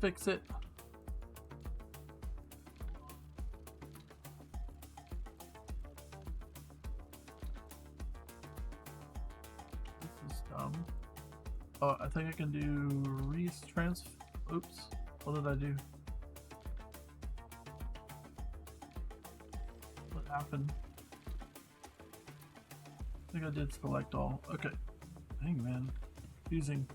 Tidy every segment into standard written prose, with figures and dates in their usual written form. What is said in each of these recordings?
fix it. This is dumb. Oh, I think I can do oops. What did I do? What happened? I think I did select all. Okay. Dang, man. Using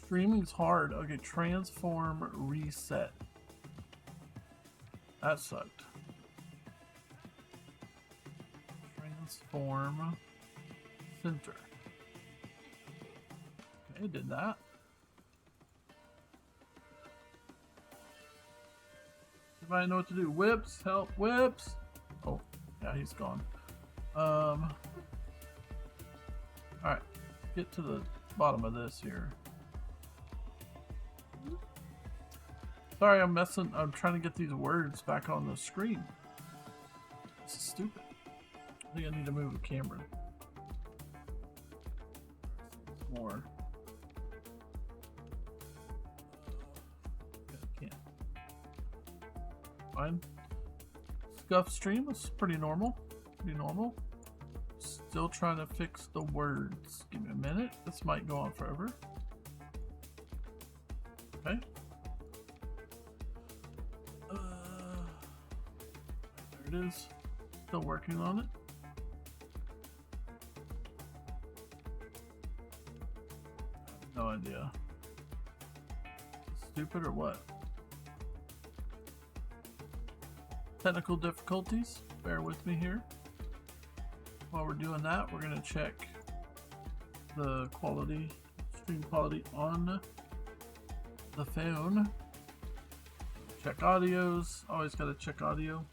streaming's hard. Okay, transform reset. That sucked. Transform center. Okay, did that. Anybody know what to do? Whips, help, whips. Oh, yeah, he's gone. Alright, get to the bottom of this here. Sorry, I'm trying to get these words back on the screen. This is stupid. I think I need to move the camera. More. Can't. Fine. Scuff stream is pretty normal. Pretty normal. Still trying to fix the words. Give me a minute. This might go on forever. Okay. There it is. Still working on it. No idea. Stupid or what? Technical difficulties. Bear with me here. While we're doing that, we're going to check the quality, stream quality on the phone. Check audios. Always got to check audio.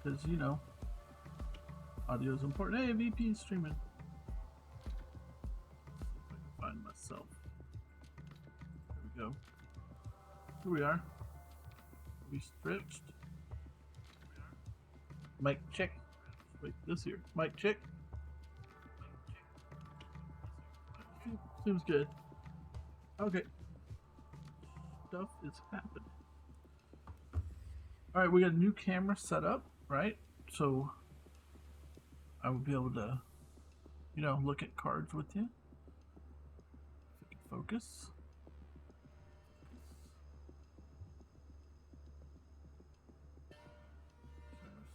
Because, you know, audio is important. Hey, VP is streaming. Let's see if I can find myself. There we go. Here we are. We stretched. Mic check. Wait, this here. Mic check. Seems good. Okay. Stuff is happening. Alright, we got a new camera set up, right? So I will be able to, you know, look at cards with you. If we can focus.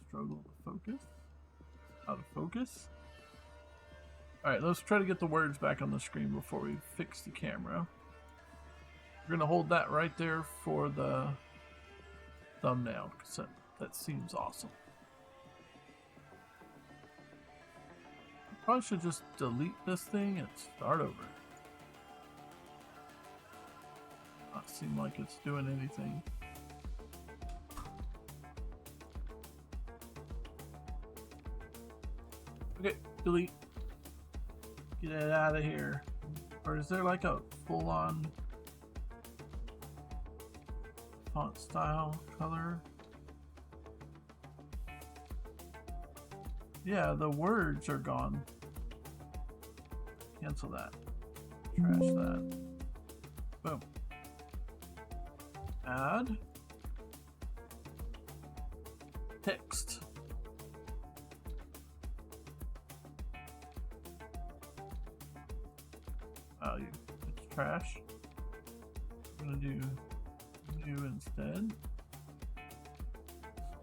Struggle to focus. Out of focus. Alright, let's try to get the words back on the screen before we fix the camera. We're going to hold that right there for the thumbnail, because that seems awesome. Probably should just delete this thing and start over. Not seem like it's doing anything. Okay, delete. Get it out of here. Or is there like a full-on font style color? Yeah, the words are gone. Cancel that. Trash that. Boom. Add text. Value. It's trash. I'm gonna do new instead.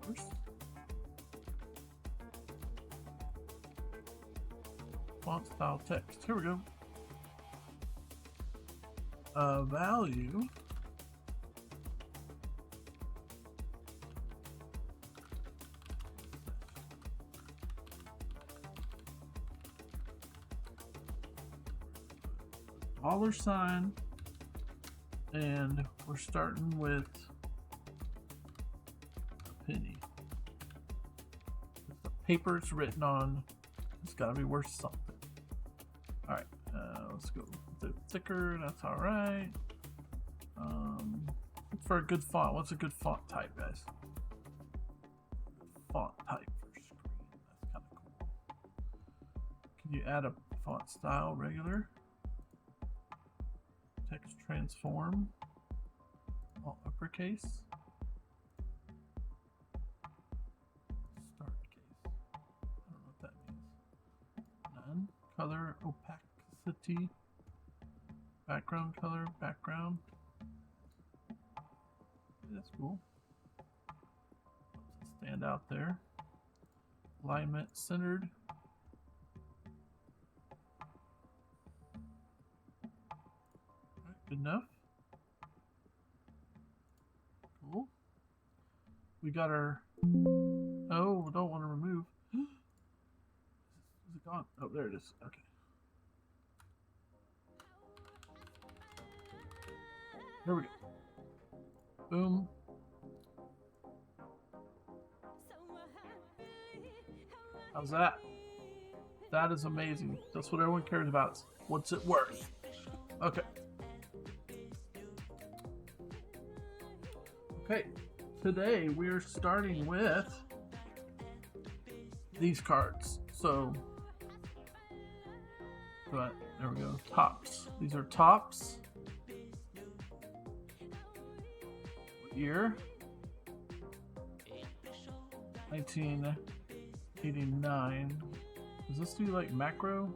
Source. Font style text. Here we go. Value. $, and we're starting with a penny. If the paper's written on, it's got to be worth something. All right, let's go with it thicker. That's all right. Look for a good font. What's a good font type, guys? Font type for screen. That's kind of cool. Can you add a font style? Regular. Text transform. case. Start case. I don't know what that means. None. Color, opacity. Background color, background. That's cool. Stand out there. Alignment centered. Right, good enough. Cool. We got our. Oh, don't want to remove. Is it gone? Oh, there it is. Okay. There we go. Boom. How's that? That is amazing. That's what everyone cares about. What's it worth? Okay. Okay. Today we are starting with these cards. So, but there we go. Tops. These are tops. What year? 1989. Does this do like macro?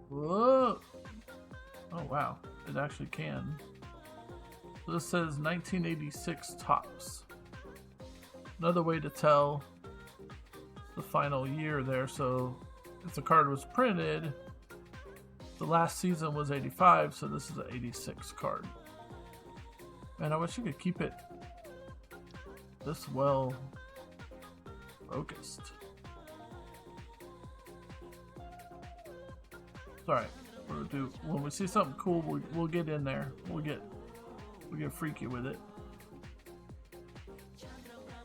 Whoa! Oh wow, it actually can. So this says 1986 tops. Another way to tell the final year there. So if the card was printed, the last season was 85, so this is an 86 card. Man, I wish you could keep it this well focused. It's alright. We'll do, when we see something cool, we'll get in there. We'll get freaky with it.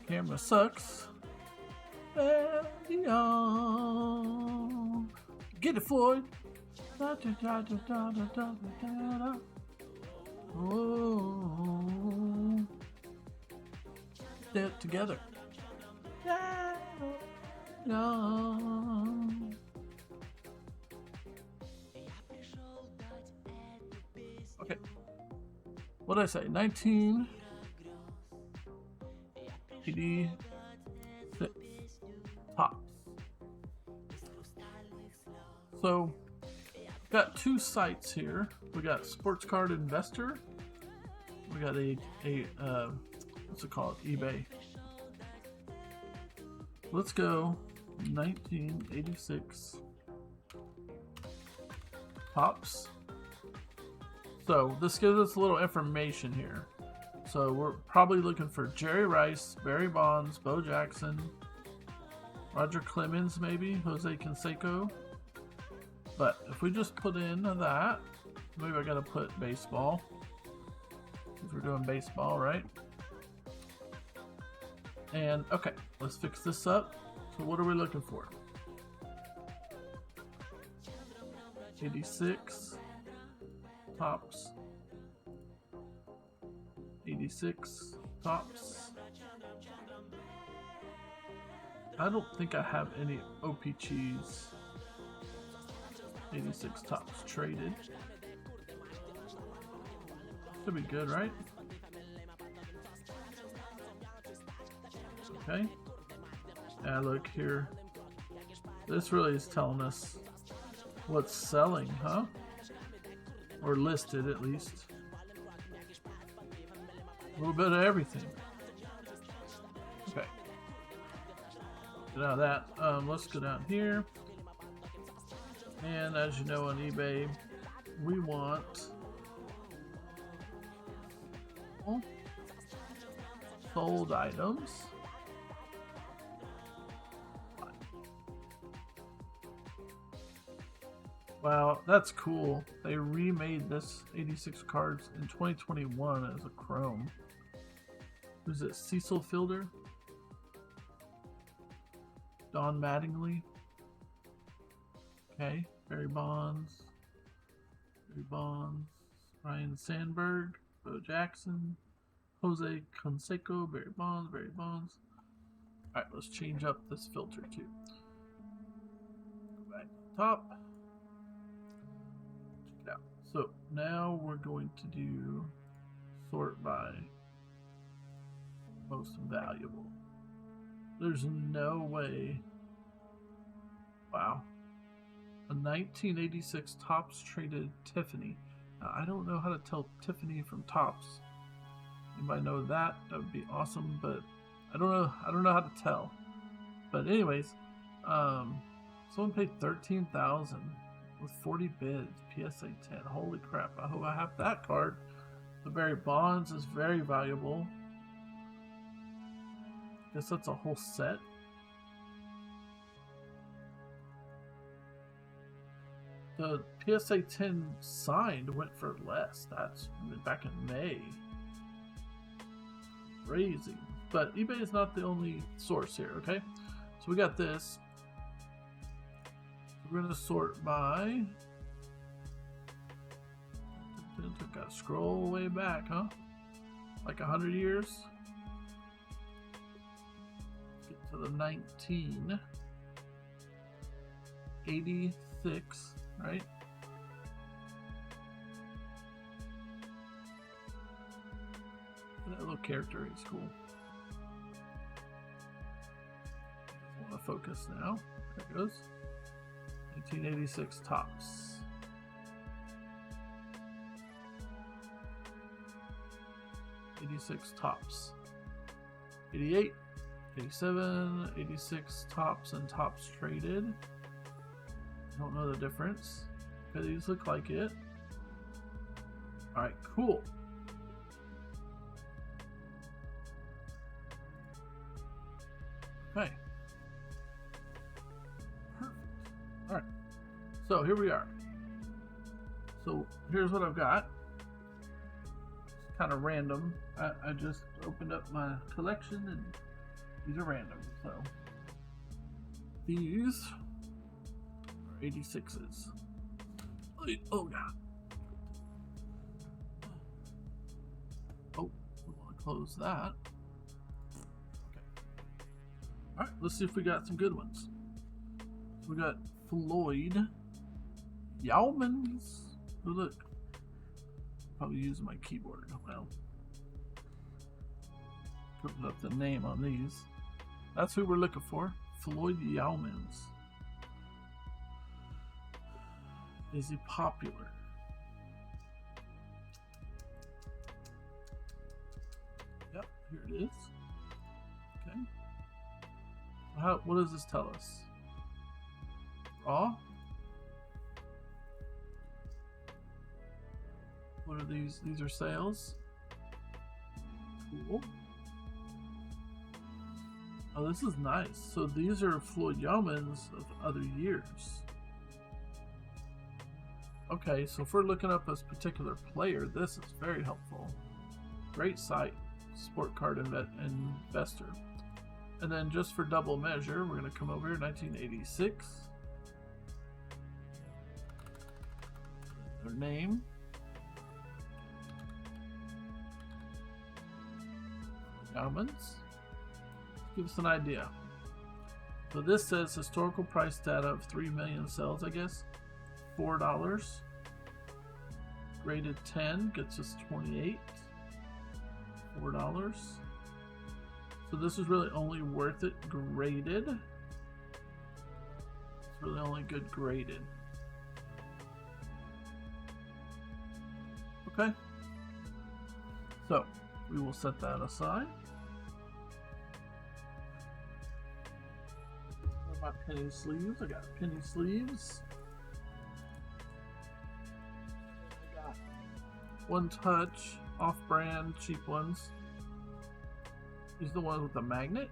Camera sucks. Get it, Floyd. Oh. Stay together. No. Okay. What did I say? 1986 tops. So, got two sites here. We got Sports Card Investor. We got a what's it called? eBay. Let's go 1986 tops. So this gives us a little information here. So we're probably looking for Jerry Rice, Barry Bonds, Bo Jackson, Roger Clemens, maybe Jose Canseco. But if we just put in that, maybe I gotta put baseball. If we're doing baseball, right? And okay, let's fix this up. So what are we looking for? 86 tops. 86 tops. I don't think I have any OPGs 86 tops traded. Should be good, right? Okay. Yeah, look here. This really is telling us what's selling, huh? Or listed at least. A little bit of everything. Okay. Get out of that. Let's go down here. And as you know on eBay, we want sold items. Wow, that's cool. They remade this 86 cards in 2021 as a chrome. Who's it? Cecil Fielder? Don Mattingly? Okay. Barry Bonds. Ryan Sandberg. Bo Jackson. Jose Canseco. Barry Bonds. Alright, let's change up this filter too. Go back to the top. Check it out. So now we're going to do sort by most valuable. There's no way. Wow. A 1986 Topps traded Tiffany. Now, I don't know how to tell Tiffany from Topps. Anybody know that? That would be awesome, but I don't know how to tell. But anyways, someone paid $13,000 with 40 bids. PSA 10. Holy crap! I hope I have that card. The Barry Bonds is very valuable. Guess that's a whole set. The PSA 10 signed went for less. That's back in May. Crazy. But eBay is not the only source here, okay? So we got this. We're going to sort by... Got to scroll way back, huh? Like 100 years. Let's get to the 1986, right? That little character is cool. I want to focus now. There it goes. 1986 Topps. 86 Topps. 88, 87, 86 Topps and Topps traded. Don't know the difference. Okay, these look like it. Alright, cool. Okay. Perfect. Alright. So here we are. So here's what I've got. It's kind of random. I just opened up my collection and these are random. So these are 86s. Oh god. Oh, we want to close that. Okay. Alright, let's see if we got some good ones. We got Floyd Youmans. Oh, look. Probably using my keyboard. Well, putting up the name on these. That's who we're looking for. Floyd Youmans. Is he popular? Yep, here it is. Okay. What does this tell us? Raw? What are these? These are sales. Cool. Oh, this is nice. So these are Floyd Youmans of other years. Okay, so if we're looking up a particular player, this is very helpful. Great site, Sport Card Investor. And then just for double measure, we're going to come over here, 1986. Their name. Youmans. Give us an idea. So this says historical price data of 3 million sales, I guess. $4. Graded 10 gets us 28. $4. So this is really only worth it graded. It's really only good graded. Okay. So we will set that aside. What about penny sleeves? I got penny sleeves. I got One Touch, off-brand, cheap ones. These are the ones with the magnet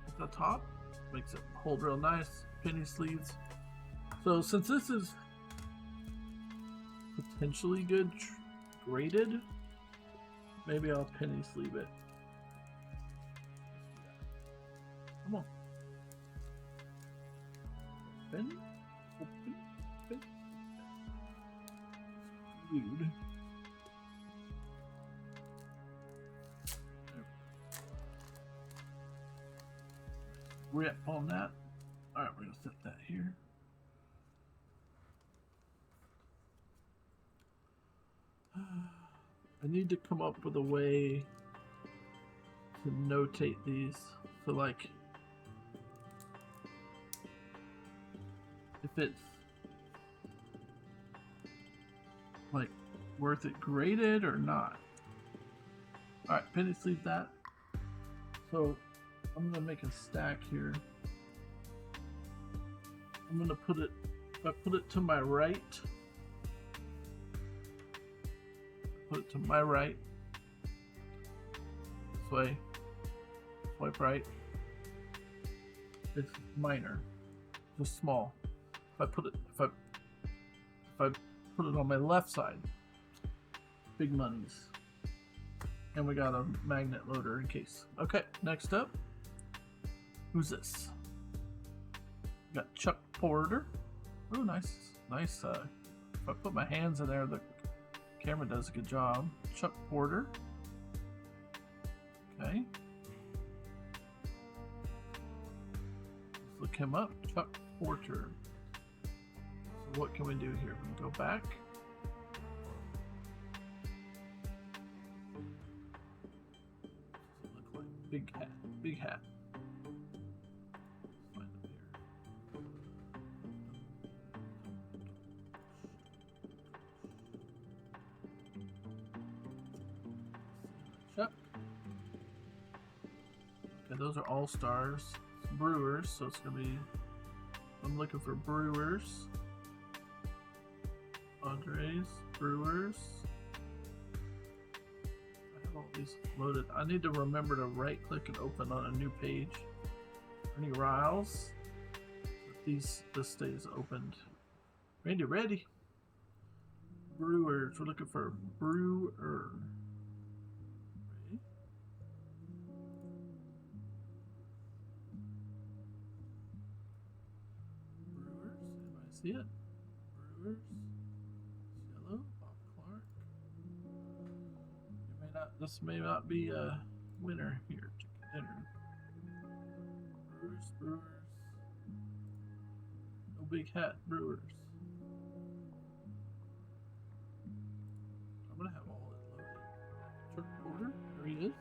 at the top. Makes it hold real nice. Penny sleeves. So since this is potentially good graded, maybe I'll penny sleeve it. Come on. Open. Open. Open. Dude. Rip on that. Alright, we're going to set that here. I need to come up with a way to notate these. So like, if it's like worth it graded or not. All right, penny sleeve that. So I'm gonna make a stack here. I'm gonna put it, if I put it to my right, put it to my right, this way, swipe right, it's minor, just small. If I put it, if I put it on my left side, big monies. And we got a magnet loader in case. Okay, next up, who's this? We got Chuck Porter. Oh, nice. If I put my hands in there, the camera does a good job. Chuck Porter. Okay. Let's look him up. Chuck Porter. So what can we do here? We can go back. Does it look like big hat? Big hat. Let's find him here. Chuck. Okay, those are all stars. It's Brewers, so it's gonna be. I'm looking for Brewers. Padres, Brewers. I have all these loaded. I need to remember to right click and open on a new page. Ernie Riles. This stays opened. Randy ready. Brewers. We're looking for Brewer. Ready? Brewers. Anybody see it? Brewers. Yellow. Bob Clark. This may not be a winner here. Chicken dinner. Brewers. No big hat. Brewers. I'm gonna have all that loaded. Chuck Porter. There he is.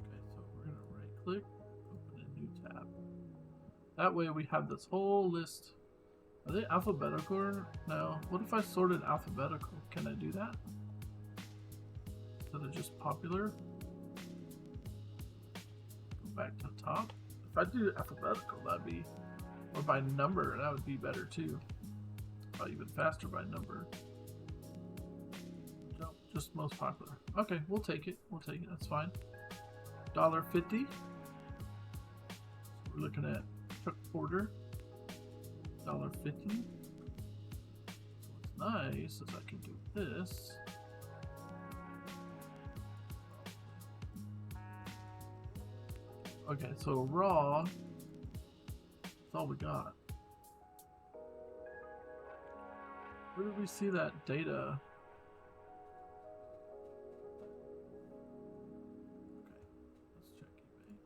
Okay, so we're gonna right click, open a new tab. That way we have this whole list. Are they alphabetical? No. What if I sorted alphabetical? Can I do that? Instead of just popular? Go back to the top. If I do alphabetical, that'd be, or by number, that would be better too. Probably even faster by number. No, just most popular. Okay, we'll take it. We'll take it. That's fine. $1.50. So we're looking at Chuck Porter. $1.50. So what's nice is I can do this. Okay, so raw. That's all we got. Where did we see that data? Okay, let's check eBay.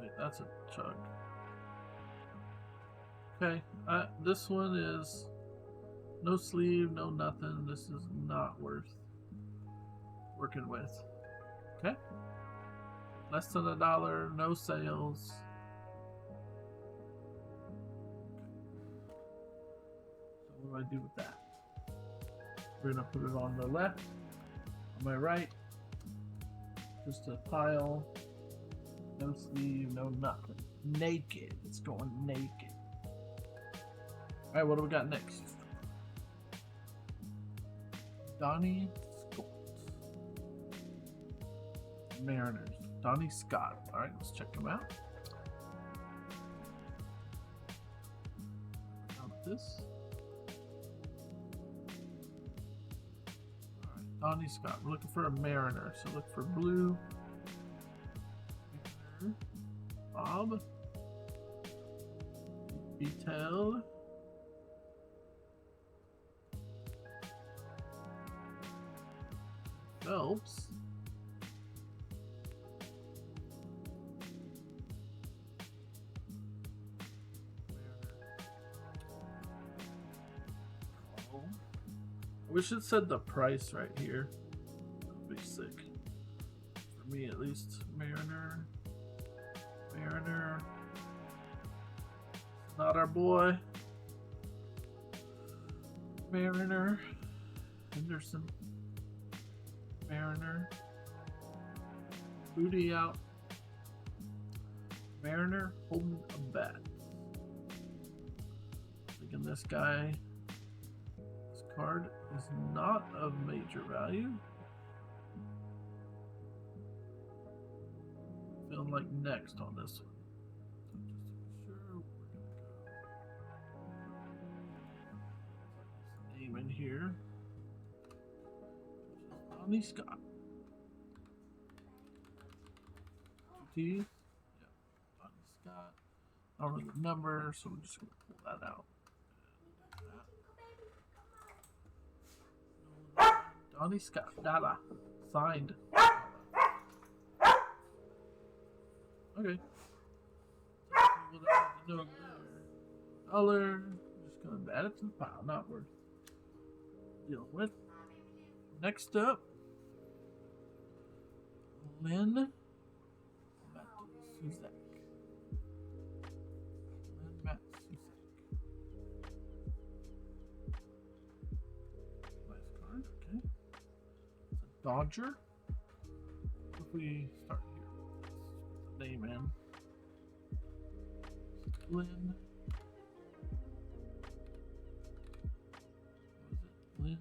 Wait, that's a chug. Okay, this one is no sleeve, no nothing. This is not worth working with. Okay, less than $1, no sales. So what do I do with that? We're gonna put it on the left, on my right, just a pile, no sleeve, no nothing. Naked, it's going naked. Alright, what do we got next? Donnie Scott. Mariners. Donnie Scott. Alright, let's check him out. Down with this. Alright, Donnie Scott. We're looking for a Mariner, so look for blue. Mariner. Bob. Detailed. Phelps. Wish it said the price right here. That'd be sick. For me at least. Mariner. Mariner. Not our boy. Mariner. Henderson. Mariner. Booty out. Mariner holding a bat. Thinking this guy, this card is not of major value. Feeling like next on this one. So just to be sure, we're gonna go name in here. Donnie Scott. Yeah, Donnie Scott. I don't know the number, so we're just gonna pull that out. Donnie Scott, Dada, signed. Okay. Color. Just gonna add it to the pile. Not worth dealing with. Next up, Lynn Matusek. Lynn Matusek. Nice card. Okay. It's a Dodger. If we start here, let's put the name in. Lynn. What was it? Lynn.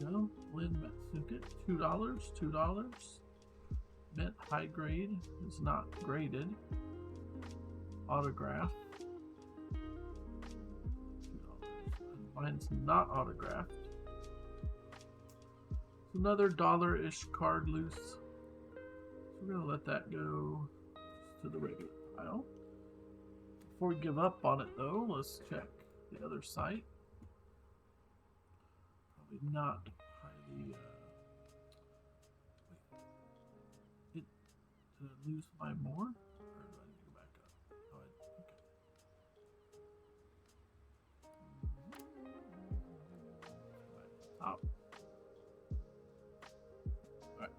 No, Lynn Matsuka, $2. Mint high grade is not graded. Autograph. $2. Mine's not autographed. It's another $1-ish card loose. So we're gonna let that go just to the regular pile. Before we give up on it though, let's check the other site. Not highly wait, did I lose my more? Or did I go back up? Oh, okay. Top. Alright.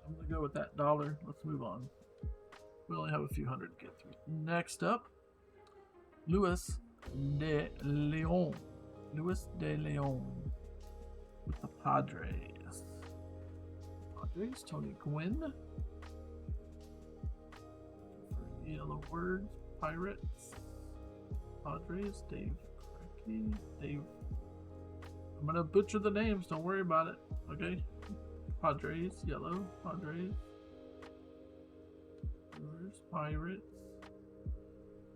I'm gonna go with that $1. Let's move on. We only have a few hundred to get through. Next up, Luis de Leon. Luis de Leon. With the Padres. Tony Gwynn. For Yellow Words, Pirates. Padres, Dave Cracky. Dave. I'm gonna butcher the names, don't worry about it. Okay? Padres, Yellow, Padres. Brewers, Pirates.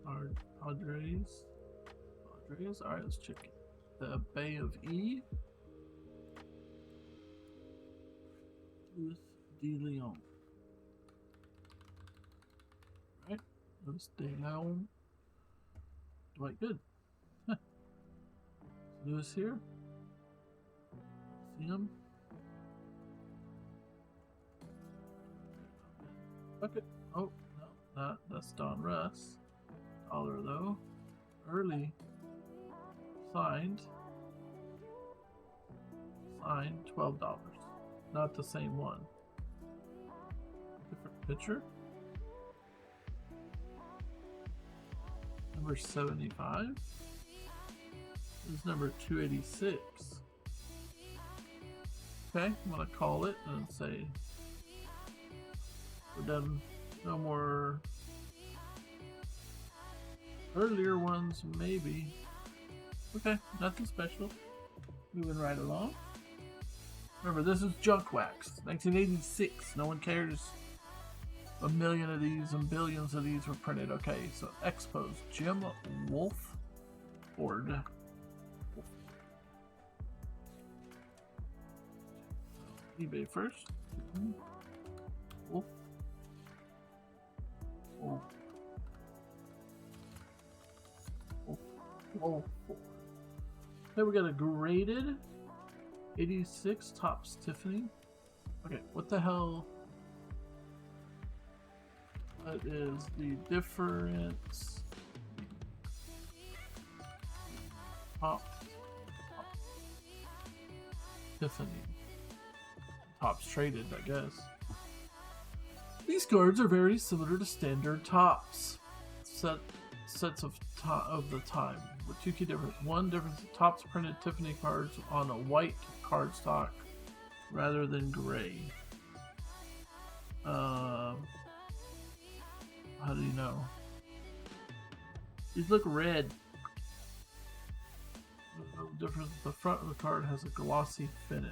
Padres. Padres. Alright, let's check it. The Bay of E. Luis de Leon. Right? Luis de Leon. Dwight Good. Luis here. See him? Okay. Oh, no, that's Don Russ. $1 though. Early. Signed. $12. Not the same one. Different picture. Number 75. This is number 286. Okay, I'm gonna call it and say we're done. No more earlier ones, maybe. Okay, nothing special. Moving right along. Remember, this is junk wax. 1986. No one cares. A million of these and billions of these were printed. Okay, so Expos. Jim Wolf. Ford. eBay first. Wolf. Wolf. Wolf. Wolf. Okay, we got a graded 86 Topps Tiffany. Okay, what the hell? What is the difference? Top Tiffany. Tops traded, I guess. These cards are very similar to standard tops sets of the time, with two key differences. One difference: tops printed Tiffany cards on a white cardstock rather than gray. How do you know? These look red. No difference. The front of the card has a glossy finish.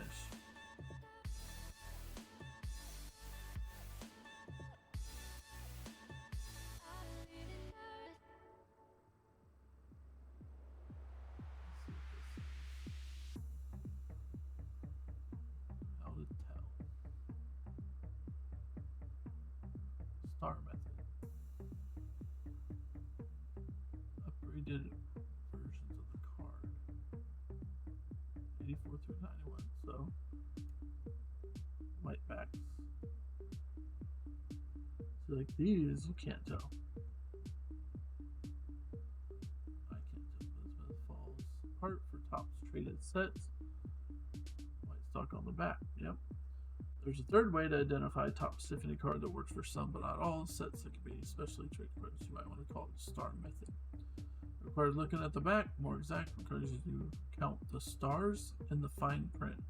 How to tell? Star method. Upgraded versions of the card. 84 through 91. So white backs. So like these, you can't tell. I can't tell. This falls apart for tops traded sets. White stock on the back. Yep. There's a third way to identify a top Tiffany card that works for some but not all sets that can be especially traded cards. You might want to call it the star method. It requires looking at the back. More exact, encourages you to count the stars in the fine print.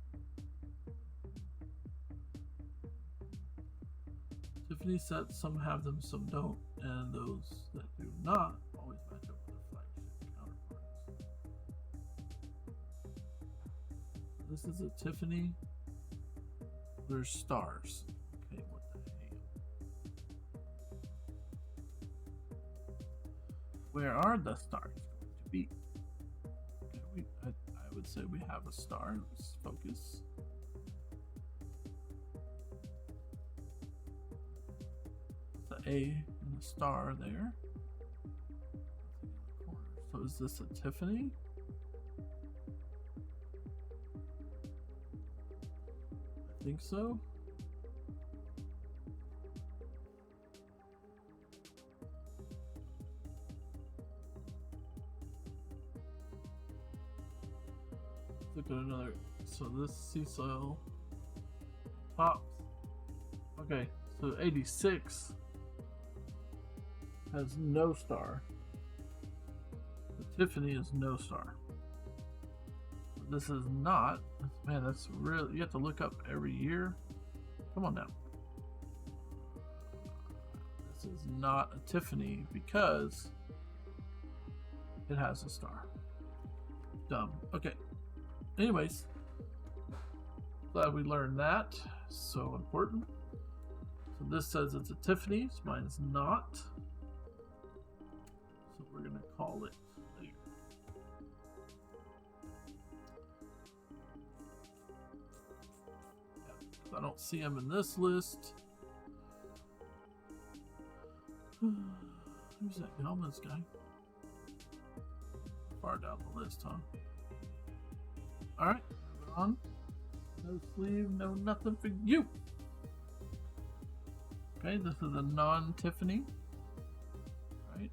Tiffany sets, some have them, some don't, and those that do not always match up with their flagship counterparts. This is a Tiffany. There's stars. Okay, what the hell? Where are the stars going to be? Okay, I would say we have a star. Let's focus. The A and the star there. So is this a Tiffany? I think so. Look at another. So this Cecil tops. Okay, so 86 has no star. The Tiffany is no star. This is not. Man, that's really. You have to look up every year. Come on now. This is not a Tiffany because it has a star. Dumb. Okay. Anyways, glad we learned that. So important. So this says it's a Tiffany's. Mine's not. So we're gonna call it there. Yeah, I don't see them in this list. Who's that Gelman's guy? Far down the list, huh? Alright, moving on. No sleeve, no nothing for you. Okay, this is a non-Tiffany. Right?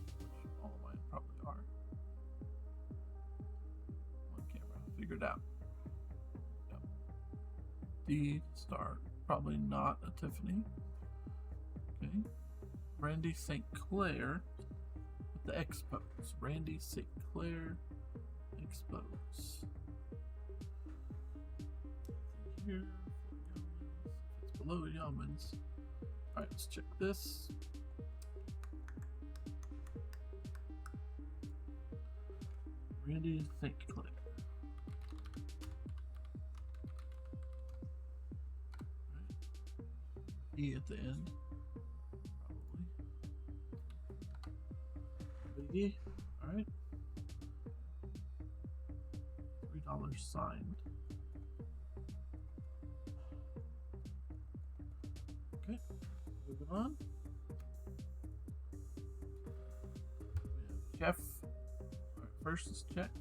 Which all of mine probably are. On camera, figured out. Yep. D star, probably not a Tiffany. Okay. Randy St. Clair with the Expos. Randy St. Clair Expos. Here. It's below Yeoman's. Alright, let's check this. Randy St. Clair. Right. E at the end. Probably. Big E. Alright. $3 signed. Okay, moving on. We have Jeff. All right, first is check.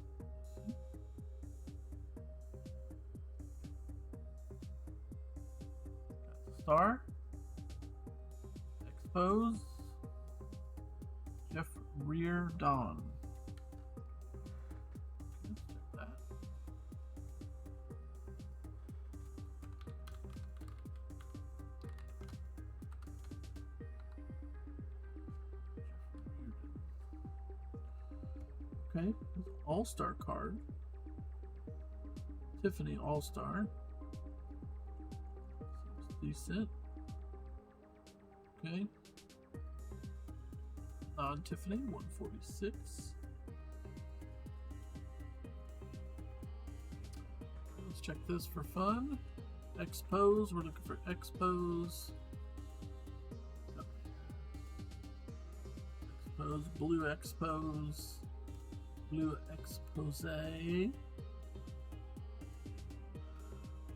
Got the star. Expose. Jeff Reardon. Let's check that. Okay, All-Star card. Tiffany All-Star. Seems decent. Okay. Non-Tiffany, 146. Let's check this for fun. Expose, we're looking for Expose. Expose, Blue Expose. Blue Expose.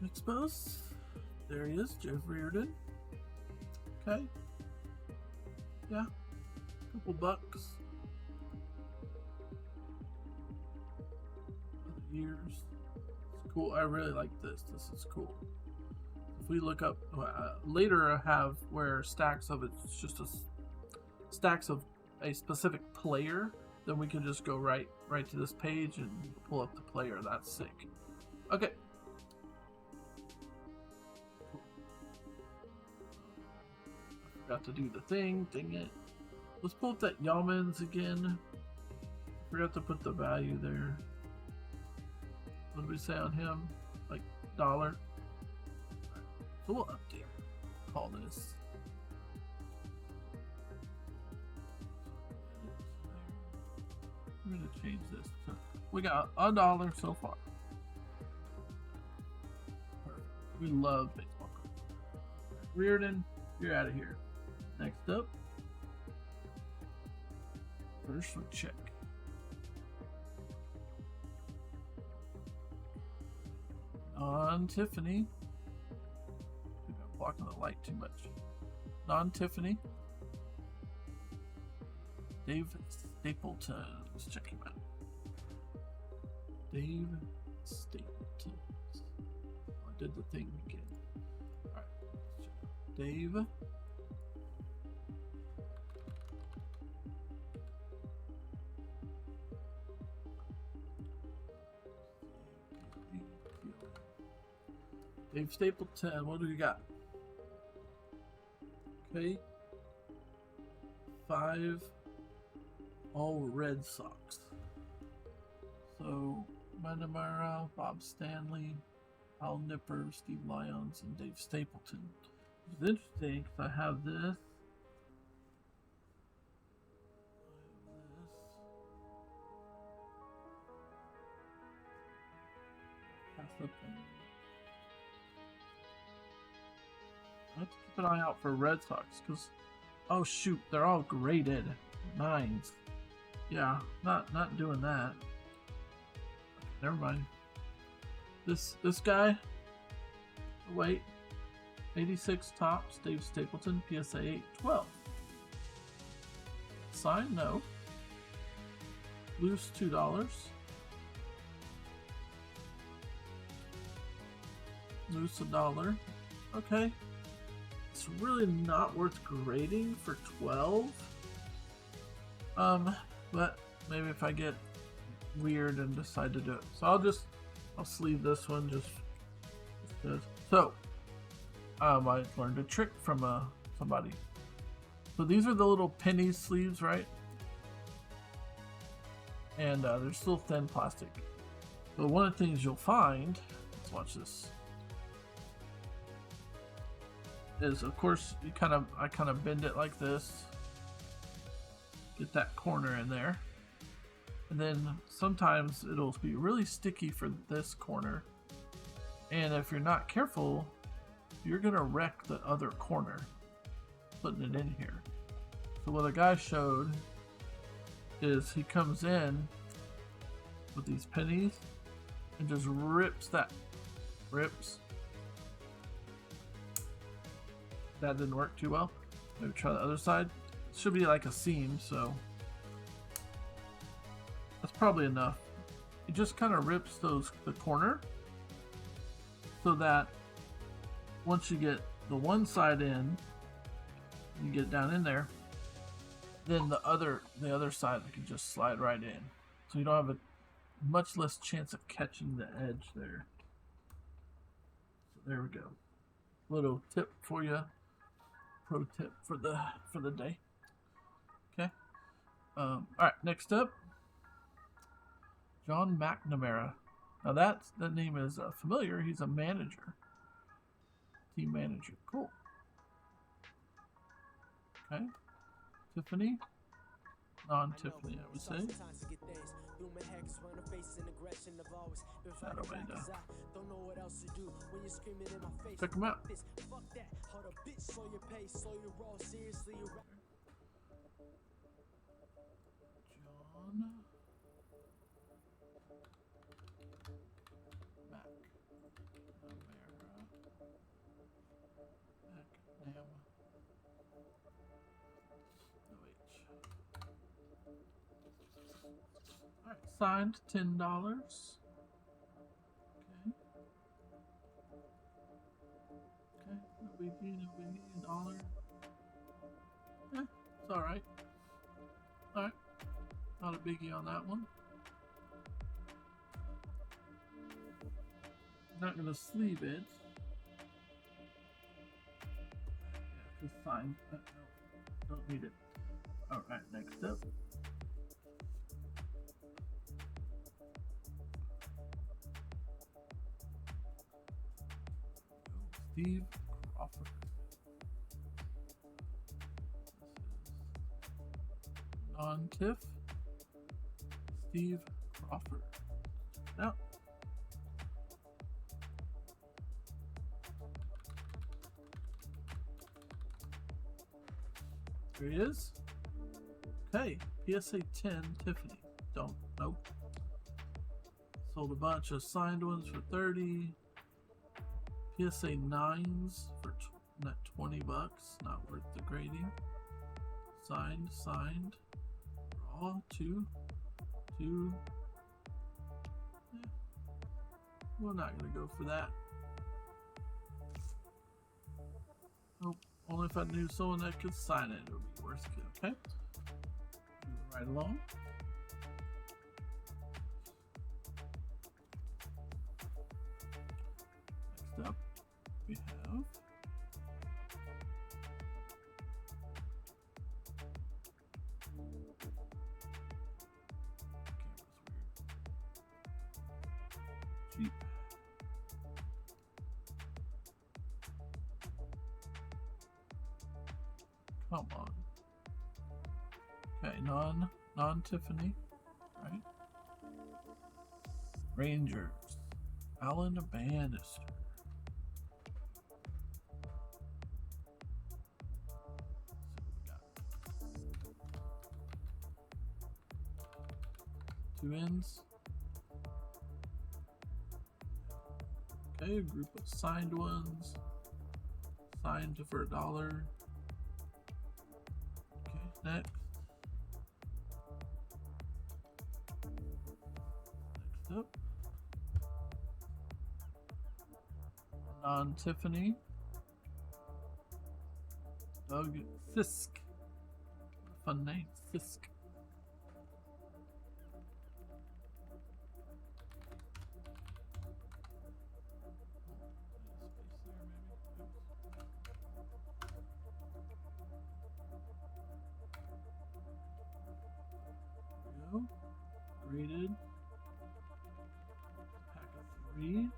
Expose. There he is, Jeff Reardon. Okay. Yeah. Couple bucks. Other years. It's cool. I really like this. This is cool. If we look up later, I have where stacks of it's just stacks of a specific player. Then we can just go right to this page and pull up the player. That's sick. Okay. I forgot to do the thing. Dang it. Let's pull up that Yeomans again. Forgot to put the value there. What did we say on him? Like $1. So we'll update. Call this. We're gonna change this. So we got $1 so far. Perfect. We love baseball cards. Reardon, you're out of here. Next up. First we check. Non-Tiffany. Maybe I'm blocking the light too much. Non-Tiffany. Dave Stapleton. Let's check him out. Dave Stapleton. Oh, I did the thing again. Alright. Let's check. Dave. Dave Stapleton, what do we got? Okay. 5 all Red Sox. So, Manamara, Bob Stanley, Al Nipper, Steve Lyons, and Dave Stapleton. It's interesting because I have this. Pass up on. I have to keep an eye out for Red Sox because, oh shoot, they're all graded 9s. Yeah, not doing that. Never mind. This guy. Wait, 86 tops. Dave Stapleton, PSA 812. Sign no. Loose $2. Loose $1. Okay. It's really not worth grading for 12. But maybe if I get weird and decide to do it. So I'll sleeve this one just because. So, I learned a trick from somebody. So these are the little penny sleeves, right? And they're still thin plastic. But one of the things you'll find, let's watch this, is of course I kind of bend it like this, get that corner in there, and then sometimes it'll be really sticky for this corner, and if you're not careful, you're gonna wreck the other corner putting it in here. So what a guy showed is he comes in with these pennies and just rips. That didn't work too well. Maybe try the other side. It should be like a seam, so that's probably enough. It just kind of rips the corner so that once you get the one side in, You get down in there, then the other side I can just slide right in, so you don't have a much less chance of catching the edge there. So there we go. Little tip for you, pro tip for the day. Okay. All right. Next up, John McNamara. Now that name is familiar. He's a manager, team manager. Cool. Okay. Tiffany. Non-Tiffany, I would say. Shadow Beta. Check him out. John Alright, signed $10. Okay. Okay, no biggie, $1. It's alright. Alright. Not a biggie on that one. Not gonna sleeve it. Yeah, just signed. No, don't need it. Alright, next up. Steve Crawford. This is non-Tiff. Steve Crawford. Now, there he is. Okay, PSA 10 Tiffany. Don't know. Sold a bunch of signed ones for 30. PSA 9s for $20. Not worth the grading. Signed. Raw 2. Yeah. We're not gonna go for that. Nope. Only if I knew someone that could sign it, it would be worth it. Okay. Moving right along. Next up, we have Jeep. Come on. Okay, non-Tiffany, right? Rangers, Alan Bannister. Two ends. Okay, a group of signed ones. Signed for $1. Okay, next. Next up. Non-Tiffany. Doug Fisk. Fun name, Fisk. Graded. Pack of 3. No,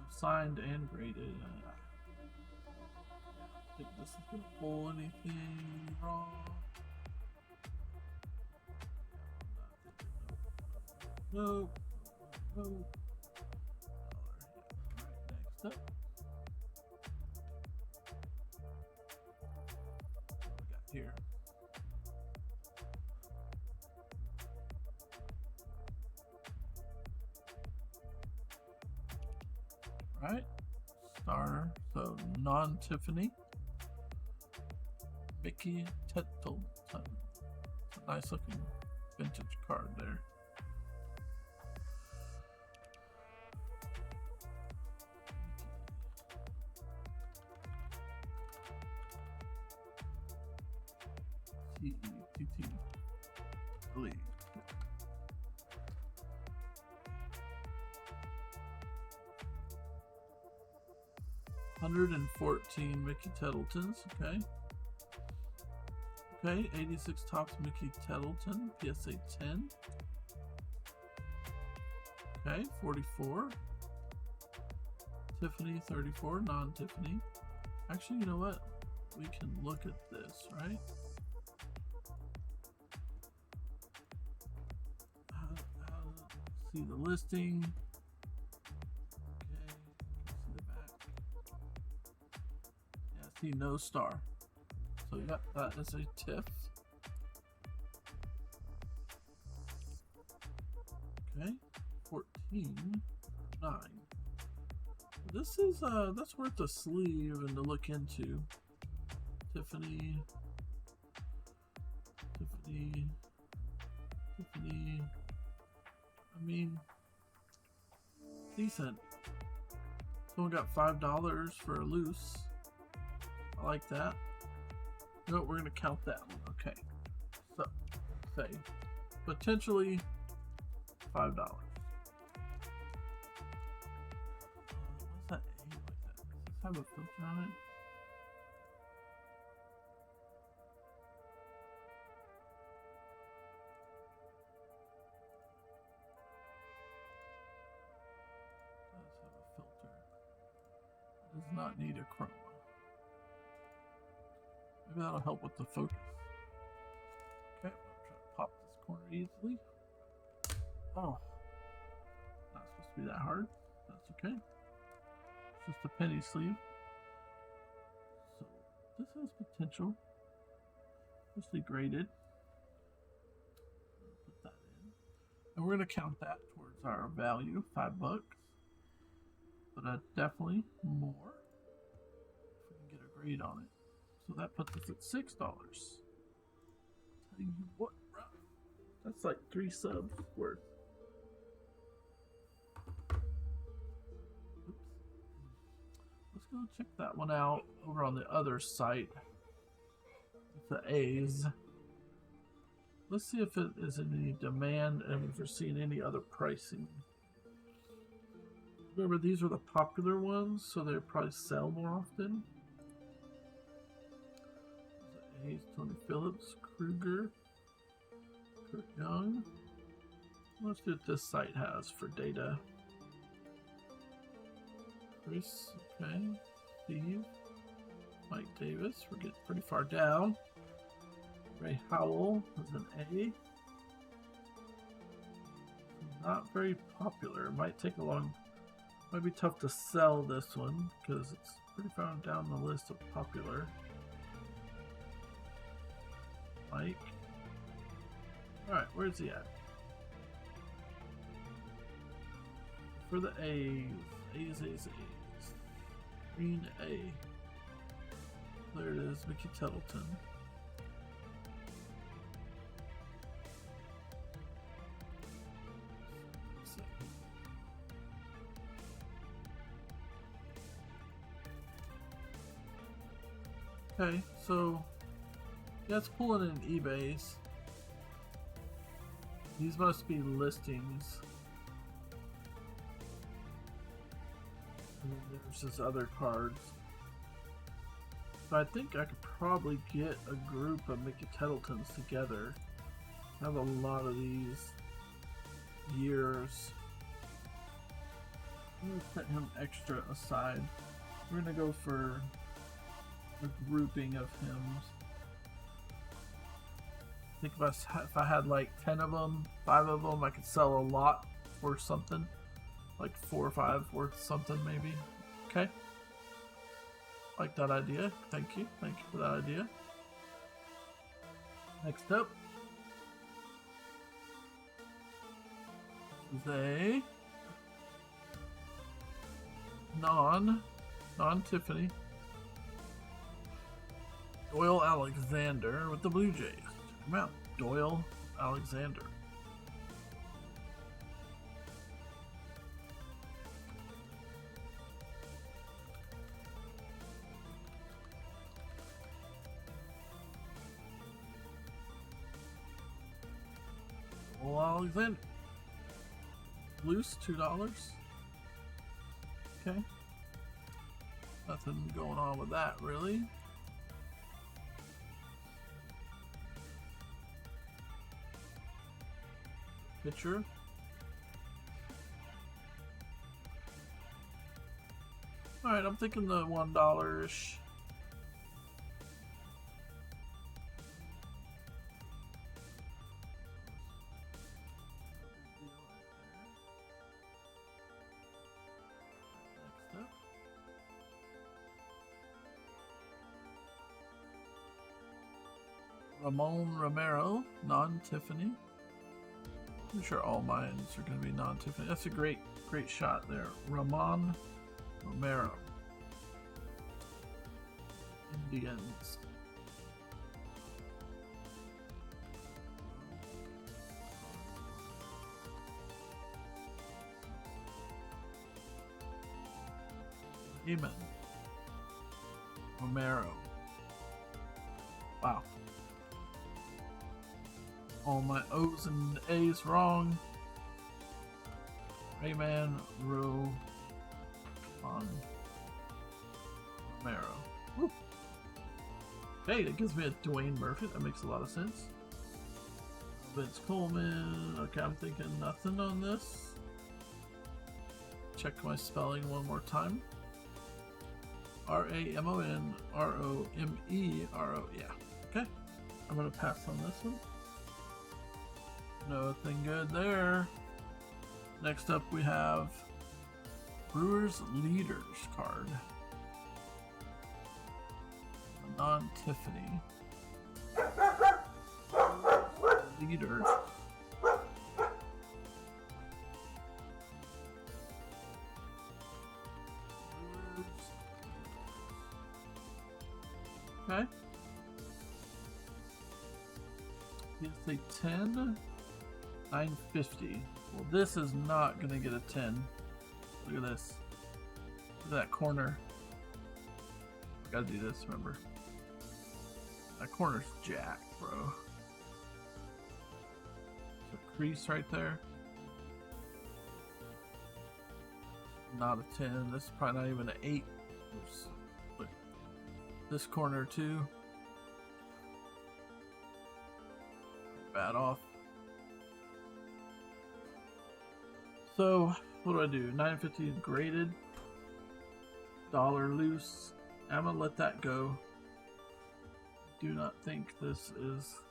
signed and graded. I think this is gonna pull anything wrong. Nope. Alright, next up. What we got here? Right, star, so non-Tiffany. Mickey Tettleton. It's a nice looking vintage card there. T-E-T-T. Lee. 114 Mickey Tettletons, okay. Okay, 86 Topps Mickey Tettleton, PSA 10. Okay, 44. Tiffany 34, non-Tiffany. Actually, you know what? We can look at this, right? See the listing. Okay, see the back. Yeah, see no star. So yeah, that is a TIFF. Okay, 14, 9. This is that's worth a sleeve and to look into. Tiffany. I mean, decent. Someone got $5 for a loose. I like that. You know what, we're gonna count that one. Okay. So say potentially $5. What's that A like that? Does this have a filter on it? Does not need a chroma. Maybe that'll help with the focus. Okay, I'm gonna try to pop this corner easily. Oh, not supposed to be that hard. That's okay. It's just a penny sleeve. So this has potential. Mostly graded. Put that in, and we're gonna count that towards our value, $5. But definitely more if we can get a grade on it. So that puts us at $6. Tell you what, bro, that's like 3 subs worth. Oops. Let's go check that one out over on the other site. The A's. Let's see if it is in any demand and if we're seeing any other pricing. Remember, these are the popular ones, so they probably sell more often. A's, Tony Phillips, Kruger, Kurt Young. Let's see what this site has for data. Chris, okay. Steve, Mike Davis, we're getting pretty far down. Ray Howell is an A. Not very popular. It might take a long. Might be tough to sell this one because it's pretty far down the list of popular. Mike. Alright, where's he at? For the A's. Green A. There it is, Mickey Tettleton. Okay, so yeah, let's pull it in eBay's. These must be listings. And then there's just other cards. So I think I could probably get a group of Mickey Tettletons together. I have a lot of these years. I'm gonna set him extra aside. We're gonna go for a grouping of hymns. I think if I had like 10 of them, 5 of them, I could sell a lot for something. Like 4 or 5 worth something maybe. Okay. Like that idea. Thank you. Thank you for that idea. Next up is a non-Tiffany Doyle Alexander with the Blue Jays. Check him out. Doyle Alexander. Cole Alexander. Loose, $2. Okay. Nothing going on with that, really. Pitcher. Alright, I'm thinking the $1-ish. Next up. Ramon Romero, non-Tiffany. I'm sure all mines are going to be non-Tiffany. That's a great shot there. Ramon Romero. Indians. Eamon. Romero. Wow. All my O's and A's wrong. Rayman Ro on Romero. Woo. Okay, that gives me a Dwayne Murphy. That makes a lot of sense. Vince Coleman. Okay, I'm thinking nothing on this. Check my spelling one more time. R-A-M-O-N-R-O-M-E-R-O. Yeah. Okay. I'm going to pass on this one. Nothing good there. Next up we have Brewers Leaders card. A non-Tiffany. Leader. Okay. It's a 10. 950. Well, this is not gonna get a 10. Look at this. Look at that corner. Gotta do this, remember. That corner's jacked, bro. There's a crease right there. Not a 10. This is probably not even an 8. Oops. Look. This corner too. Bad off. So, what do? 950 graded. $1 loose. I'm gonna let that go. Do not think this is.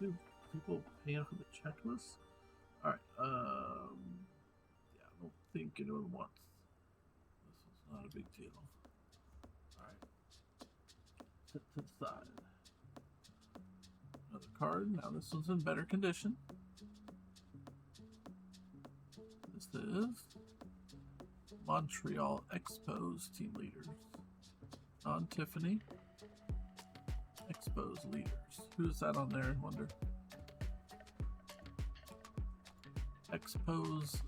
Do people paying for the checklist? Alright, yeah, I don't think anyone wants. This one's not a big deal. Alright. Set to the side. Another card. Now this one's in better condition. This is Montreal Expos team leaders. Non-Tiffany. Expos leaders. Who's that on there? I wonder. Expos.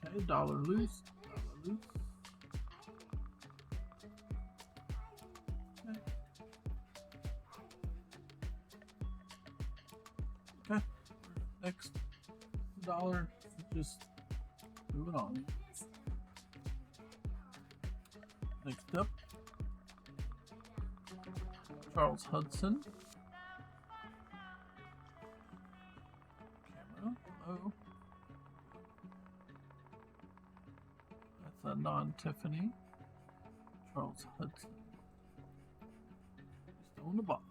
Okay, $1 loose. $1 loose. Okay. Next $1. Just moving on. Next up, Charles Hudson. Camera. Oh. That's a non-Tiffany. Charles Hudson. Still in the box.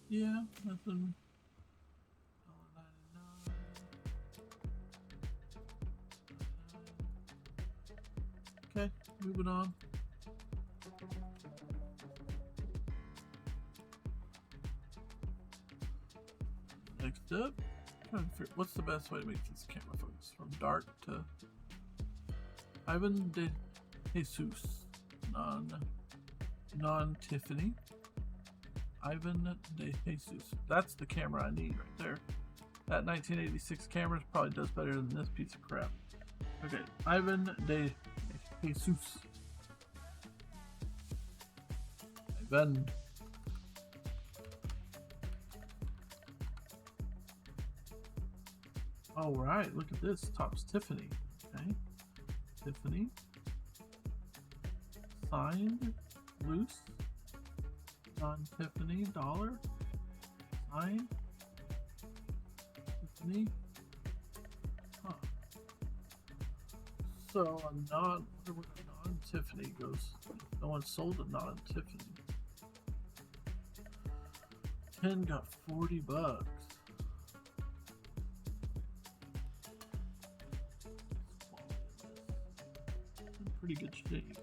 Yeah, nothing. Okay, moving on. Next up, trying to figure what's the best way to make this camera focus from dark to Ivan de Jesus, non-Tiffany. Ivan de Jesus. That's the camera I need right there. That 1986 camera probably does better than this piece of crap. Okay, Ivan de Jesus. Ivan. All right, look at this. Top's Tiffany. Okay, Tiffany. Signed, loose. Non-Tiffany dollar. Signed. Tiffany. Huh. So a non-Tiffany goes. No one sold a non-Tiffany. 10 got $40. In pretty good shape.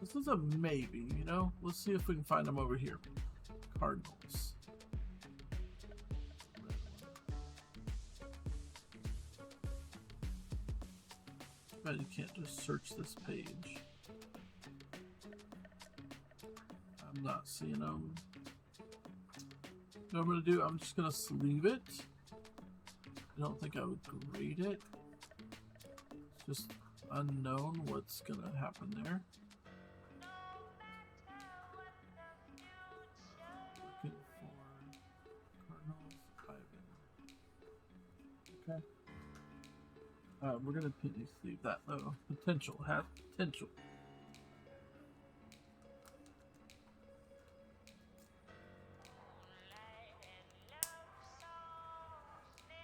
This is a maybe, you know? Let's see if we can find them over here. Cardinals. But you can't just search this page. I'm not seeing them. What I'm going to do, I'm just going to sleeve it. I don't think I would grade it. It's just unknown what's going to happen there. Looking for Cardinals, Ivan. Okay. We're going to penny sleeve that though. Potential, has potential.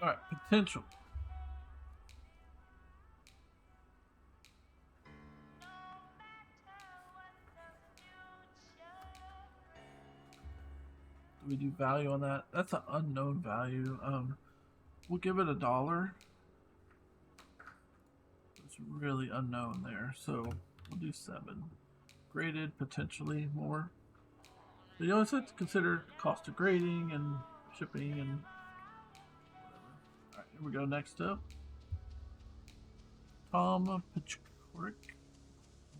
Alright, potential. Do we do value on that? That's an unknown value. We'll give it $1. It's really unknown there, so we'll do 7. Graded, potentially more. But you always have to consider cost of grading and shipping and whatever. Alright, here we go. Next up, Tom Paciorek,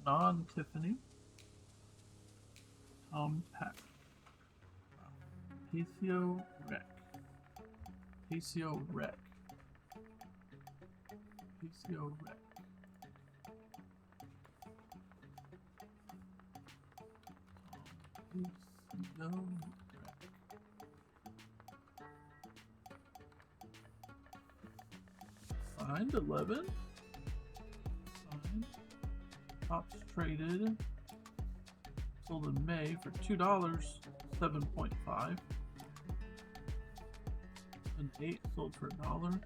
non-Tiffany. Tom Pack. Pacio Rec. Pacio Rec. Pacio Rec. Pacio Rec. Signed 11. Signed. Tops traded. Sold in May for $2, 7.5. An 8 sold for $1,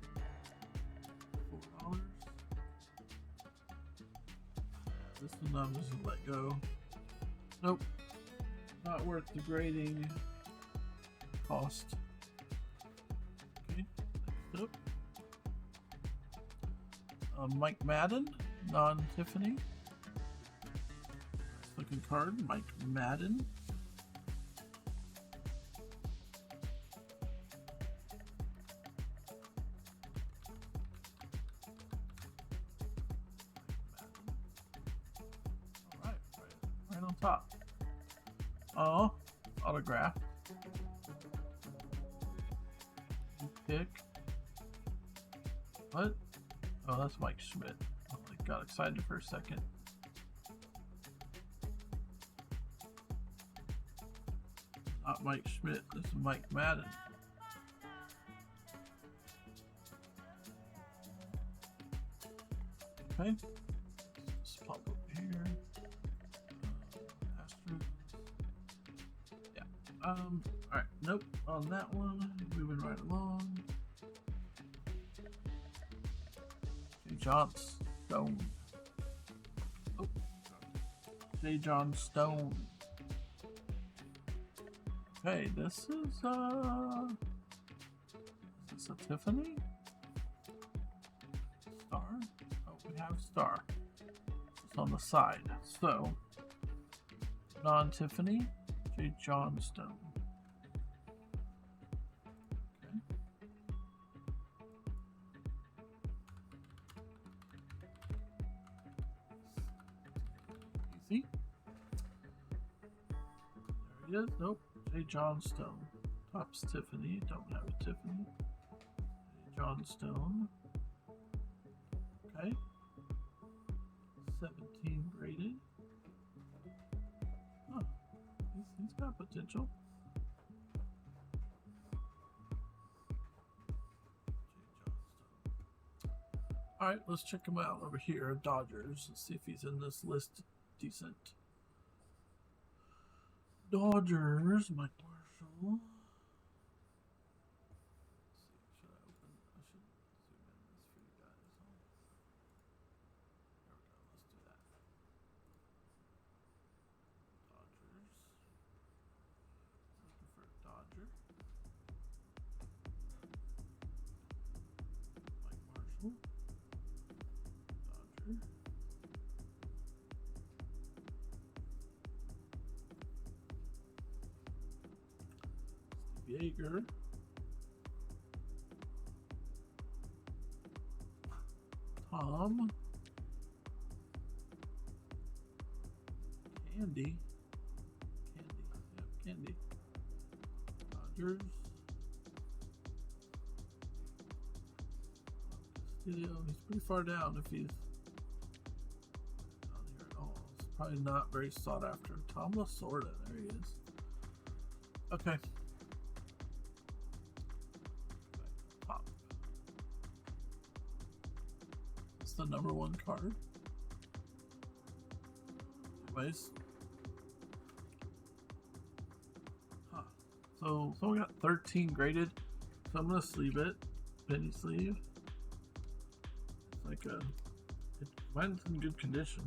$4. This one I'm just gonna let go. Nope, not worth the grading cost. Okay, next up, Mike Madden, non-Tiffany. Looking card, Mike Madden. Right on top. Oh, autograph. Pick. What? Oh, that's Mike Schmidt. Oh, I got excited for a second. Not Mike Schmidt, this is Mike Madden. Okay. Let's pop up here. Astros. Yeah. Alright, nope. On that one, moving right along. J. John Stone. Oh. J. John Stone. Okay, this is this a Tiffany? Star? Oh, we have Star. It's on the side. So, non-Tiffany, J. Johnstone. Okay. Stiffy. There he is. Nope. J. Johnstone. Tops Tiffany. Don't have a Tiffany. J. Johnstone. Okay. 17 graded. Huh. He's got potential. Alright, let's check him out over here. Dodgers. Let's see if he's in this list decent. Dodgers. Mike Marshall. Yeager. Tom. Candy. Yep, Candy. Dodgers. Castillo. He's pretty far down if he's down here at all. It's probably not very sought after. Tom Lasorda. There he is. Okay. The number one card. Anyways. So we got 13 graded. So I'm gonna sleeve it. Penny sleeve. It's like mine's in good condition.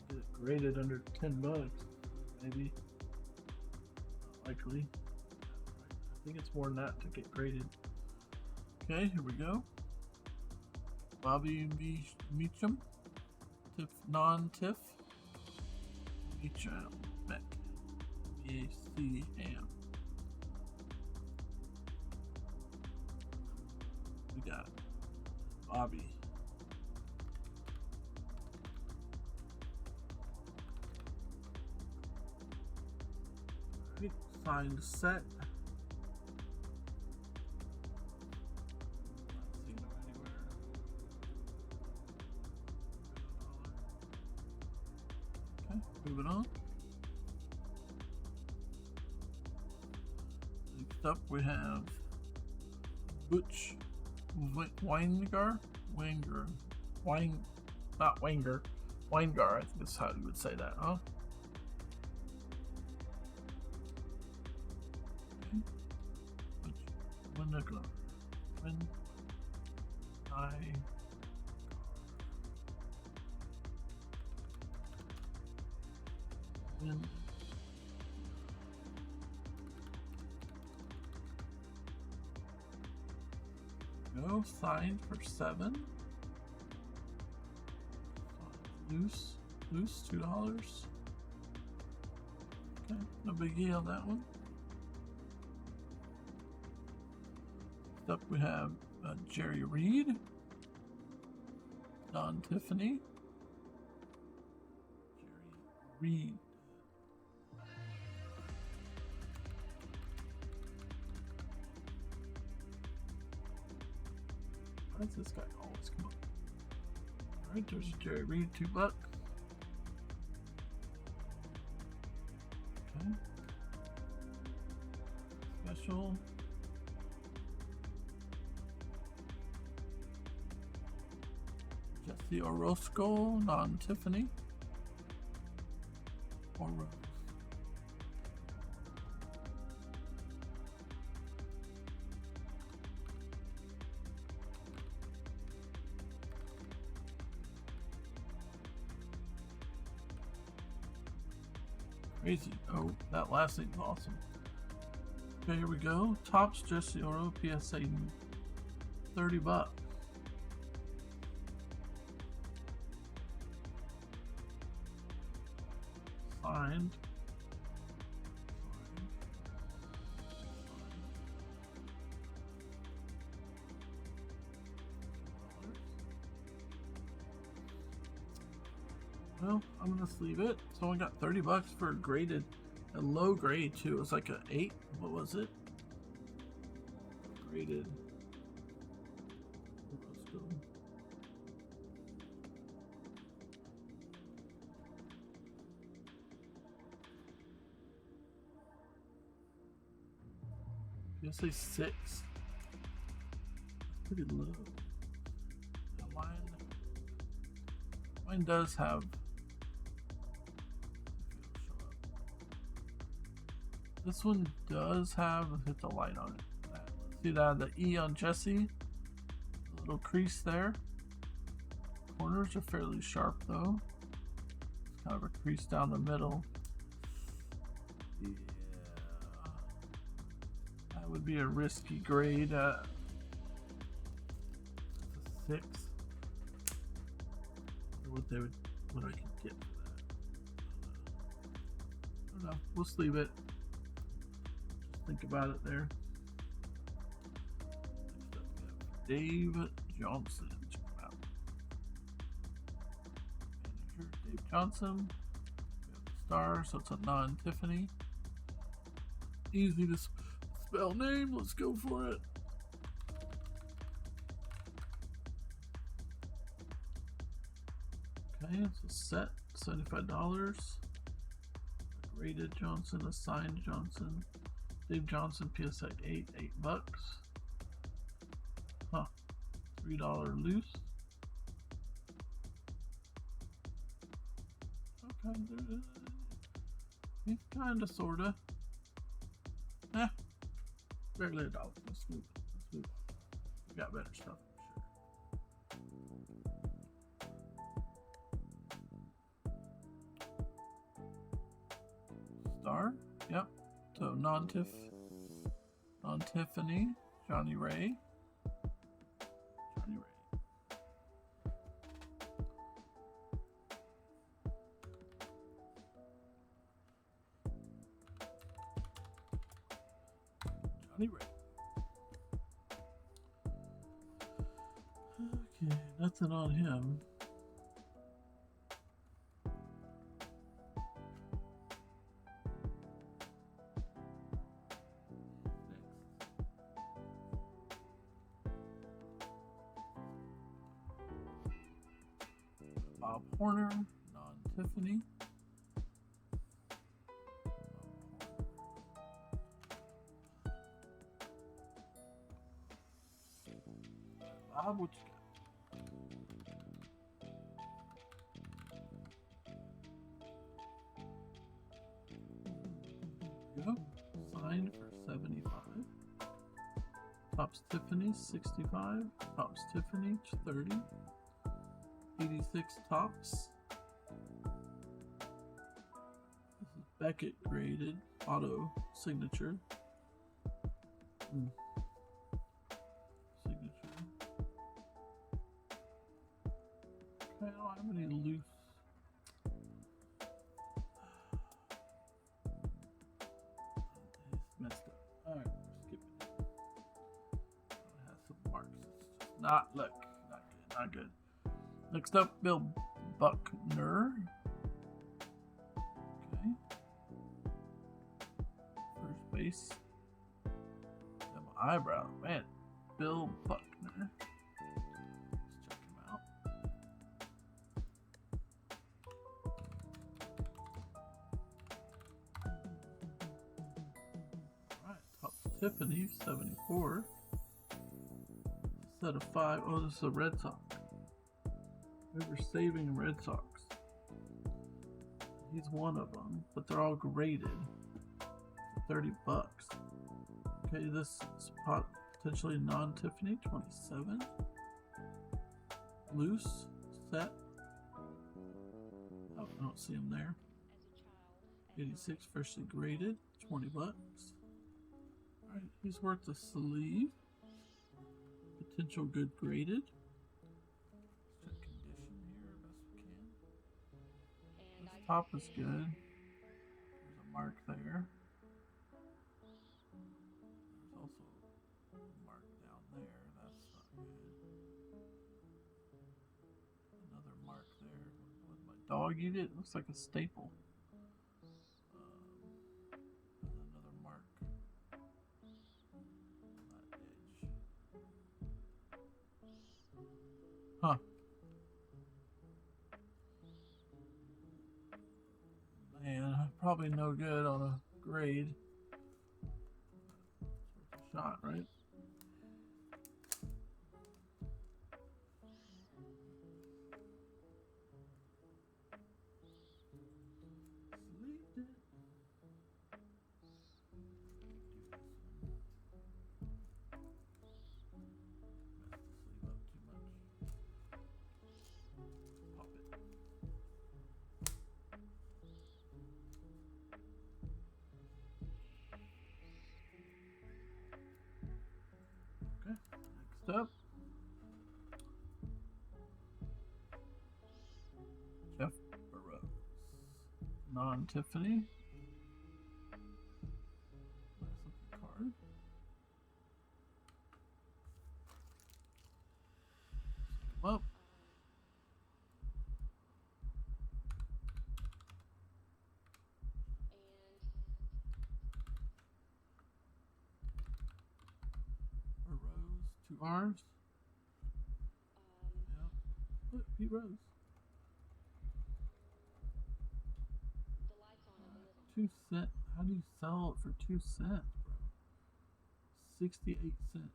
Get it graded under $10, maybe. Not likely. I think it's more than that to get graded. Okay, here we go. Bobby Meacham. Tiff, non-Tiff. Meacham. Beck. B-A-C-A-M. We got Bobby. Alright, signed set. Moving on. Next up we have Butch Weingart. Not Wenger. Weingart, I think that's how you would say that, huh? Okay. Butch No, signed for 7. Loose, $2. Okay, no biggie on that one. Next up we have Jerry Reed, Don Tiffany, Jerry Reed. Why does this guy always come up? Alright, there's Jerry Reed, $2. Okay. Special. Jesse Orozco, non-Tiffany. Orozco. Crazy. Oh, that last thing's awesome. Okay, here we go. Topps Jesse Oro PSA, $30. Signed. Well, I'm gonna sleeve it. Someone got 30 bucks for a graded, a low grade too. It was like a 8. What was it? Graded. Let's go. You say 6. That's pretty low. Now mine does have. This one does have, hit the light on it. See that, the E on Jesse? A little crease there. Corners are fairly sharp though. It's kind of a crease down the middle. Yeah. That would be a risky grade. It's a 6. What I could get for that. I don't know. We'll sleeve it. Think about it there. Next up, we have Dave Johnson. Check him out. Manager Dave Johnson. We have the star, so it's a non-Tiffany. Easy to spell name. Let's go for it. Okay, it's a set, $75. Graded Johnson, assigned Johnson. Dave Johnson, PSA 8, $8. Huh. $3 loose. Okay, he's kinda sorta. Barely $1. Let's move it. Let's move on. We got better stuff, I'm sure. Star? Yep. So non-Tiffany, Johnny Ray. Johnny Ray. Okay, nothing on him. Bob Horner, non-Tiffany. Bob, what you got? Go. Signed for 75. Tops Tiffany 65. Tops Tiffany 30. 86 tops. This is Beckett graded auto signature. Signature. Okay, I don't have any loose. It's messed up. Alright, skip it. It has some marks. It's just not good. Not good. Next up, Bill Buckner. Okay. First base. Them eyebrows, man. Bill Buckner. Let's check him out. Alright, top Tiffany, 74. Set of 5. Oh, this is a Red Sox. We're saving Red Sox. He's one of them, but they're all graded. 30 bucks. Okay, this spot potentially non-Tiffany, 27. Loose, set. Oh, I don't see him there. 86 freshly graded, 20 bucks. Alright, he's worth a sleeve. Potential good graded. Top is good. There's a mark there. There's also a mark down there. That's not good. Another mark there. With my dog eat it? It looks like a staple. Another mark on that edge. Huh. Man, probably no good on a grade. It's worth a shot, right? Next up, Jeff Burrows, non-Tiffany. Nice looking card. Well, Burrows, 2 R's. Yeah. Look, Pete Rose. 2 cents. How do you sell it for 2 cents, bro? 68 cents.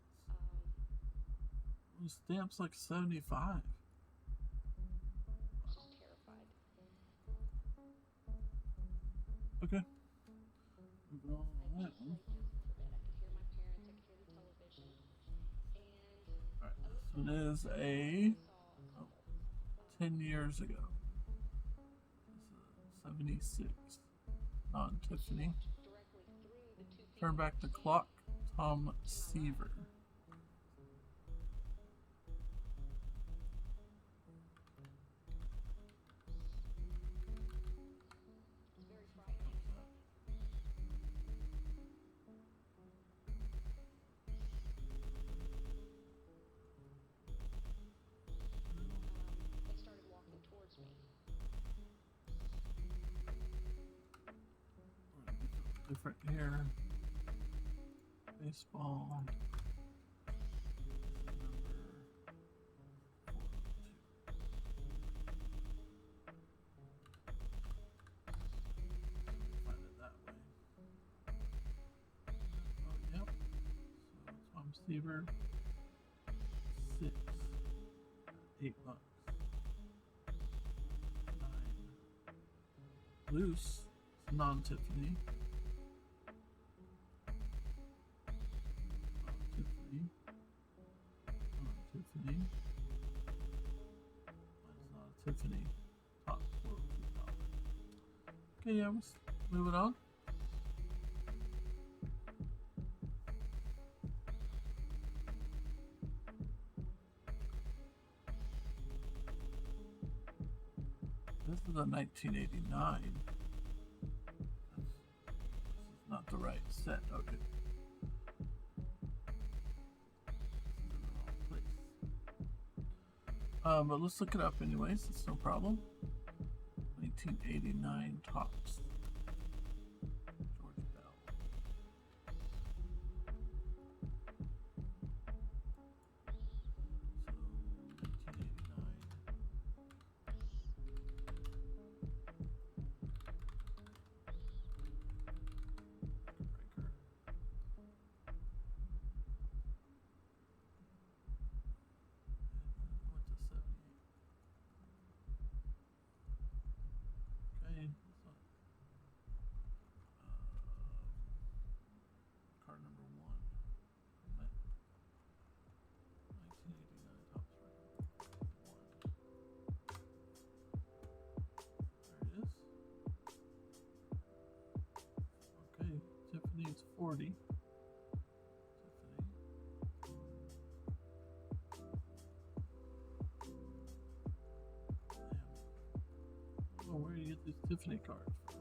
The stamp's like 75. Okay. Moving on to that one. Alright, this one is a 10 years ago. This is a 76. Non-Tiffany. Turn back the clock. Tom Seaver. Different here. Baseball. Find it that way. Oh, yep. So Tom Seaver. 6. $8. 9. Loose. Non-Tiffany. Tiffany. Mine's not a Tiffany. Top $4. Okay, yeah, let's move it on. This is a 1989. This is not the right set. Okay. But let's look it up anyways. It's no problem. 1989 Topps. George Bell. So 1989. Breaker. Card number 1. 1989 Topps record. 1. There it is. Okay, Tiffany is 40. Damn. Oh, where do you get these Tiffany cards from?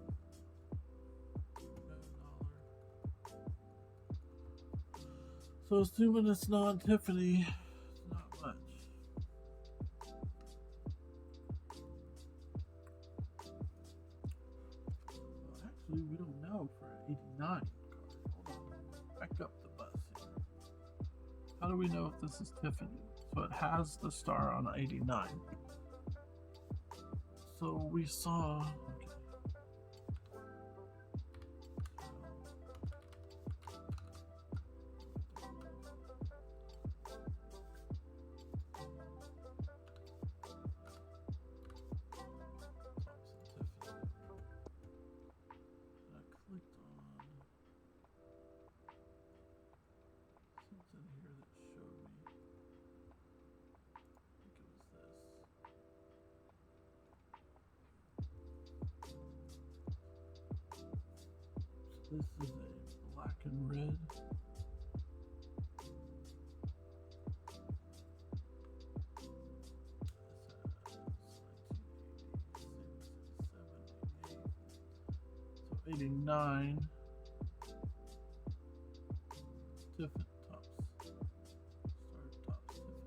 So assuming it's non-Tiffany, it's not much. 89 card. Hold on. Back up the bus here. How do we know if this is Tiffany? So it has the star on 89. So we saw. Okay. This is a black and red. So 89. Tiffany tops. Star tops. Tiffany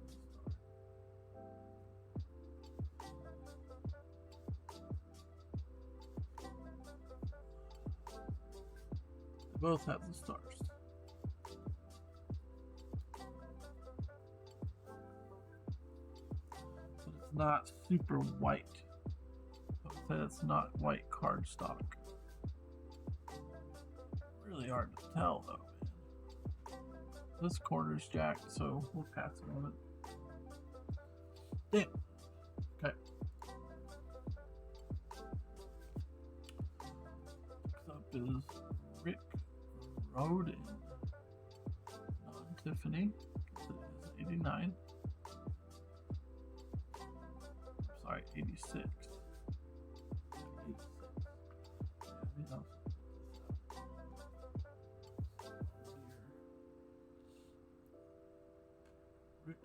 star. They both have the stars. But it's not super white. I would say it's not white cardstock. Really hard to tell though, man. This corner's jacked, so we'll pass it on it. Damn. Okay. Next up is Rick Rhoden. Non-Tiffany. This is 89. Sorry, 86. 86. Yeah, Rick.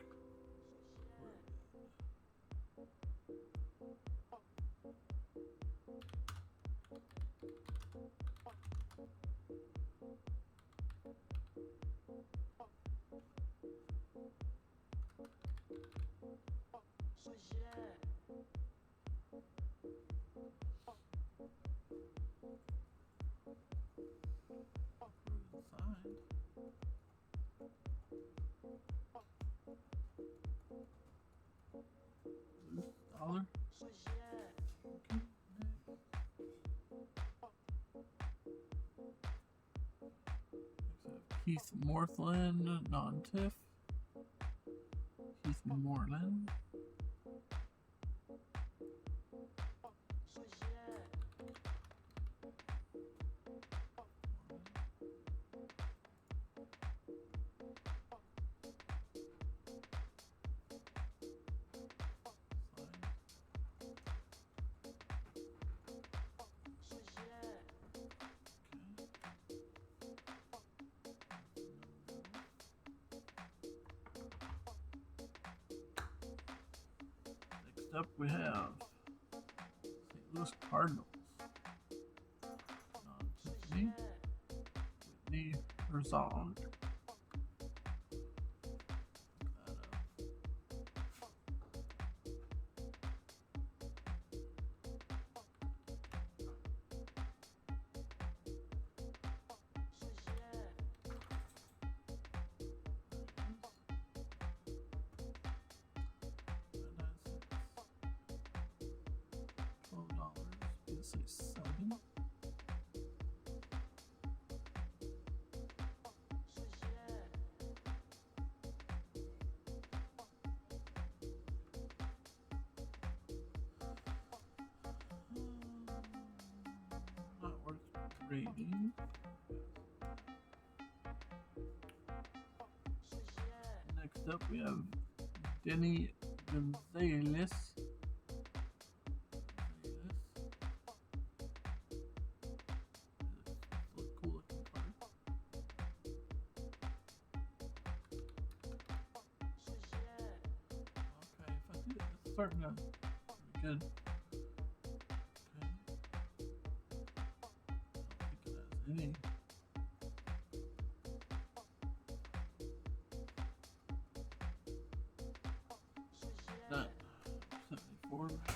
Dollar. Okay. Keith Morthland, non-Tiff. Keith Moreland. Next up we have St. Louis Cardinals. Non-Tiffany. Whitney Herzog. Say 7. Not worth reading. Next up we have Denny Gonzalez. Starting out pretty good. Okay. I don't think it has any. None. 74. Next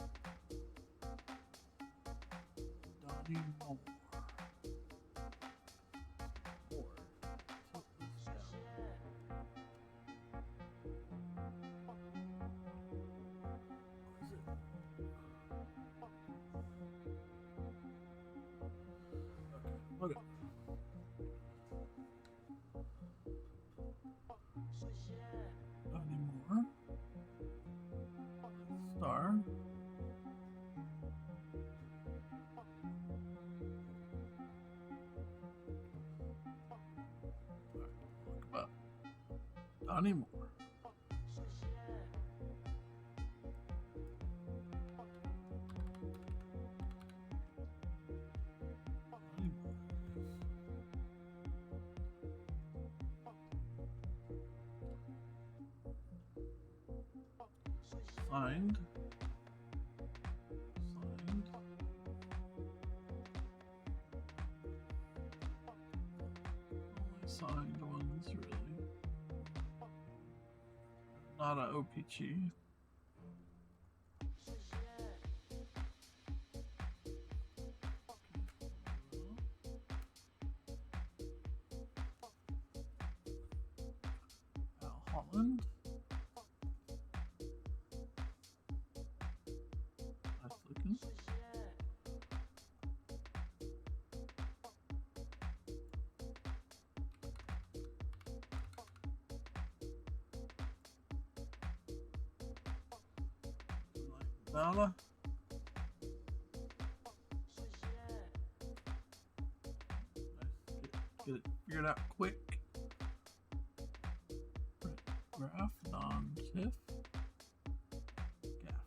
up. need more. More. Tilt this down. What is it? Okay, okay. Not anymore. Star. Look up. Not anymore. Signed. Signed. Only signed ones, really. Not a OPG. Al Holland. Nice looking. Bala. Nice. Get it figured out quick. Graph, non-TIFF. Gaff.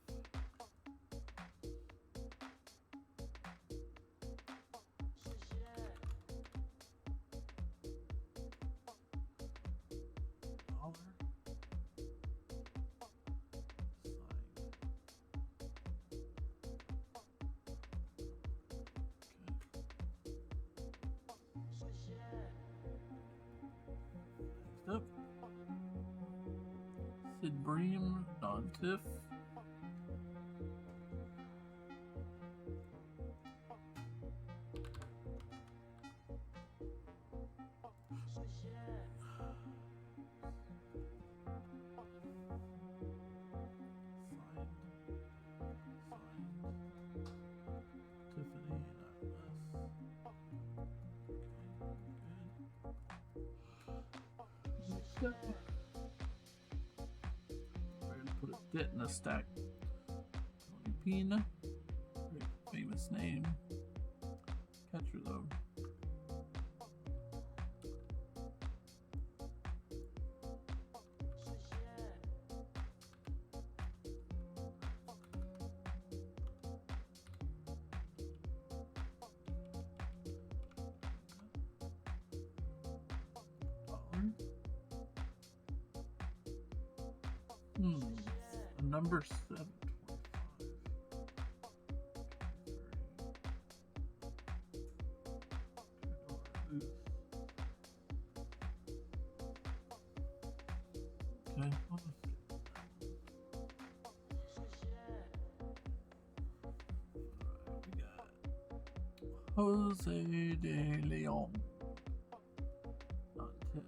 Dollar. Next up, Sid Bream, non-TIFF. Tiffany, Next up, we're going to put a bit in a stack. Tony Pina, very famous name. Catcher though. Number 7. Okay. We got Jose de Leon. Not TIFF.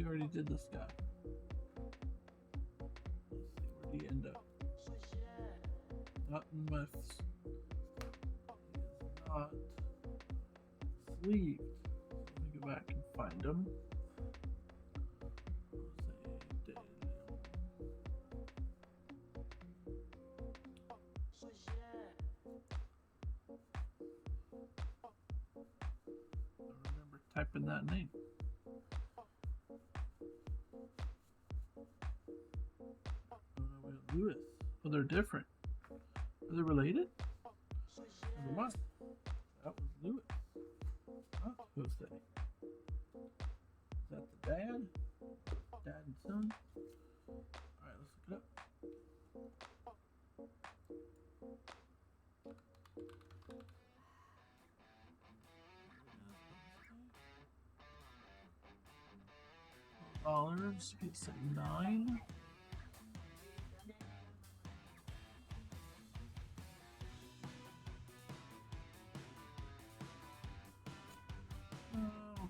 Already did this guy. Let's see, where'd he end up? Not in myths. He is not sleeved. Let me go back and find him. I remember typing that name. Lewis. Oh, they're different. Are they related? Never mind. That was Lewis. Not Jose. Is that the dad? Dad and son? Alright, let's look it up. $12. Gets a 9.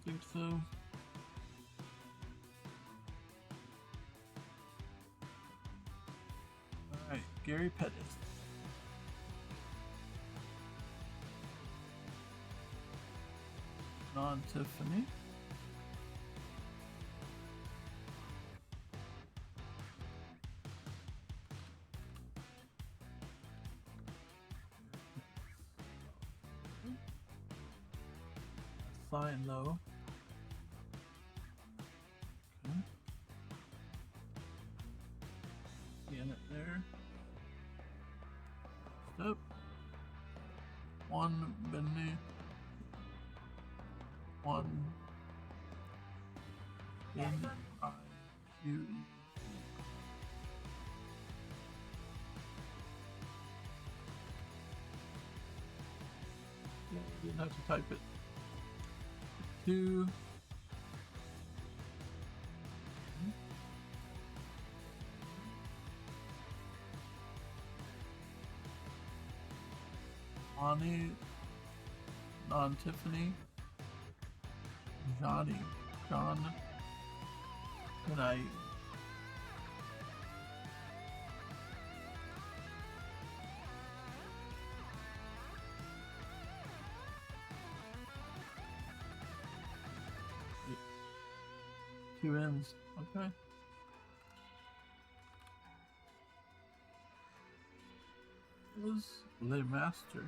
don't think so. Alright, Gary Pettis. Non-Tiffany. Fine though. Okay. Seeing it there. Step. One Benny. One N-I-Q-E. Yeah, you didn't have to type it. 2 Ani, Non-Tiffany, Johnny, John, and I. Two ends, okay. Was Le Master.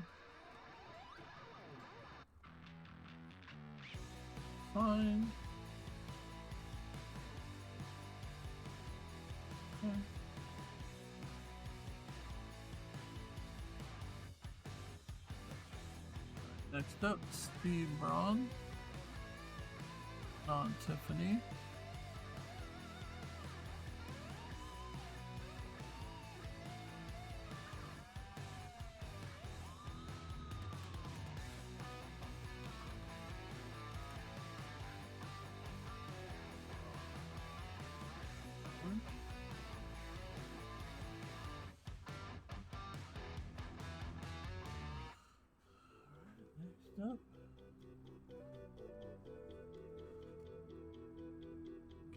Fine. Okay. Next up, Steve Braun. Non-Tiffany. Next up,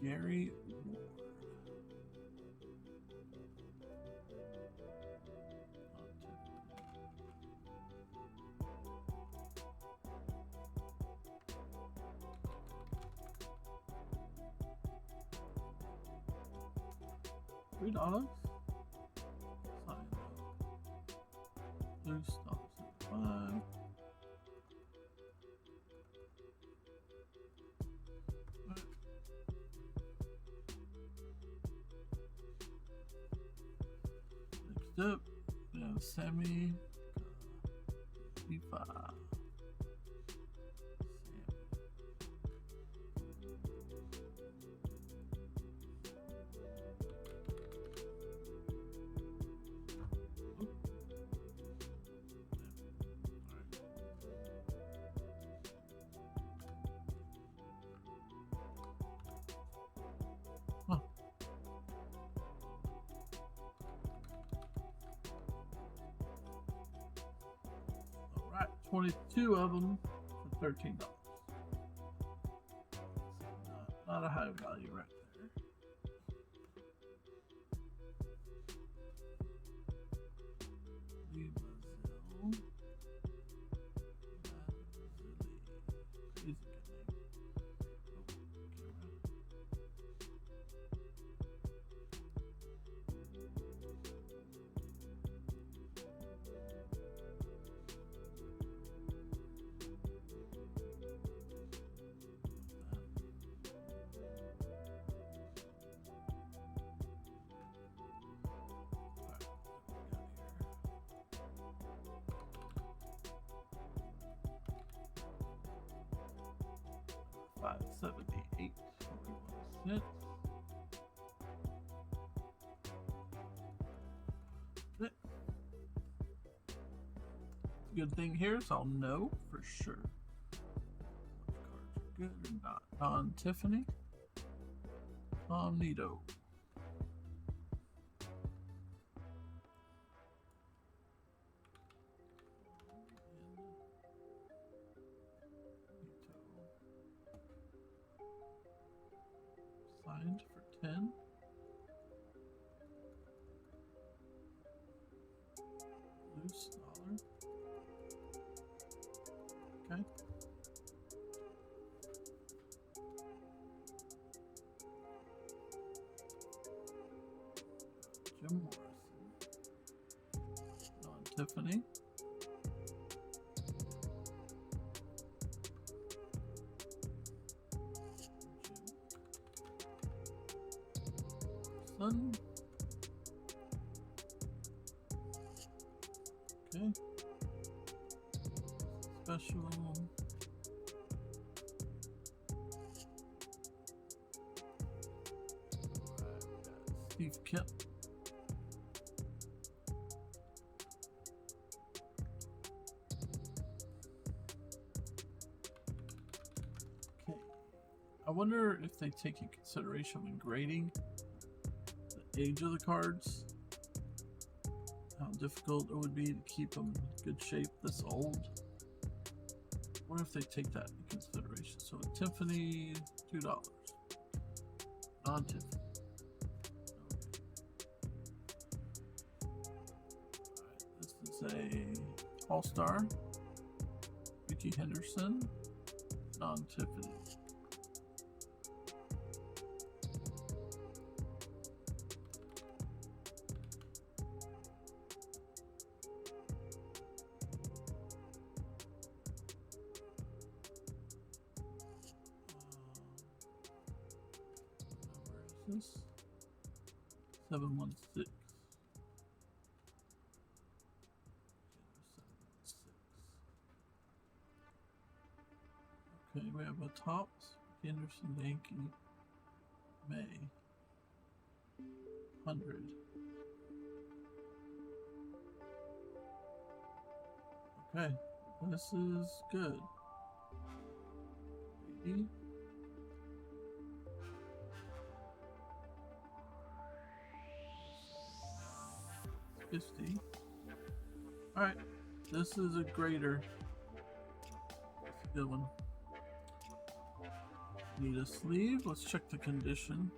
Gary Ward. $3. Sign up. Blue stops at 5. Next up, we have Sammy Fifa. Alright, 22 of them for $13. Not a high value right there. Lee Mazzell. Crazy good name. $5.78. Good thing here, so I'll know for sure which cards are good or not. Non-Tiffany, Tom Nito. Find for 10. Loose dollar. Okay. Jim Morrison. Non-Tiffany. Son. Okay. Special. Steve Kemp. Okay. I wonder if they take in consideration when grading the age of the cards, how difficult it would be to keep them in good shape this old. I wonder if they take that into consideration. So Tiffany, $2. Non-Tiffany. This is a All-Star. Ricky Henderson. Non-Tiffany. This 716. Okay, we have a Topps, Henderson, Yankee, May, 100. Okay, this is good. 80. 50. Alright, this is a grader. That's a good one. Need a sleeve. Let's check the condition.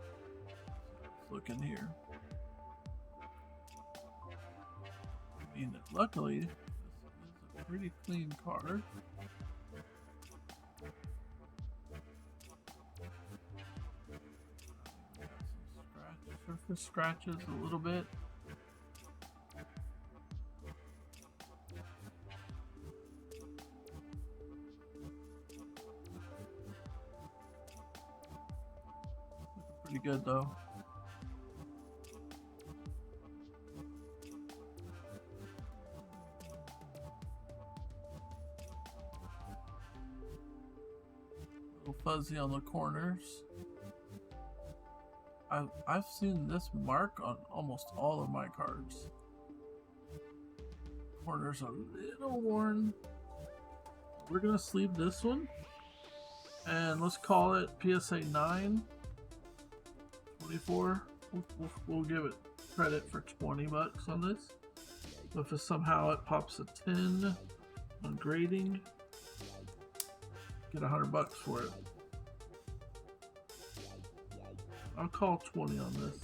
Let's look in here. I mean, luckily, this is a pretty clean card. Surface scratches a little bit. Pretty good though. A little fuzzy on the corners. I've seen this mark on almost all of my cards. Corners are a little worn. We're gonna sleeve this one, and let's call it PSA 9, 24. We'll give it credit for 20 bucks on this. If somehow it pops a 10 on grading, get 100 bucks for it. I'll call 20 on this.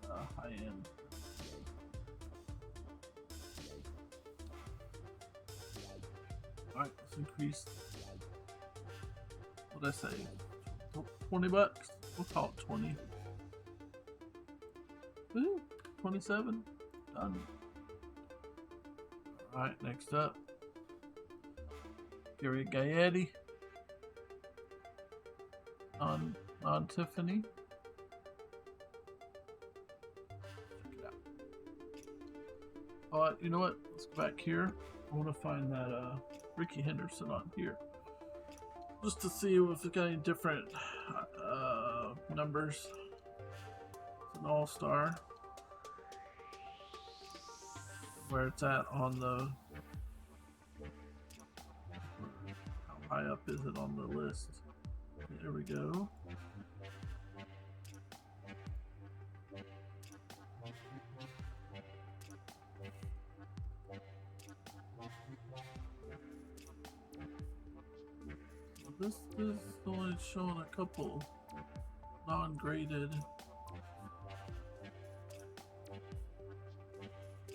High end. Alright, let's increase. What did I say? 20 bucks? We'll call it 20. Ooh, 27. Done. Alright, next up. Gary Gaetti. On Tiffany. Check it out. You know what? Let's go back here. I want to find that Ricky Henderson on here, just to see if it's got any different numbers. It's an all-star. Where it's at on the, how high up is it on the list? There we go. This is only showing a couple non-graded.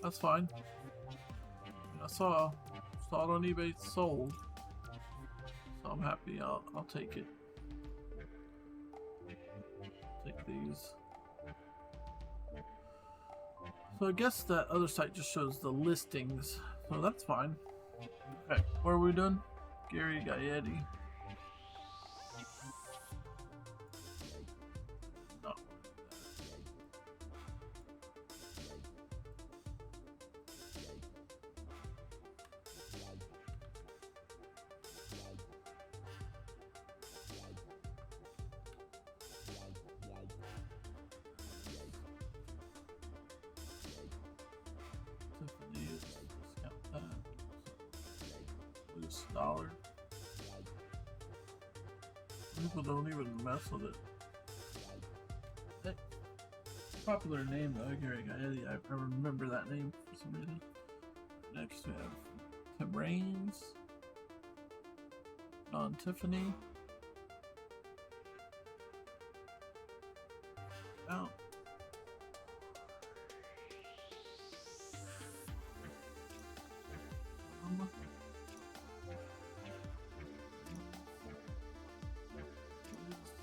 That's fine. I saw it on eBay sold, so I'm happy. I'll take it. Take these. So I guess that other site just shows the listings, so that's fine. Okay, what are we doing? Gary Gaetti. No. Tiffany's, discount that. Loose dollar. People don't even mess with it. Hey, popular name though, Gary Gaetti. I remember that name for some reason. Next we have Tim Raines, Non-Tiffany. Out.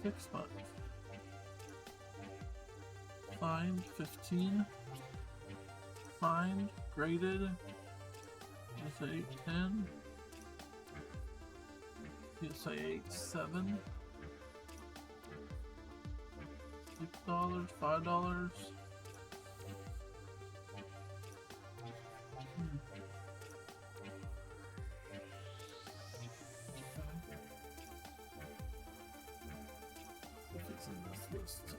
$6. Signed 15. Signed, graded. PSA 810. PSA 87. $6, $5.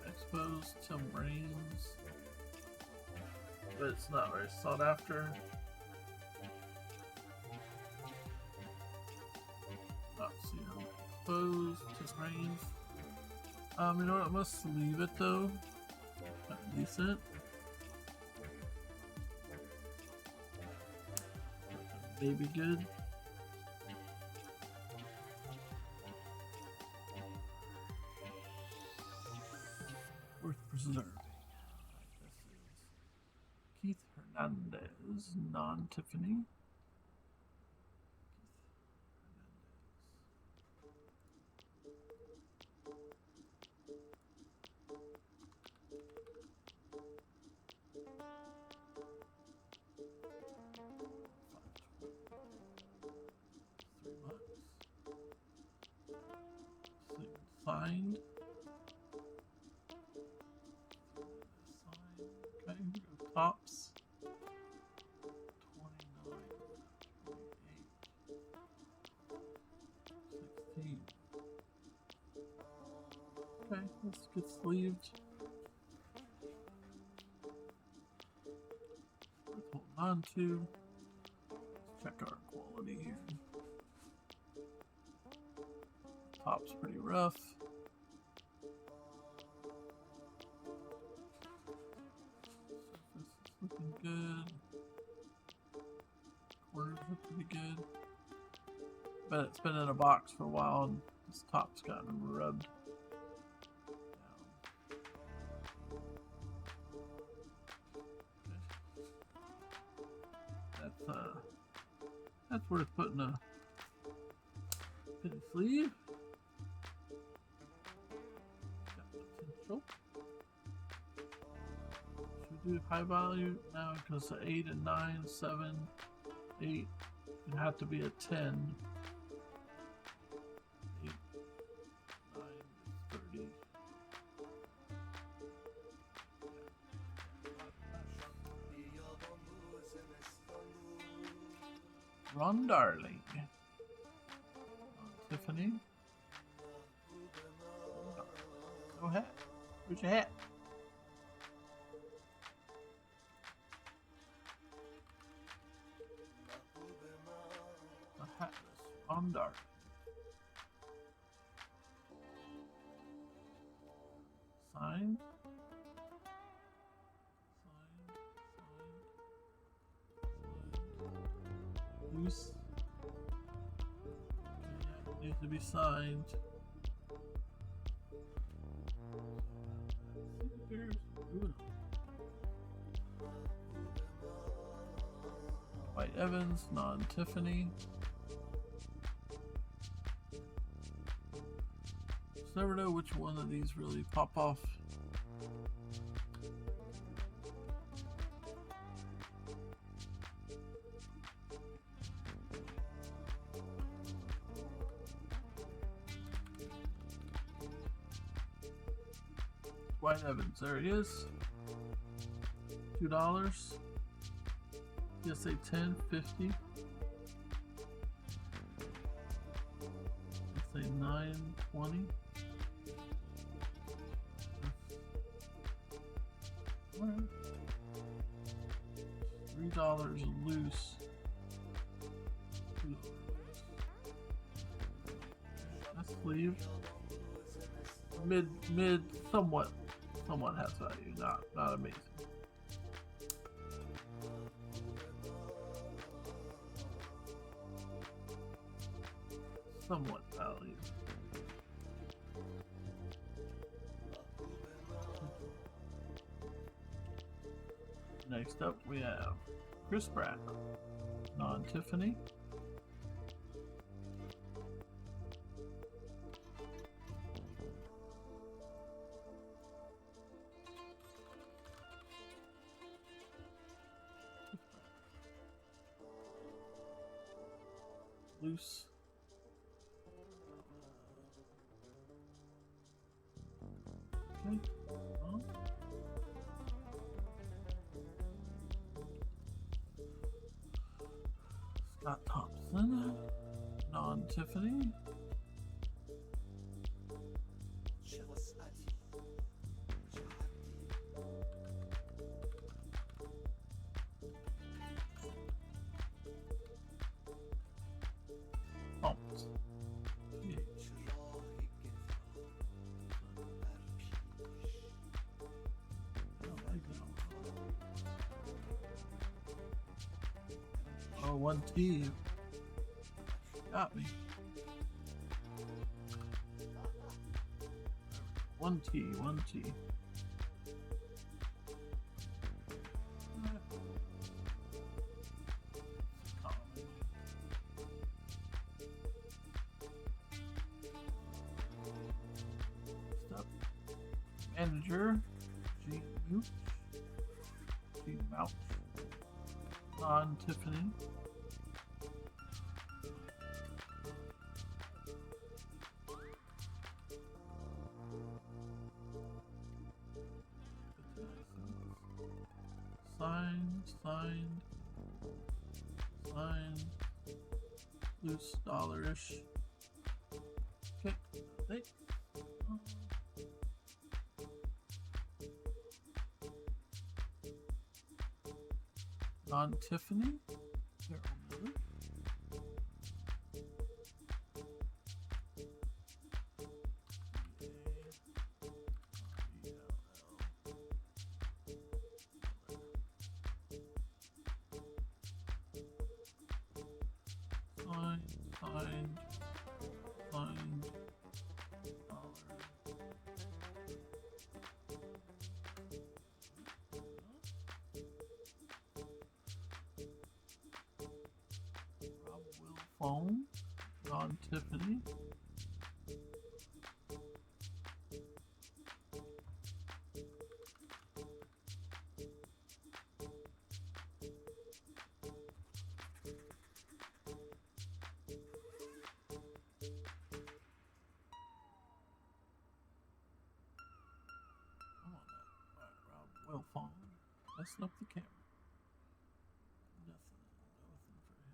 Exposed Tim Raines, but it's not very sought after. Not seeing exposed Tim Raines. You know what? I must leave it though. Decent. Maybe good. Worth preserving. This is Keith Hernandez, Non-Tiffany. Signed. Okay, go tops. 29, 28, 16. Okay, let's get sleeved. Let's hold on to. Let's check our quality here. Top's pretty rough. Surface is looking good. Corners look pretty good. But it's been in a box for a while and this top's gotten rubbed down. That's worth putting a sleeve. Potential. Should we do high value now because 8 and 9, 7, 8. It had to be a 10. 8, 9 is 30. Ron Darling. Tiffany. Go ahead. Where's your hat? The hatless Ron Darling. Signed. Loose. Needs to be signed. White Evans, non-Tiffany. Just never know which one of these really pop off. White Evans, there he is. $2. PSA 10, 50. PSA 9, 20. $3 loose. That sleeve. Mid, somewhat has value. Not amazing. Somewhat value. Next up, we have Chris Pratt, non-Tiffany. Loose. Okay. Scott Thompson, non-Tiffany. Pumped. Oh, 1T. Got me. 1T. Stop. Manager. G. Mouch. Non-Tiffany. Signed. Loose dollar-ish. Okay, thanks. Non-Tiffany. Signed. Rob Will Phone, non-Tiffany. Will Phone. Messing up the camera. Nothing for him.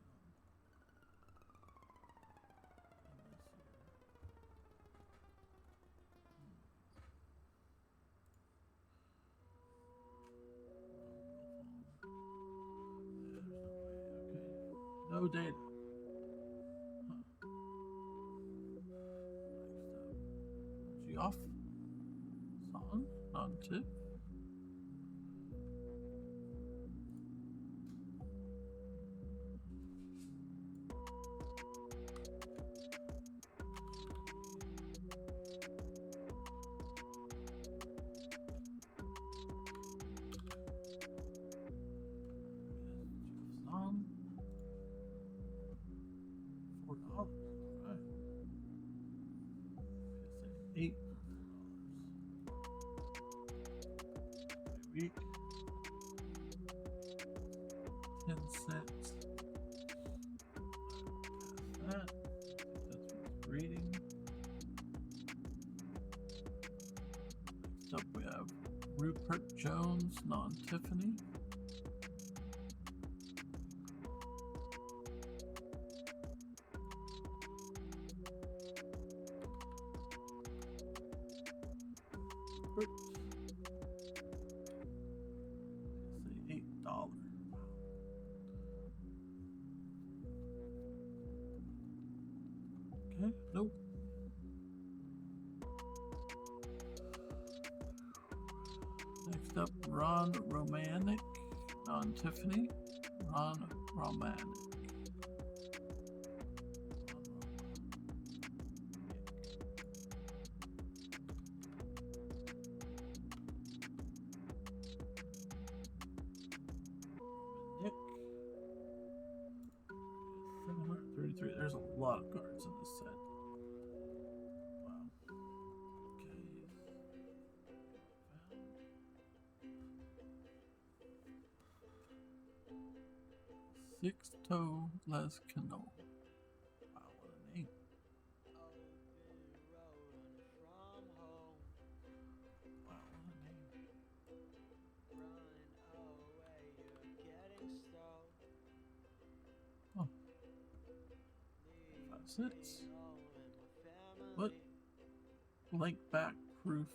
No data. Geoff Song, non-tip. $4. Alright. Say $8. Week. 10 cents. That. That's what's reading. Next up we have Rupert Jones, non-Tiffany. Say $8. Okay, nope. Next up, Ron Romanek, non-Tiffany. Ron Romanek. Nick. 733. There's a lot of cards in this set. Wow. Okay. Six-toe Les Cano. Wow, what a name. Wow, what a name. 5-6. What? Blank back proof.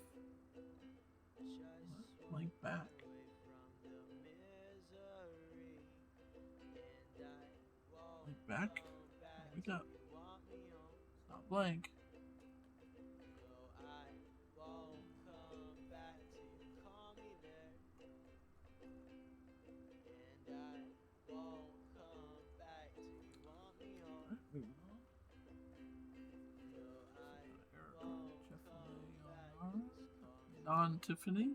What? Blank back. Blank back? Wake up. It's not blank. Non-Tiffany.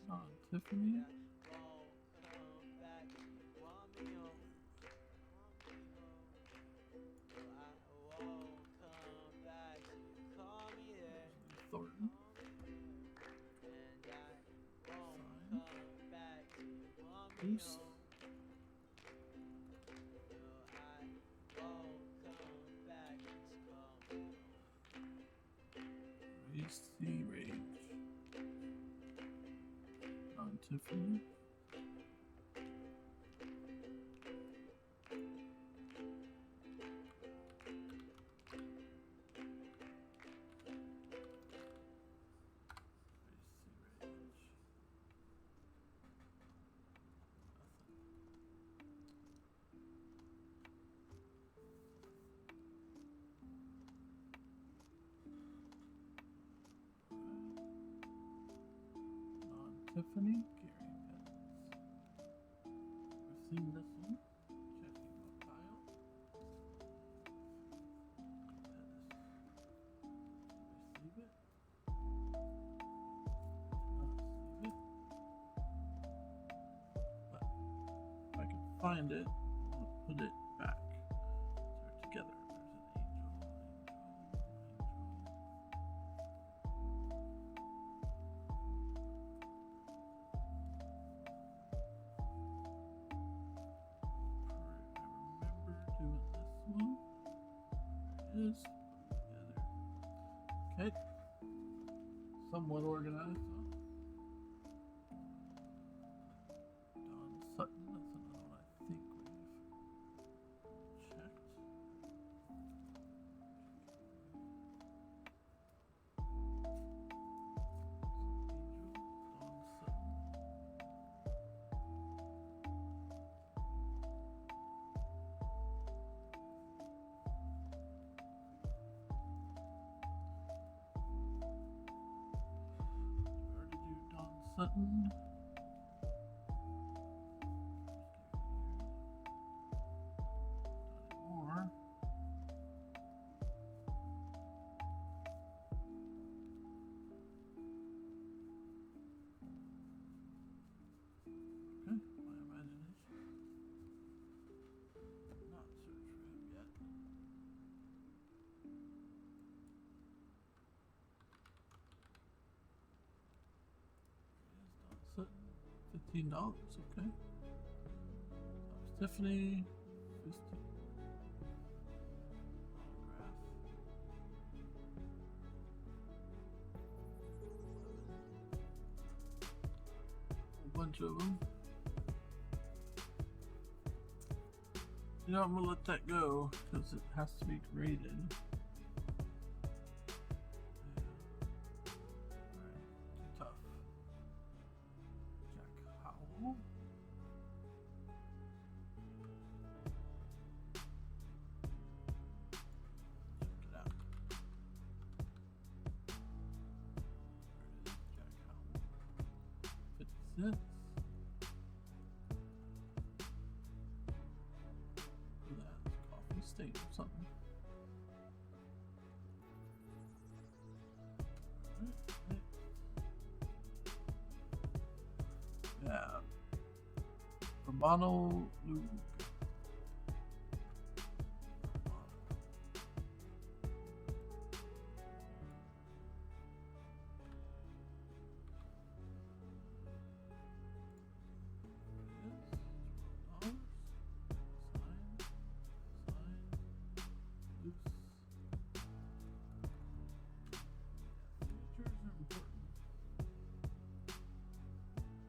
Non-Tiffany. Thornton. Goose. AC Rage. Non-Tiffany. Tiffany, Gary Pence. We've seen this one. Checking the pile. Receive it. Not receive it. But if I can find it, I'll put it back. So they're together. Is together. Okay. Somewhat organized. Don Sutton, that's another one I think we've checked. Sutton. More. Okay, my imagination. Not search for him yet. Sutton, $15. Okay. Tiffany, 50. Autograph. A bunch of them. You know, I'm gonna let that go because it has to be graded. Alright, too tough. Jack Howell. Check it out. There it is, Jack Howell. 50 cents. State or something. Yeah. Romano Luke.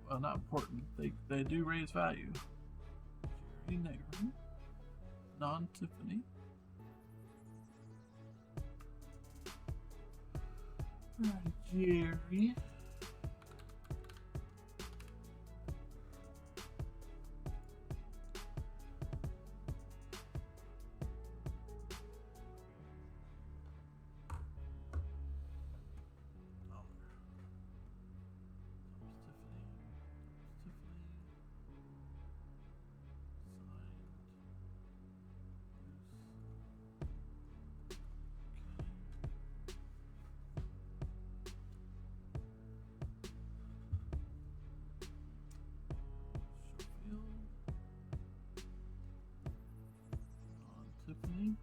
Well, not important. They do raise value. Jerry Negron, non-Tiffany. Alright, Jerry. Tiffany.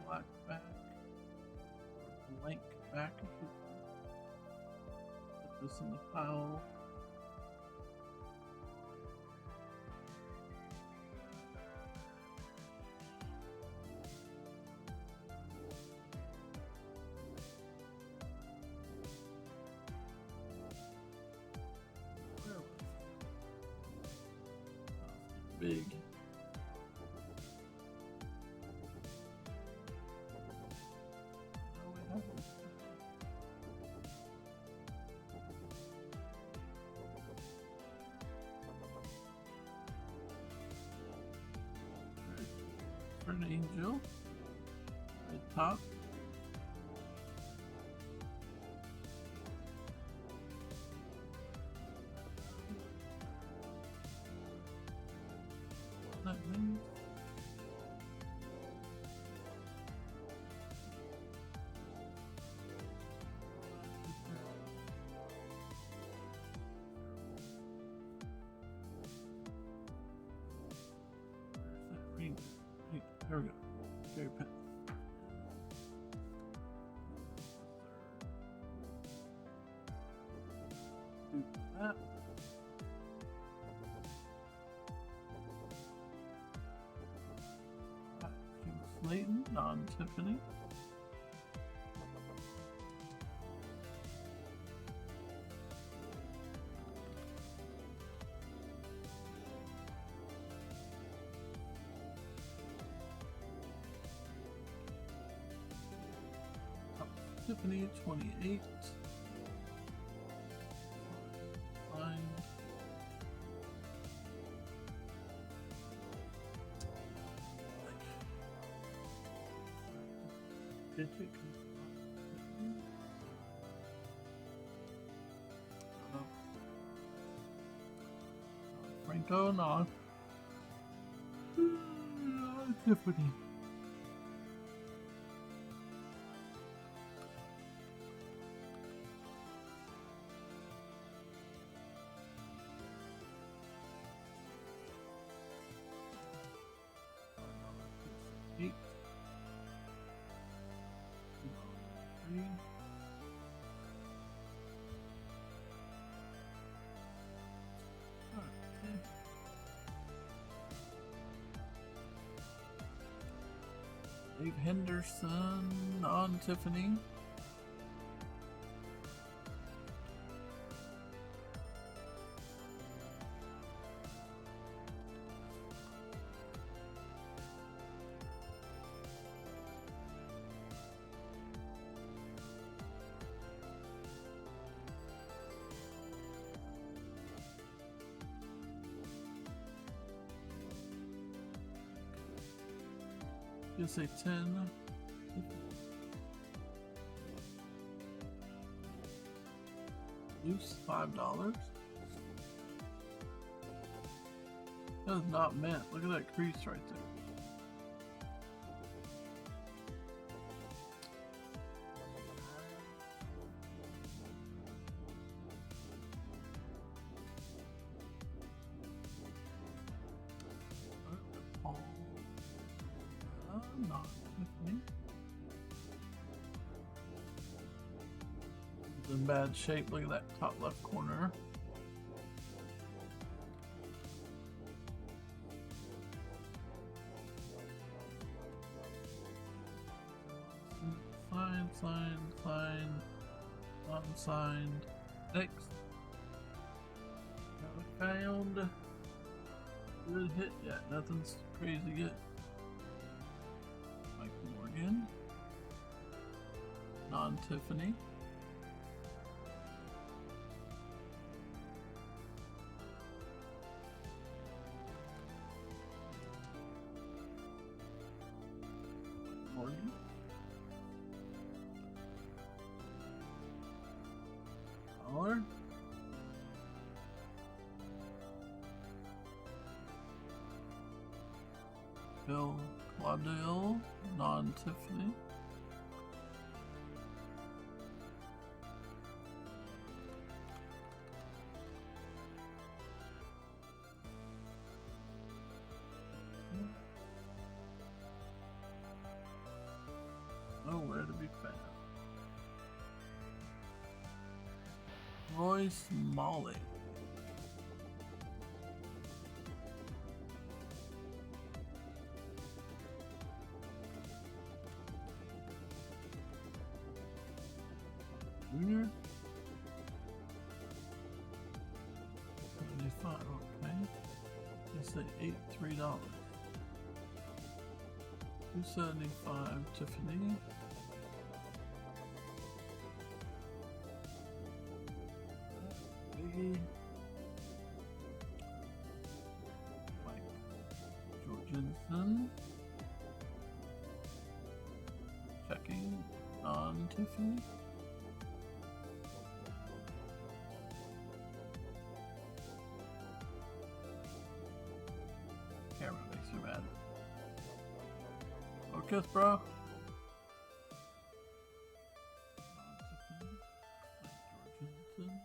Black back. Blank back. Put this in the pile. Big. For an angel, red top. Nothing. There we go. Very pet. Do that. Slayton, non-Tiffany. Tiffany 28. Fine. Digit. Franco, no. Tiffany. $8. $3. Okay. Dave Henderson on Tiffany. You say 10. Loose $5. That is not meant. Look at that crease right there. Not with me. It's in bad shape. Look at that top left corner. Signed, unsigned. Next. Haven't found a good hit yet. Nothing's crazy good. Mike Morgan. Non-Tiffany. Morgan. Dollar. Bill Claudel, non-Tiffany. Nowhere to be found. Royce Molly. Junior. 75, okay. Let's say $83. 275 Tiffany. Biggie. Mike Jorgensen. Checking on Tiffany. Camera makes you mad. Focus, bro. Jorgensen.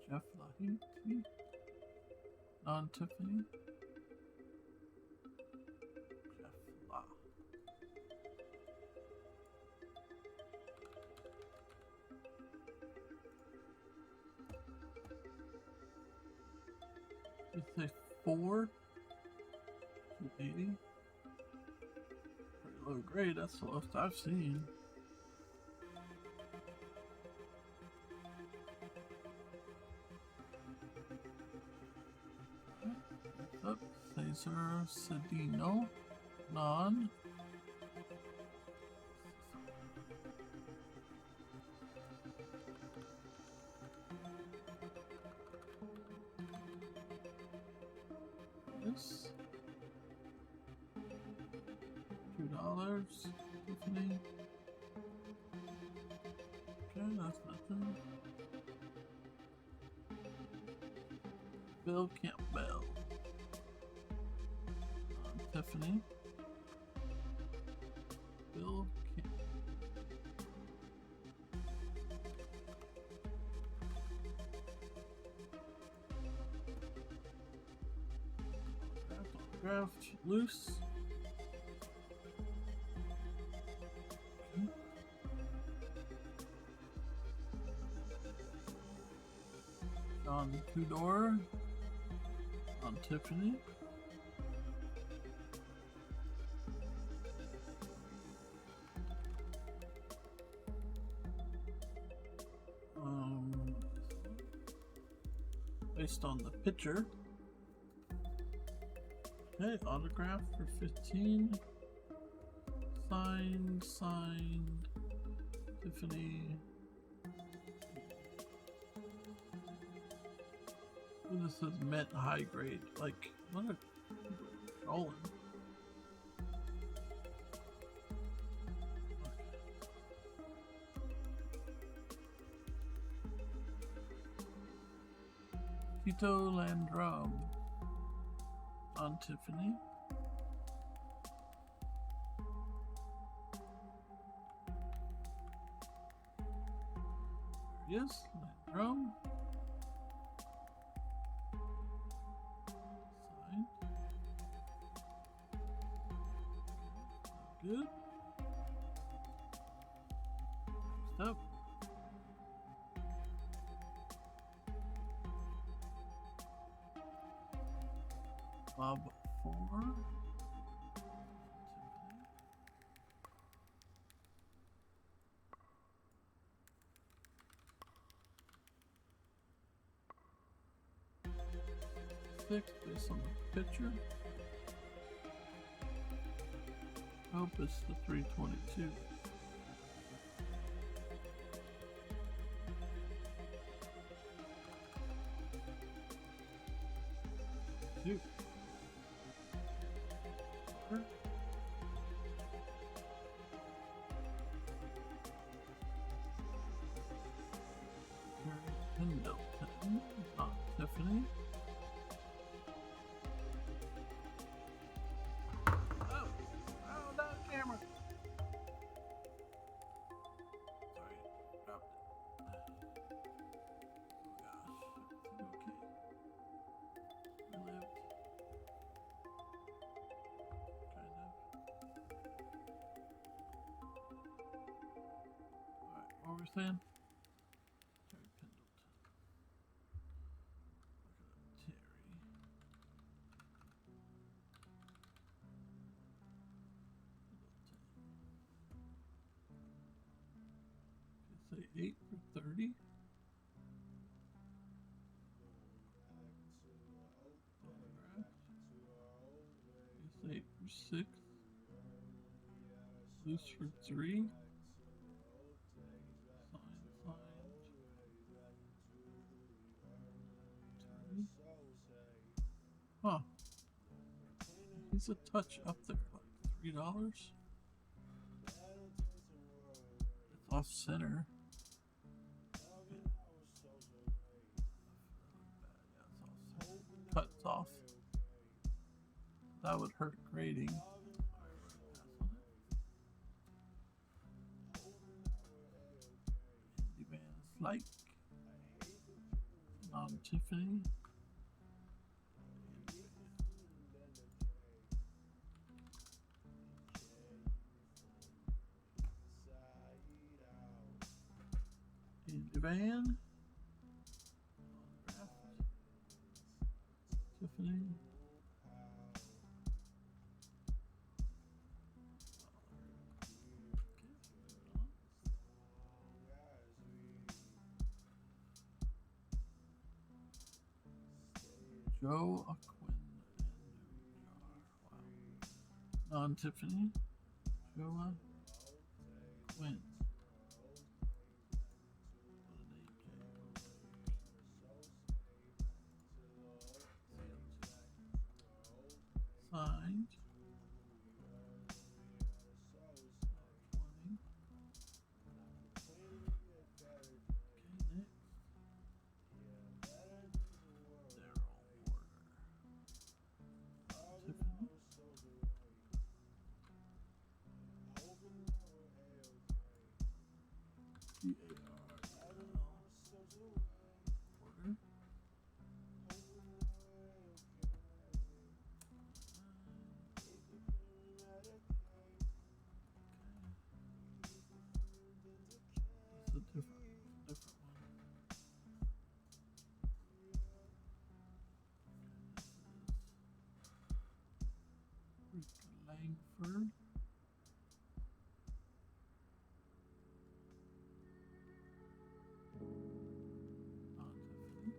Jeff Lahiti, non-Tiffany. Jeff La. You say 4? 280? Pretty low grade, that's the lowest I've seen. Next up, Cesar Cedino, non. This $2. Tiffany. Okay, that's nothing. Bill Campbell. Tiffany. Bill Campbell. Draft loose. Okay. John Tudor on Tiffany. Based on the picture. Okay, autograph for 15. Signed. Tiffany. Ooh, this is mint high grade. Like, what a trolling. Tito Landrum on Tiffany. There he is, Landrum. Signed. Good. Next up. Bob 4. Six based on the picture. Hope it's the 322. Two. Pendleton, not Tiffany. Oh, that camera. Sorry, dropped it. Oh gosh, okay. We lived. Kind of. Alright, what were we saying? Terry Pendleton. Look at that, Terry. Say 8 for 30. It's 8 for 6. Loose for 3. Signed. 3. Huh. He's a touch up there, like $3. It's off center. Cuts off. That would hurt grading. Like on Tiffany. In Van. Tiffany. Joe, Aquin, and wow. Non-Tiffany. Joa, Quinn. Signed. 20. Okay, next. Daryl Porter. Tiffany. Porter. It's a different one. Rick Langford. Non-Tiffany.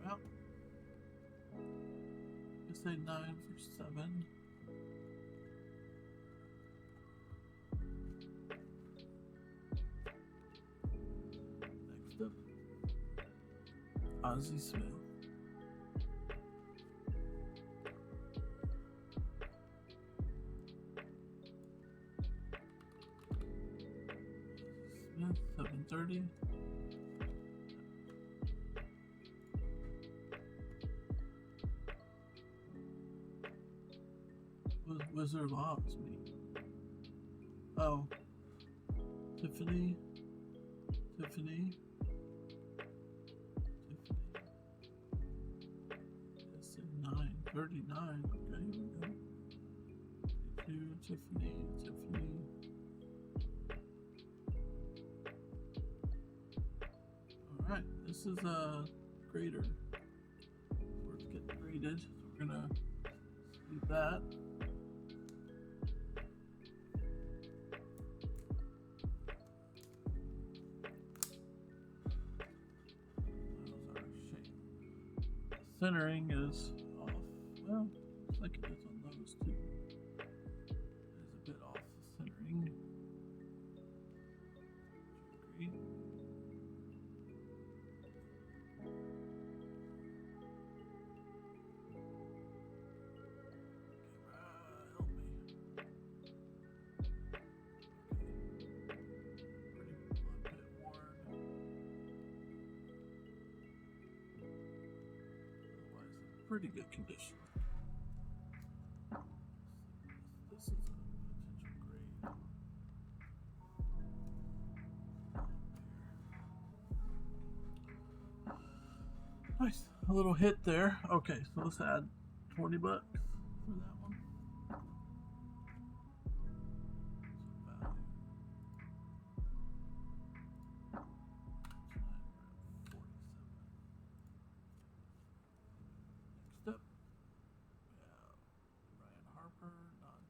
Well, I say 9 for 7. Next up, Ozzie Smith. Smith, 730. Wizard of Oz mean? Oh, Tiffany. Yes, 9:39. Okay, here we go. 32, Tiffany. Alright, this is a grader. Where it's getting graded. So we're gonna leave that. Centering is off. Well, looks like it is on those too. It is a bit off the centering. Agree? Help me. Okay. Pretty a bit worn. Pretty good condition. This is a potential grade. Nice, a little hit there. Okay, so let's add $20 for that one.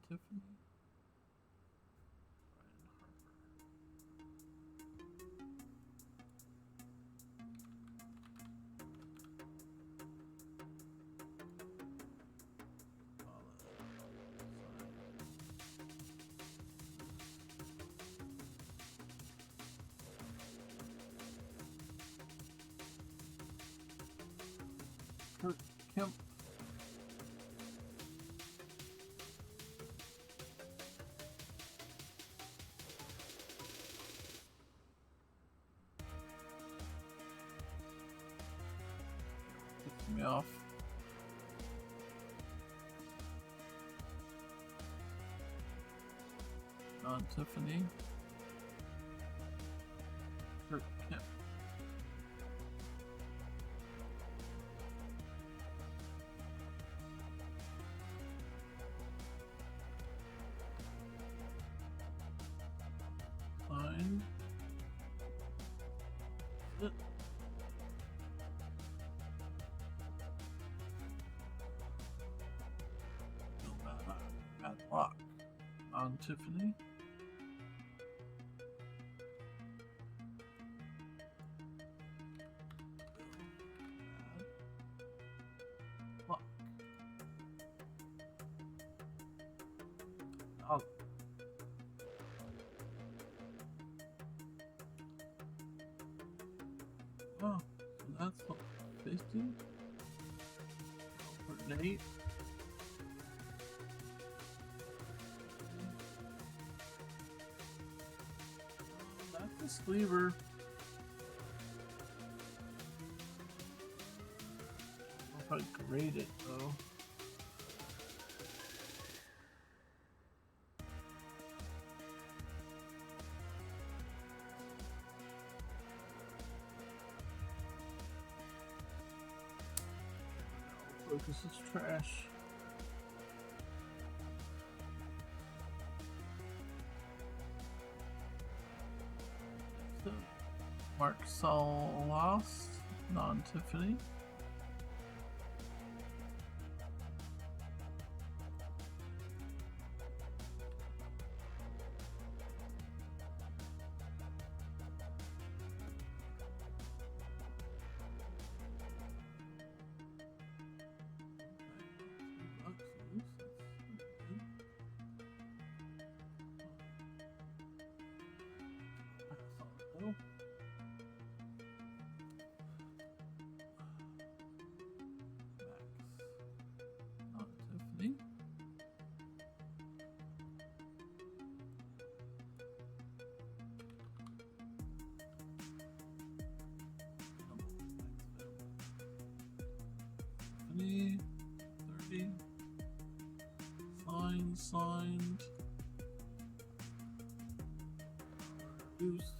Tiffany. Kurt Kemp. Gets me off. Tiffany. Kurt Kemp. it. Got lock on Tiffany. Lock. Oh. Oh, so that's 50. For Nate. That's a sleever. I don't know if I'd grade it though. Focus is trash. So, Mark Saul lost, non-Tiffany. Tiffany. Tiffany, 30. Signed. Reduce.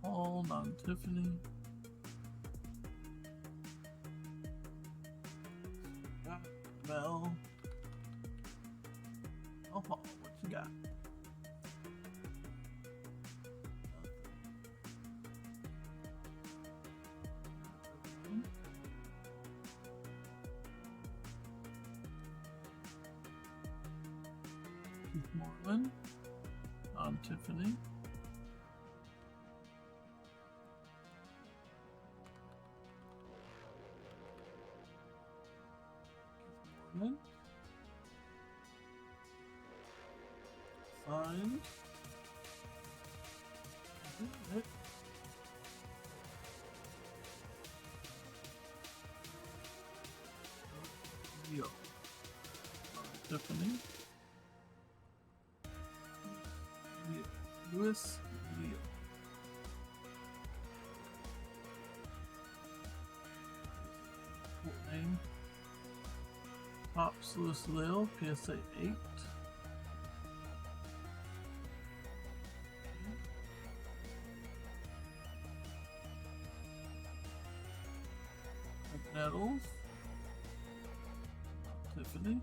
Hall, non-Tiffany. Mel. Oh, what you got? Keith Moreland on Tiffany. Keith Moreland. Signed. Yo. Tiffany. Lewis Neal. Cool name. Tops Lewis Neal, PSA 8. Nettles. Tiffany.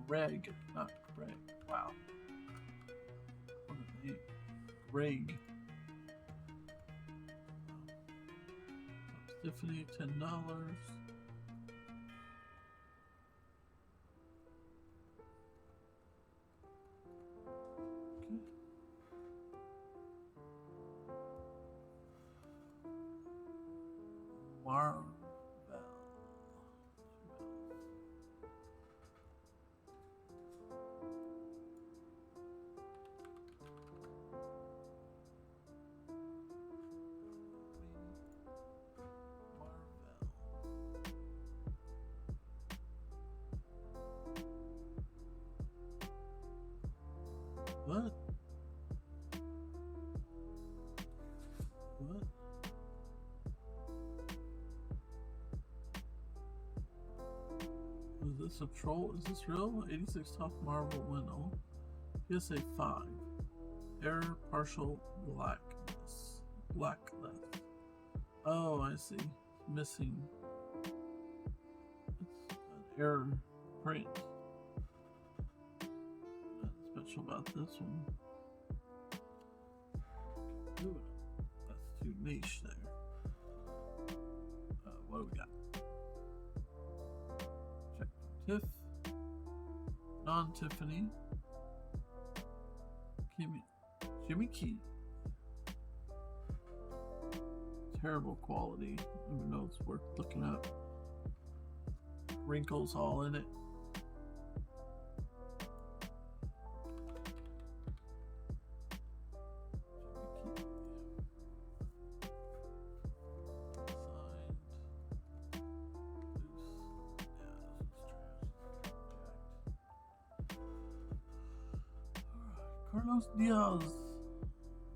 Greg, not Greg. Wow. What a name. Greg. Tiffany, $10. Marvel. What? What? Is this a troll? Is this real? 86 top Marvel winnow. PSA 5. Error partial blackness. Blackless. Oh, I see. Missing. It's an error print. Nothing special about this one. Ooh, that's too niche there. What do we got? Check Tiff. Non-Tiffany. Jimmy Key. Terrible quality. I don't even know it's worth looking up. Wrinkles all in it. Carlos Diaz.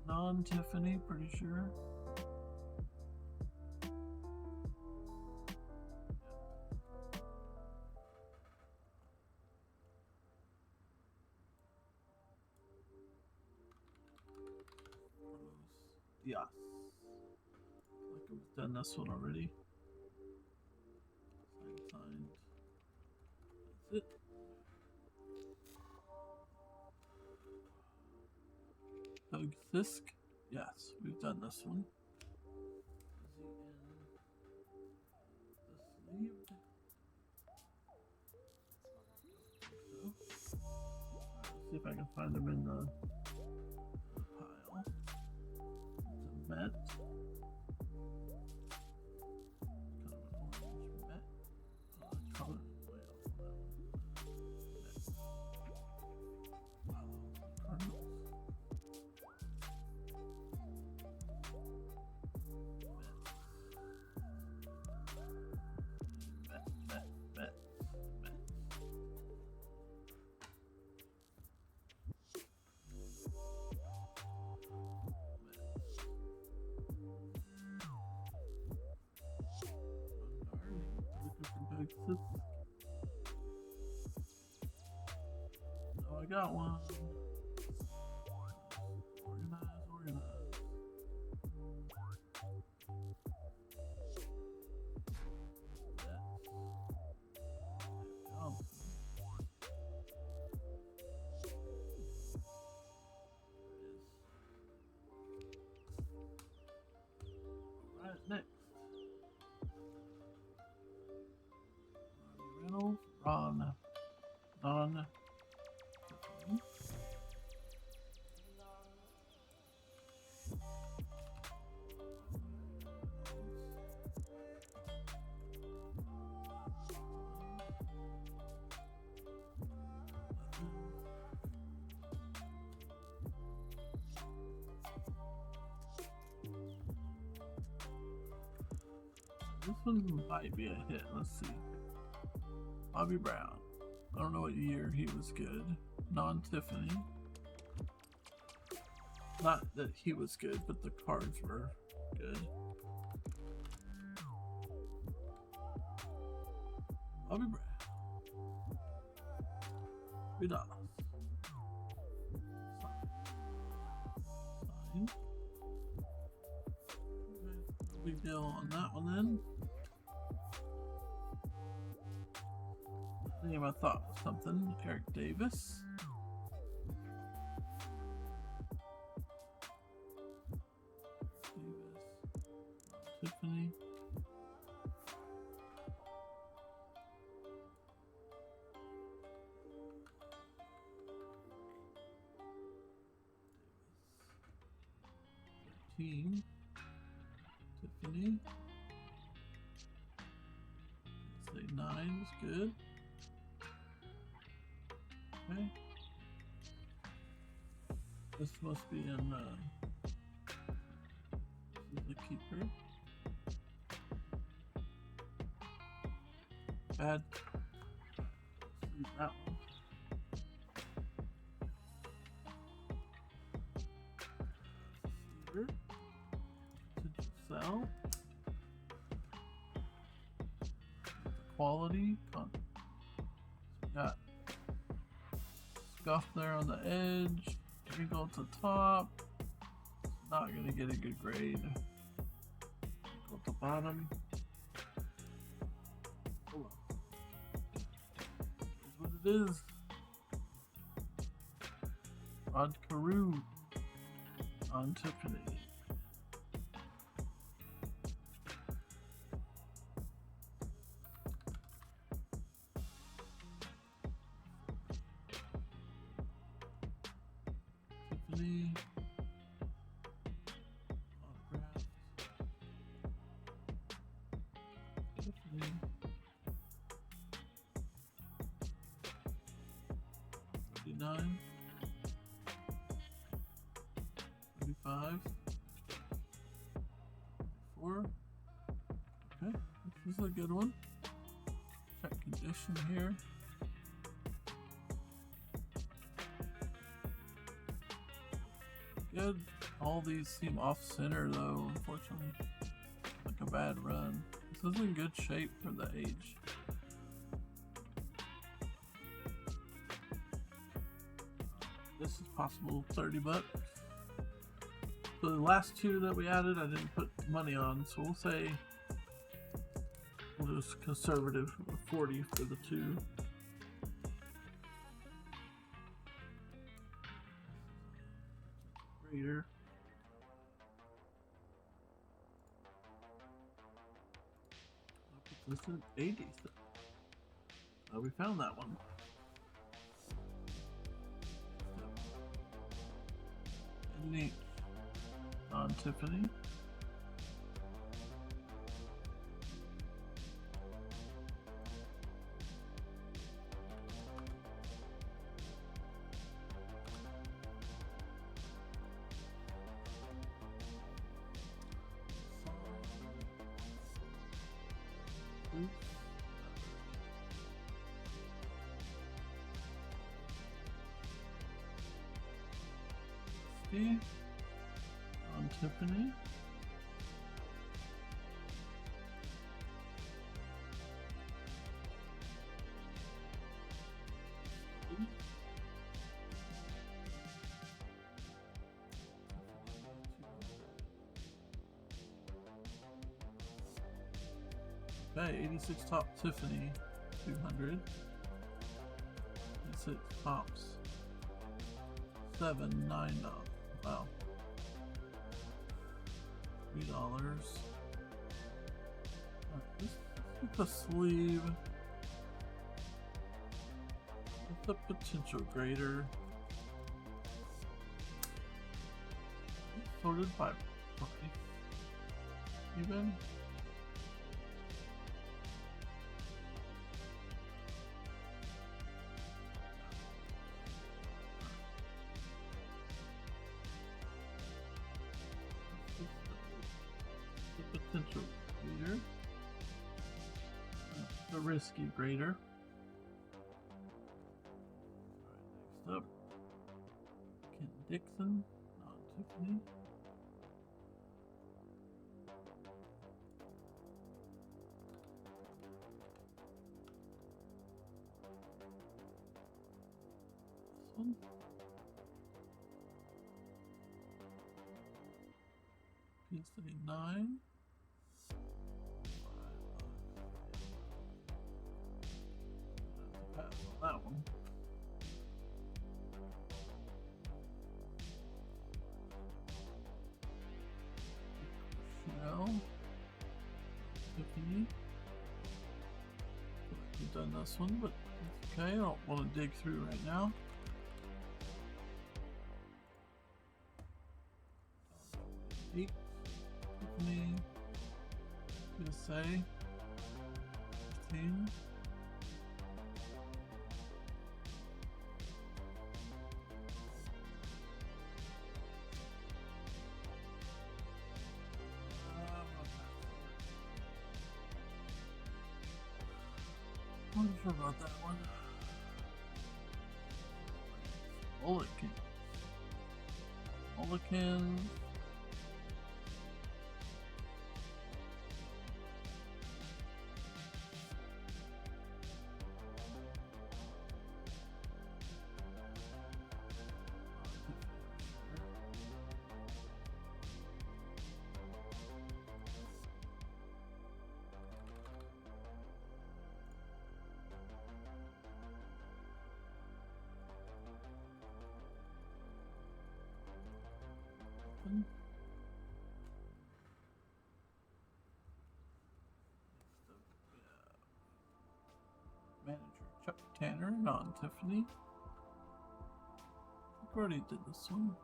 Non-Tiffany, pretty sure. Yes. Like I've done this one already. Signed. That's it. Doug Sisk. Yes, we've done this one. Is he in the sleeve? So. Let's see if I can find him in the pile. It's a Met. Kind of an orange Met. Color way off on that one. Cardinals. Oh, I got one. Organize. Alright, next. Reynolds, Ron. This one might be a hit. Let's see. Bobby Brown. I don't know what year he was good. Non-Tiffany. Not that he was good, but the cards were good. Bobby Brown. $3. Sign. No big deal on that one then. Name I thought was something. Eric Davis. Tiffany. Team. Tiffany. Say 9 is good. Okay. This must be in this is the keeper. Bad. Let's use that one. Receiver. To sell. Quality. Got scuff there on the edge. wrinkle at the top. Not gonna get a good grade. Wrinkle at the bottom. Oh, here's what it is. Rod Carew on Tiffany. Tiffany. Autograph. Tiffany. 39. 35. 4. Okay, this is a good one. Check condition here. Good. All these seem off center though, unfortunately. Like a bad run. This is in good shape for the age. This is possible 30 bucks. So the last two that we added, I didn't put money on, so we'll say we'll just conservative 40 for the two. Greater. I'll put this in 80. Oh, we found that one. Neat. On Tiffany. Steve on Tiffany. Okay, 86 top Tiffany, 200. 86 tops, $9. Wow. $3. This is the sleeve. With the potential grader. Sorted by price. Even. Potential grader. The risky grader. Alright, next up. Kent Dixon on Tiffany. This one. P39. Pass on that one. Chanel. Tiffany. We've done this one, but it's okay. I don't want to dig through right now. Tiffany, USA, 15. I'm not sure about that one. Mulligan. Chuck Tanner, non Tiffany. I already did this one.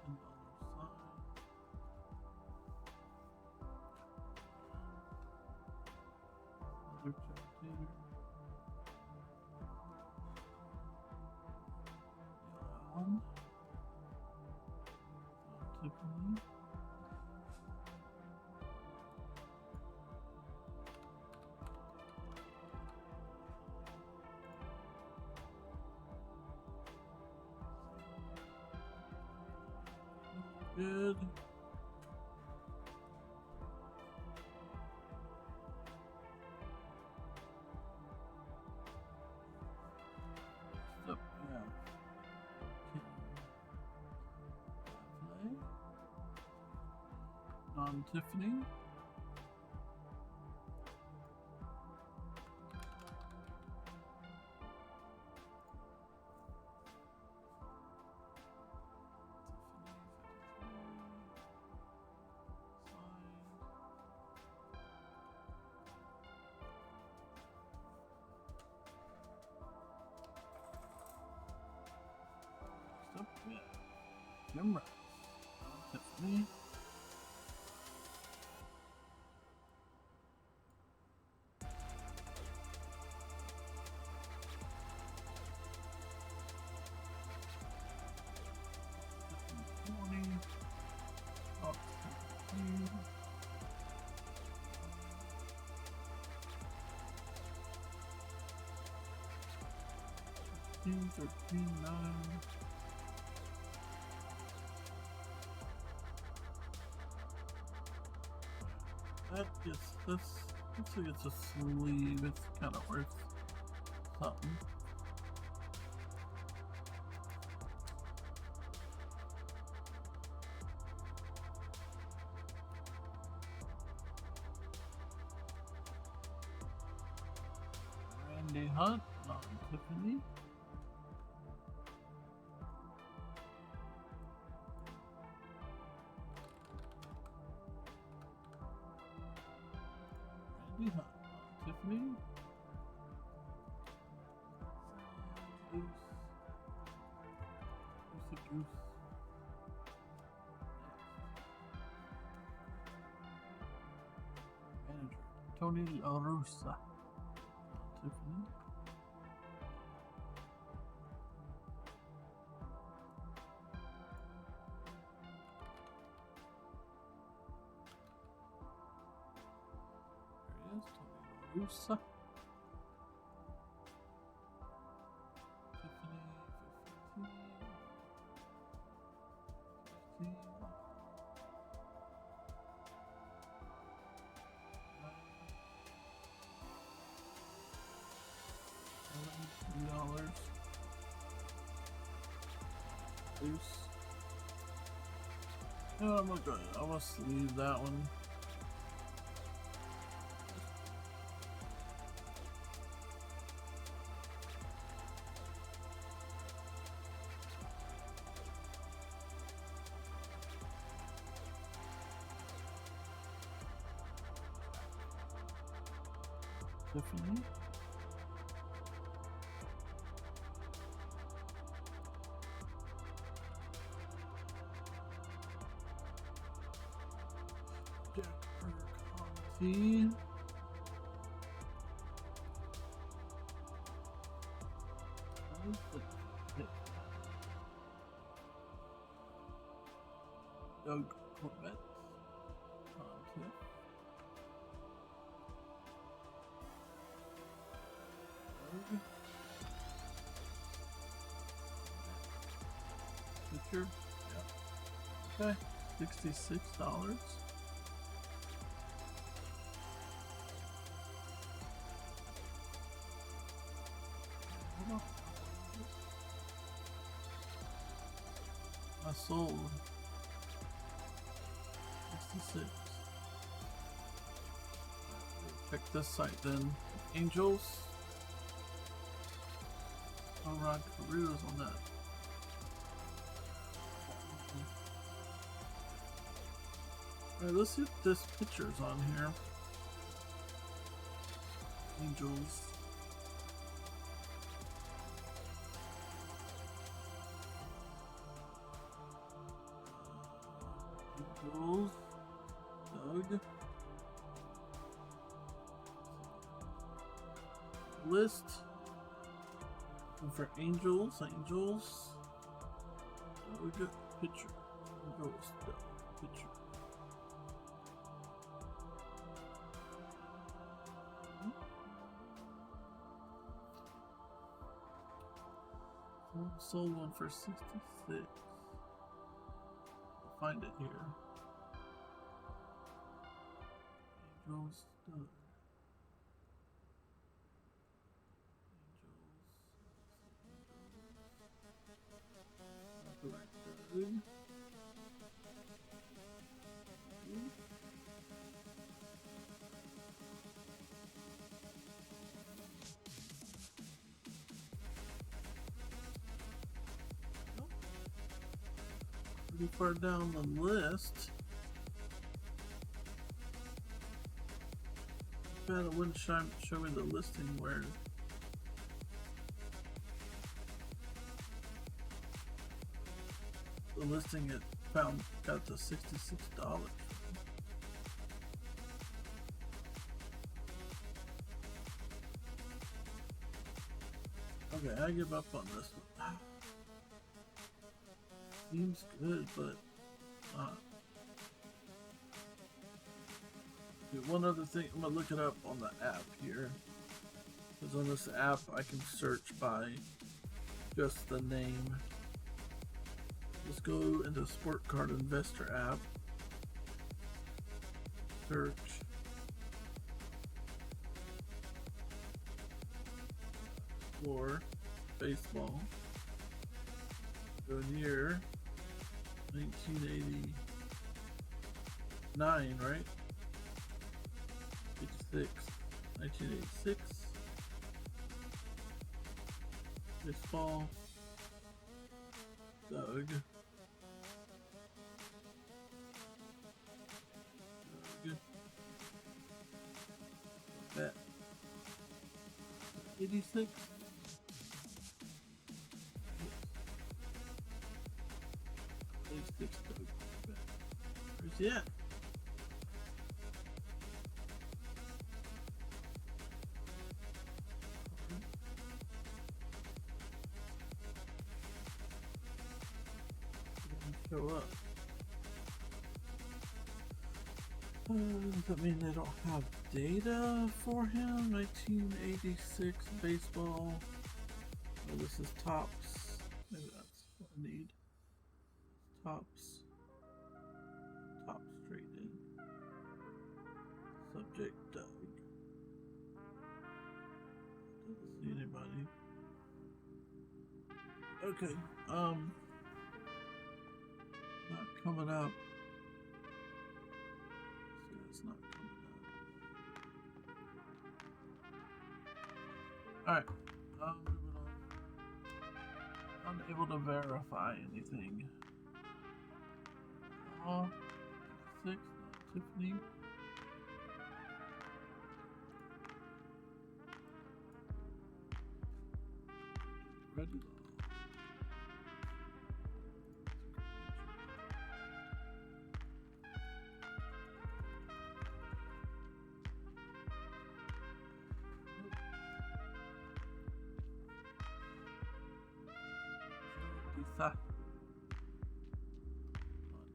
$10 sign. Chuck Tanner. One. Tiffany. Good. Next up, we have Kim Play. Non-Tiffany. Up, yeah. Jim Rice. Tiffany. Up, 13, 9. That gets this. Looks like it's a sleeve. It's kind of worth something. Randy Hunt, non Tiffany. Randy Hunt, non Tiffany. Goose. Goose. Manager Tony La Russa, non Tiffany. Russa. Tiffany 15. 15. $11. Loose. Oh, I'm gonna almost leave that one. Tiffany. Jennifer Conti. Doug Corbett. Conti. Picture. Yeah. Okay. $66. Hold on. I sold 66. Check this site then. Angels. Oh, Rod Carew is on that. Alright, let's see if this picture's on here. Angels. Angels. Doug. List. And for angels. Angels. Doug. Picture. Angels. Doug. Picture. Sold one for 66. I'll find it here. Angels. Doug. Angels. Pretty far down the list. Bad it wouldn't show me the listing where the listing it found got to $66. Okay, I give up on this one. Seems good, but one other thing, I'm gonna look it up on the app here. Because on this app, I can search by just the name. Let's go into Sport Card Investor app. Search. For baseball. Go in here. 1989, right? 86. 1986. Baseball. Doug. Bet. 86. Where's he at? Show up. Does that mean they don't have data for him? 1986 baseball. Oh, this is Tops. Maybe that's what I need. Tops. Tops traded. Subject Doug. Doesn't see anybody. Okay. Not coming up. So it's not coming up. Alright. Moving on. Unable to verify anything. Oh, 6, Tiffany. Ready.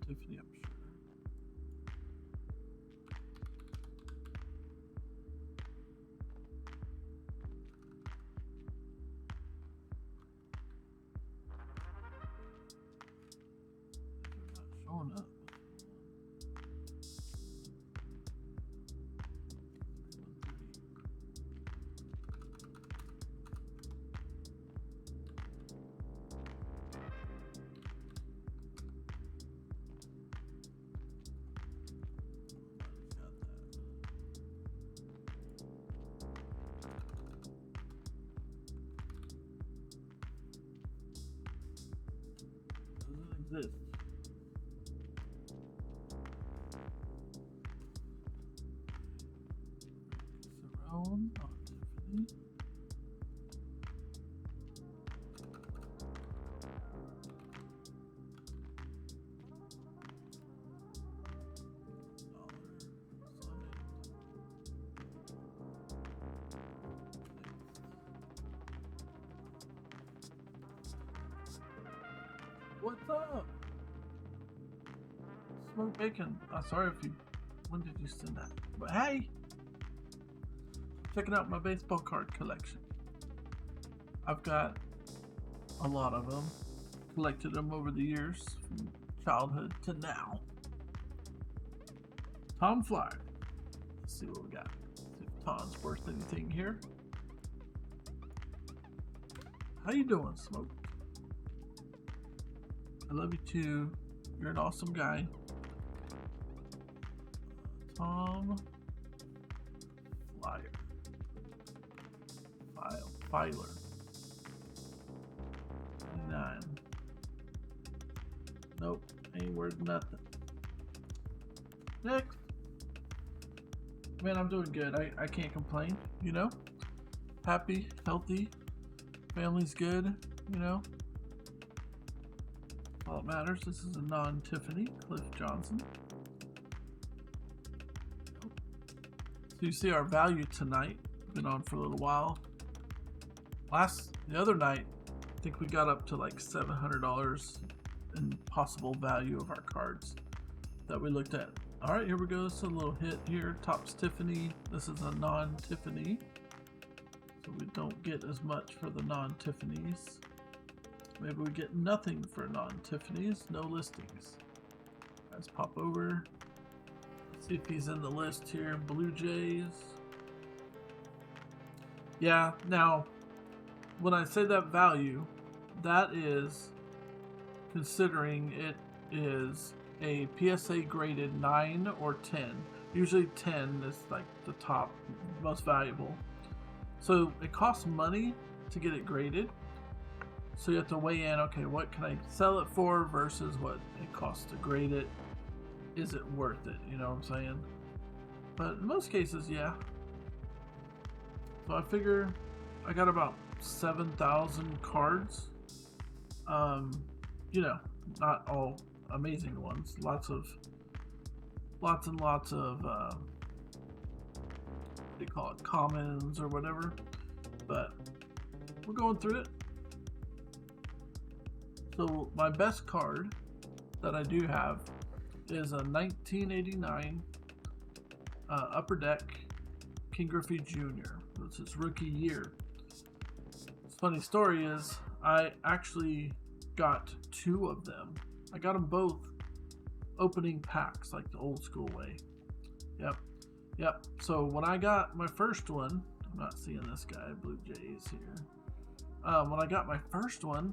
Tiffany, I'm sure. They're not showing up. Doesn't exist. on Tiffany. What's up? Smoke bacon. Sorry if you. When did you send that? But hey, checking out my baseball card collection. I've got a lot of them. Collected them over the years, from childhood to now. Tom Flyer. Let's see what we got. See if Tom's worth anything here. How you doing, Smoke? I love you too. You're an awesome guy. Tom Flyer. Filer. 29. Nope. Ain't worth nothing. Next. Man, I'm doing good. I can't complain, you know? Happy, healthy, family's good, you know? All that matters. This is a non-Tiffany, Cliff Johnson. So you see our value tonight. Been on for a little while. The other night, I think we got up to like $700 in possible value of our cards that we looked at. All right, here we go. It's a little hit here. Topps Tiffany. This is a non-Tiffany, so we don't get as much for the non-Tiffany's. Maybe we get nothing for non-Tiffany's. No listings. Let's pop over. See if he's in the list here. Blue Jays. Yeah, now, when I say that value, that is considering it is a PSA graded 9 or 10. Usually 10 is like the top, most valuable. So it costs money to get it graded. So you have to weigh in, okay, what can I sell it for versus what it costs to grade it. Is it worth it? You know what I'm saying? But in most cases, yeah. So I figure I got about 7,000 cards. You know, not all amazing ones. Lots and lots of what do you call it? Commons or whatever. But we're going through it. So my best card that I do have is a 1989 Upper Deck King Griffey Jr. It's his rookie year. Funny story is I actually got 2 of them. I got them both opening packs like the old school way. Yep. So when I got my first one, I'm not seeing this guy, Blue Jays here. When I got my first one,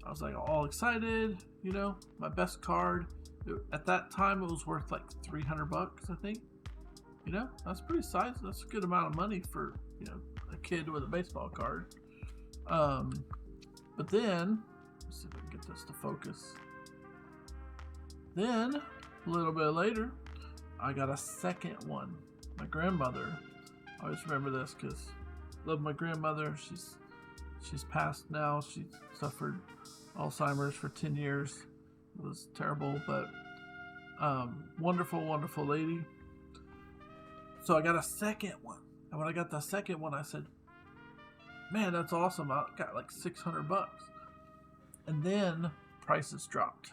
I was like all excited, you know, my best card. At that time, it was worth like $300, I think. You know, that's pretty sizable. That's a good amount of money for, you know, a kid with a baseball card. But then, let's see if I can get this to focus. Then, a little bit later, I got a second one. My grandmother, I always remember this because I love my grandmother. She's passed now. She suffered Alzheimer's for 10 years. It was terrible, but wonderful, wonderful lady. So I got a second one. And when I got the second one, I said, man, that's awesome. I got like $600. And then prices dropped.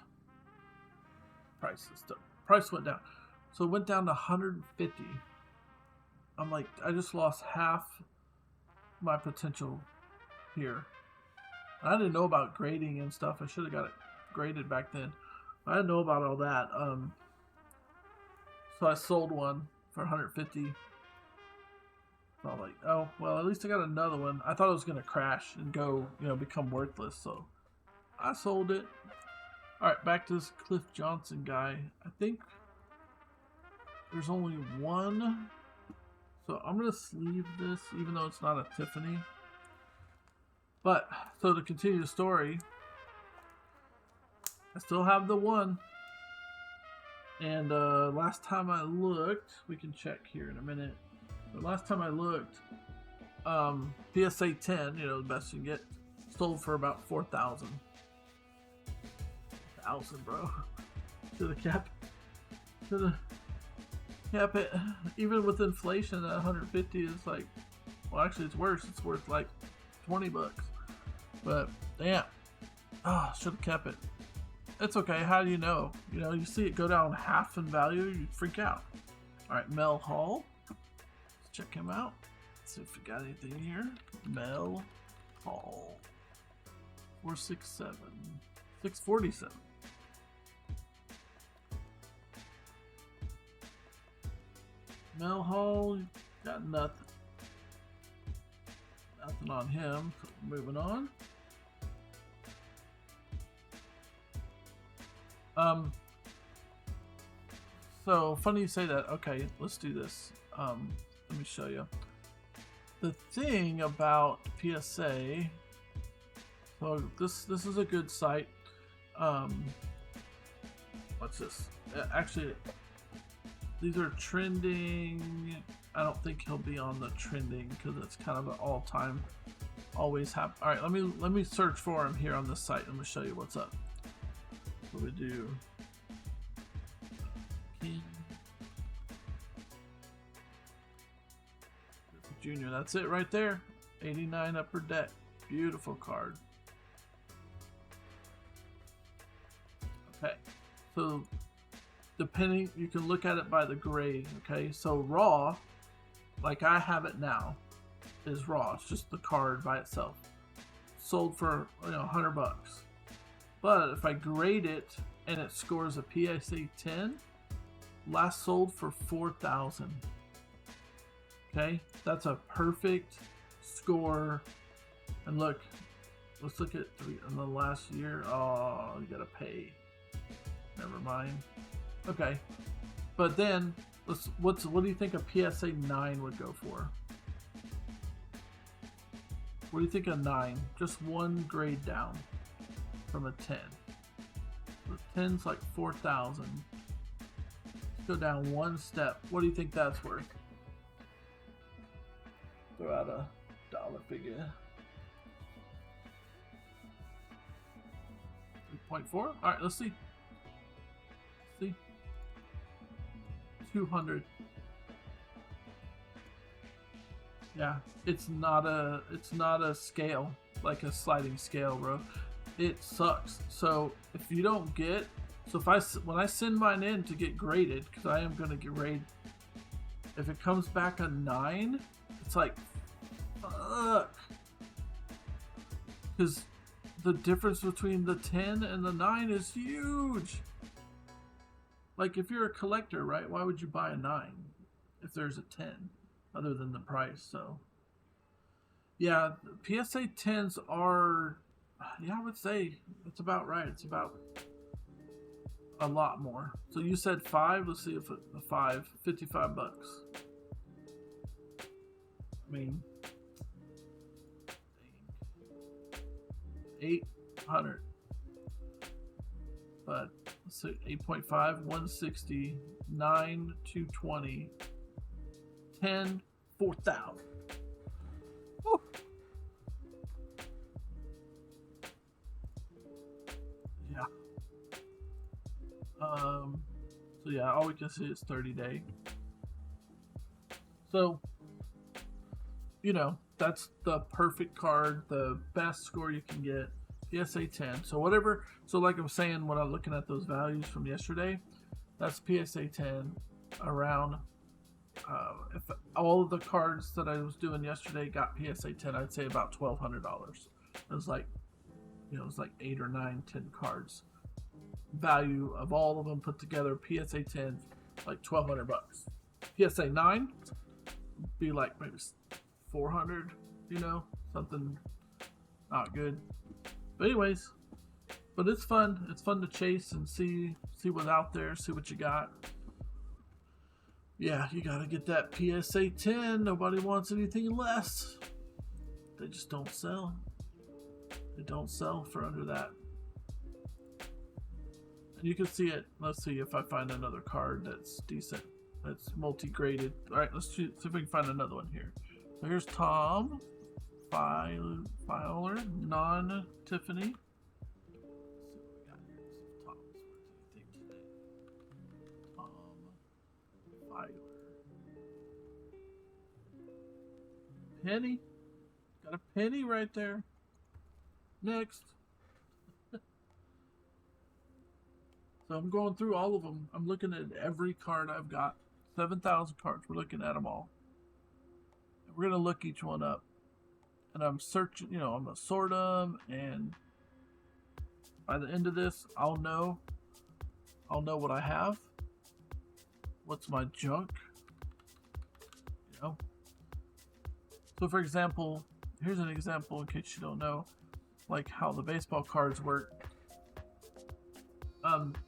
Price went down. So it went down to 150. I'm like, I just lost half my potential here. I didn't know about grading and stuff. I should have got it graded back then. I didn't know about all that. So I sold one for 150. So I'm like, oh, well, at least I got another one. I thought it was going to crash and go, you know, become worthless. So I sold it. All right, back to this Cliff Johnson guy. I think there's only one. So I'm going to sleeve this, even though it's not a Tiffany. But, so to continue the story, I still have the one. And last time I looked, we can check here in a minute. The last time I looked, PSA 10, you know, the best you can get, sold for about 4,000. Bro. To the cap. To the cap it. Even with inflation at 150 is like, well, actually it's worse. It's worth like 20 bucks. But damn. Oh, should have kept it. It's okay. How do you know? You know, you see it go down half in value, you freak out. All right, Mel Hall. Let's check him out. See if we got anything here. Mel Hall. 467. 647. Mel Hall, got nothing. Nothing on him. So moving on. So funny you say that. Okay, let's do this. Let me show you. The thing about PSA, so this is a good site. What's this? Actually, these are trending. I don't think he'll be on the trending because it's kind of an all-time, always happen. All right, let me search for him here on this site. Let me show you what's up. What we do? Junior, that's it right there. 89 upper deck. Beautiful card. Okay, so depending, you can look at it by the grade. Okay, so raw, like I have it now, is raw. It's just the card by itself. Sold for, you know, 100 bucks. But if I grade it and it scores a PSA 10, last sold for 4,000. Okay, that's a perfect score. And look, let's look at in the last year. Oh, you gotta pay. Never mind. Okay, but then what do you think a PSA 9 would go for? What do you think a 9? Just one grade down from a 10. The 10's like 4,000. Let's go down one step. What do you think that's worth? Throw out a dollar figure. 3.4. All right, let's see. See, 200. Yeah, it's not a scale, like a sliding scale, bro. It sucks. So if you don't get, so when I send mine in to get graded, because I am gonna get graded, if it comes back a 9, it's like, fuck. Because the difference between the 10 and the 9 is huge. Like, if you're a collector, right, why would you buy a 9 if there's a 10, other than the price? So, yeah, PSA 10s are, yeah, I would say it's about right. It's about a lot more. So you said 5. Let's see if a 5, 55 bucks. I mean, 800. But let's see, 8.5, 160, 9, 220, 10, 4,000. Woo. Yeah. So yeah, all we can see is 30-day. So, you know, that's the perfect card, the best score you can get. PSA 10. So whatever, so like I'm saying, when I'm looking at those values from yesterday, that's PSA 10 around, if all of the cards that I was doing yesterday got PSA 10, I'd say about $1,200. It was like, you know, it was like 8 or 9, 10 cards. Value of all of them put together, PSA 10, like 1,200 bucks. PSA 9 be like maybe 400, you know, something not good. But anyways, but it's fun. It's fun to chase and see what's out there, see what you got. Yeah, you gotta get that PSA 10. Nobody wants anything less. They just don't sell. They don't sell for under that. And you can see it. Let's see if I find another card that's decent. It's multi-graded. All right, let's see if we can find another one here. So here's Tom Fowler, non-Tiffany. Penny. Got a penny right there. Next. So I'm going through all of them. I'm looking at every card I've got. 7,000 cards. We're looking at them all. We're going to look each one up. And I'm searching, you know, I'm going to sort them. And by the end of this, I'll know what I have. What's my junk. You know. So for example, here's an example in case you don't know, like how the baseball cards work.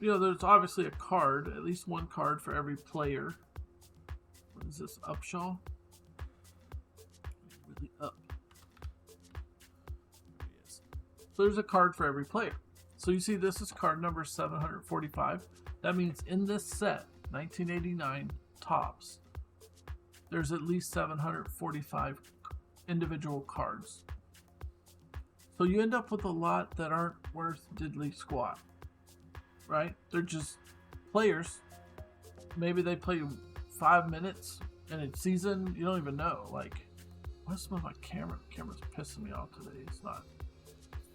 You know, there's obviously a card, at least one card for every player. What is this, Upshaw? Really up. There he is. So there's a card for every player. So you see this is card number 745. That means in this set, 1989 Topps, there's at least 745 individual cards. So you end up with a lot that aren't worth diddly squat, right? They're just players. Maybe they play 5 minutes in a season. You don't even know. Like, what's with my camera? The camera's pissing me off today. It's not.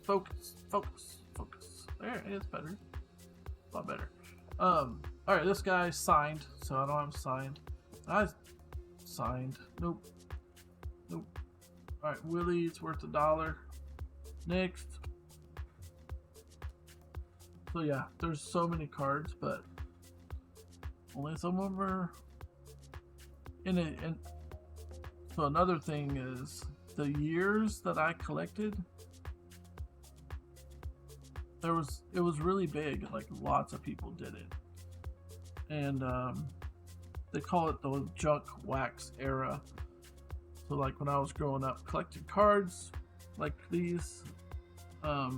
Focus. There, it's better. A lot better. All right, this guy signed, so I don't have signed. I signed. Nope. All right, Willie, it's worth $1. Next. So yeah, there's so many cards, but only some of them are in it. And so another thing is the years that I collected. It was really big. Like lots of people did it, and they call it the junk wax era. So like when I was growing up collecting cards like these, they're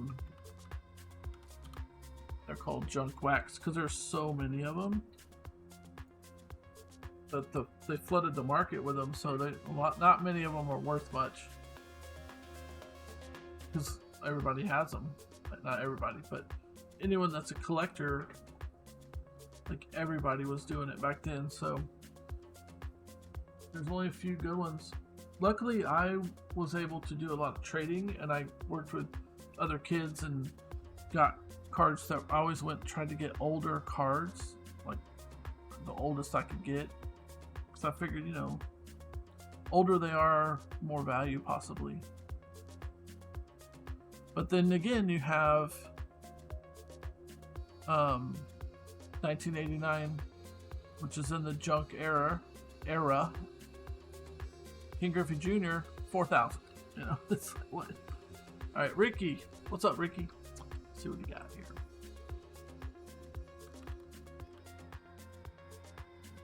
called junk wax because there's so many of them that they flooded the market with them. So not many of them are worth much because everybody has them. Not everybody, but anyone that's a collector, like everybody was doing it back then. So there's only a few good ones. Luckily, I was able to do a lot of trading, and I worked with other kids and got cards that I always tried to get older cards, like the oldest I could get, because I figured, you know, older they are, more value possibly. But then again, you have 1989, which is in the junk era. King Griffey Jr., 4,000. You know, it's like, what? All right, Ricky. What's up, Ricky? Let's see what he got here.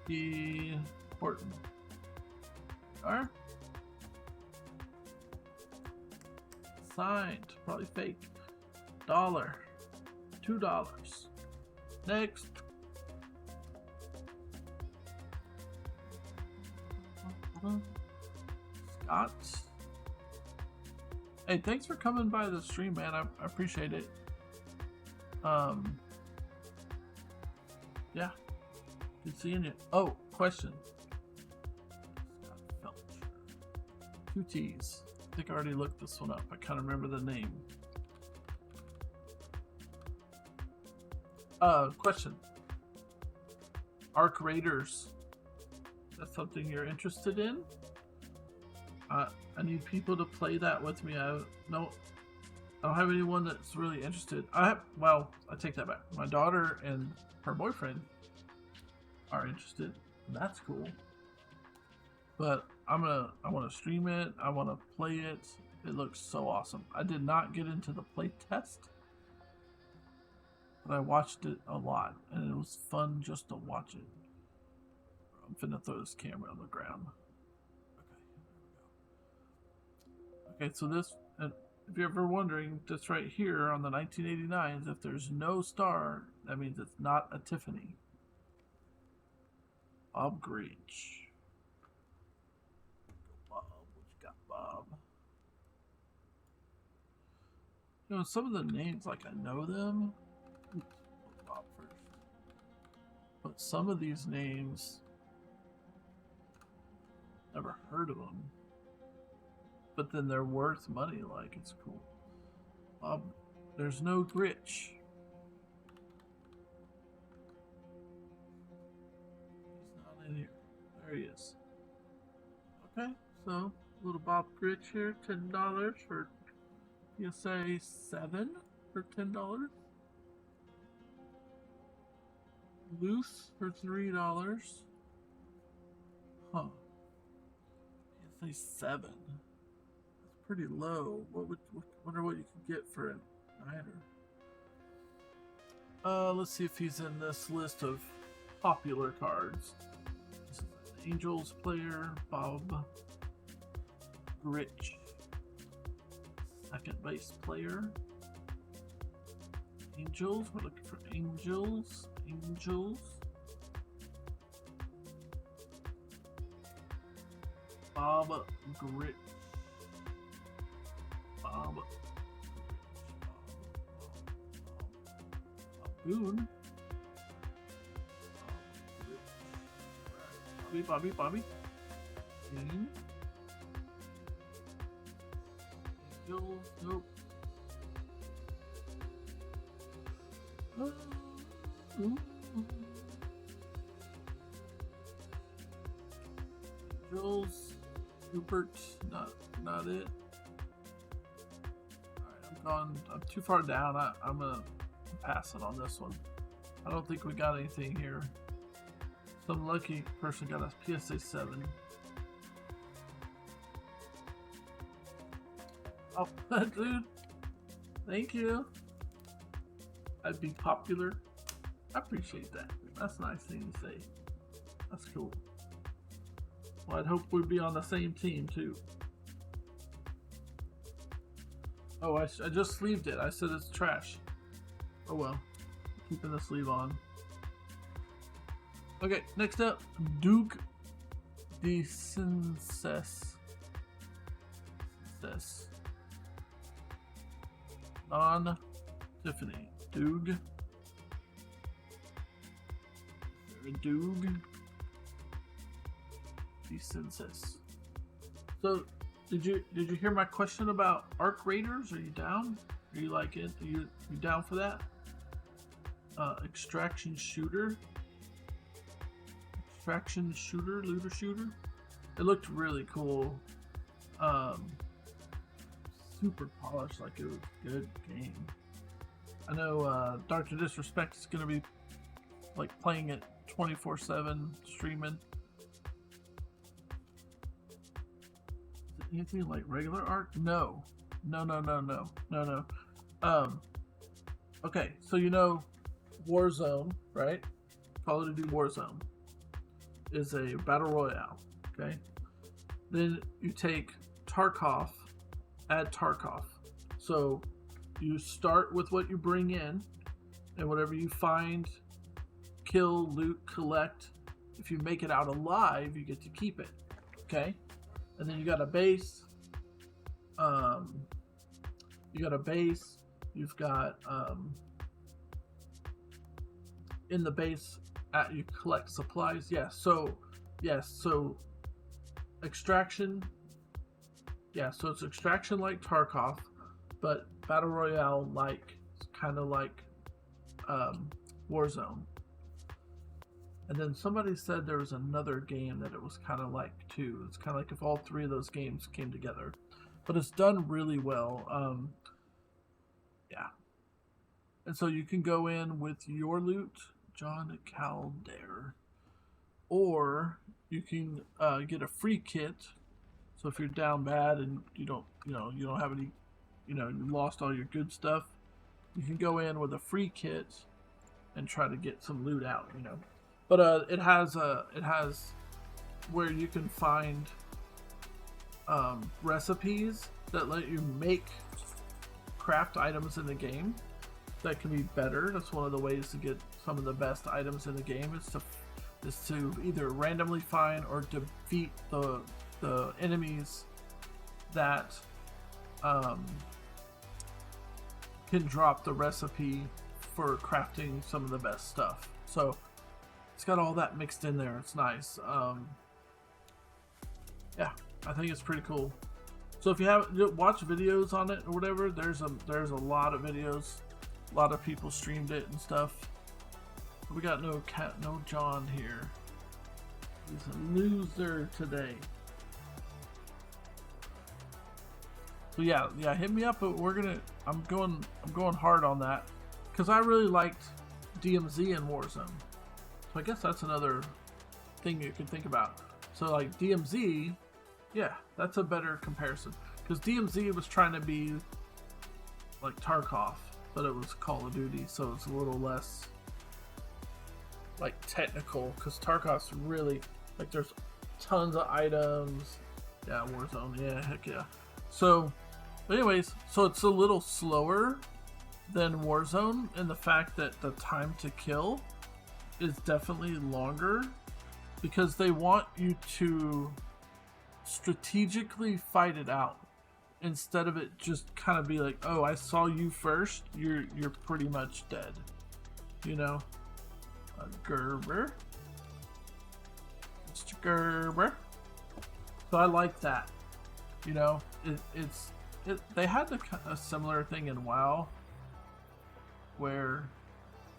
Ricky Horton. All right. Signed, probably fake. $1, $2. Next. Scott. Hey, thanks for coming by the stream, man. I appreciate it. Yeah. Good seeing you. Oh, question. Scott Felcher. 2 T's. I think I already looked this one up. I kind of remember the name. Question. Arc Raiders. That's something you're interested in? I need people to play that with me. I don't have anyone that's really interested. I take that back. My daughter and her boyfriend are interested. That's cool. But I want to stream it. I want to play it. It looks so awesome. I did not get into the play test, but I watched it a lot, and it was fun just to watch it. I'm finna throw this camera on the ground. Okay, so this, if you're ever wondering, this right here on the 1989s, if there's no star, that means it's not a Tiffany. Bob Grinch. Bob, what you got, Bob? You know, some of the names, like I know them. Oops, Bob first. But some of these names, never heard of them. But then they're worth money, like it's cool. Bob, there's no Grinch. He's not in here. There he is. Okay, so little Bob Grinch here, $10 for PSA 7 for $10. Loose for $3. Huh. PSA 7. That's pretty low. Wonder what you could get for an rider. Let's see if he's in this list of popular cards. This is an Angels player, Bob Grinch. Second base player. Angels, we're looking for Angels. Bob Grinch. Boone. Bobby. Dean. Angels, nope. Angels, Rupert, not it. Alright, I'm too far down. I'm gonna pass it on this one. I don't think we got anything here. Some lucky person got a PSA 7. Oh, dude. Thank you. I'd be popular. I appreciate that. That's a nice thing to say. That's cool. Well, I'd hope we'd be on the same team, too. Oh, I just sleeved it. I said it's trash. Oh well. Keeping the sleeve on. Okay, next up, Duke DeCinces. Non-Tiffany. Doog. Doog DeCinces. So, did you hear my question about Arc Raiders? Are you down? Are you like it? Are you down for that? Extraction shooter. Looter shooter. It looked really cool. Super polished, like it was a good game. I know Dr. Disrespect is gonna be like playing it 24/7, streaming. Is it anything like regular art? No. Okay, so you know Warzone, right? Call of Duty Warzone is a battle royale. Okay, then you take Tarkov, add Tarkov. So you start with what you bring in, and whatever you find, kill, loot, collect. If you make it out alive, you get to keep it. Okay, and then you got a base. You've got in the base, you collect supplies. So extraction. Yeah, so it's extraction like Tarkov, but battle royale like, kind of like Warzone. And then somebody said there was another game that it was kind of like too. It's kind of like if all three of those games came together, but it's done really well. Yeah. And so you can go in with your loot, John Calder, or you can get a free kit. So if you're down bad and you don't have any, you lost all your good stuff, you can go in with a free kit and try to get some loot out, But it has where you can find recipes that let you make craft items in the game that can be better. That's one of the ways to get some of the best items in the game, is to is to either randomly find or defeat the enemies that can drop the recipe for crafting some of the best stuff. So it's got all that mixed in there. It's nice. Yeah, I think it's pretty cool. So if you haven't watched videos on it or whatever, there's a lot of videos. A lot of people streamed it and stuff. We got no John here. He's a loser today. So yeah, hit me up. But I'm going hard on that because I really liked DMZ and Warzone. So I guess that's another thing you could think about. So like DMZ, yeah, that's a better comparison because DMZ was trying to be like Tarkov, but it was Call of Duty, so it's a little less like technical because Tarkov's really like there's tons of items. Yeah, Warzone, yeah, heck yeah. So anyways, so it's a little slower than Warzone in the fact that the time to kill is definitely longer because they want you to strategically fight it out instead of it just kind of be like, oh, I saw you first, you're pretty much dead, you know. Gerber, Mr. Gerber. So I like that, you know. They had a similar thing in WoW where,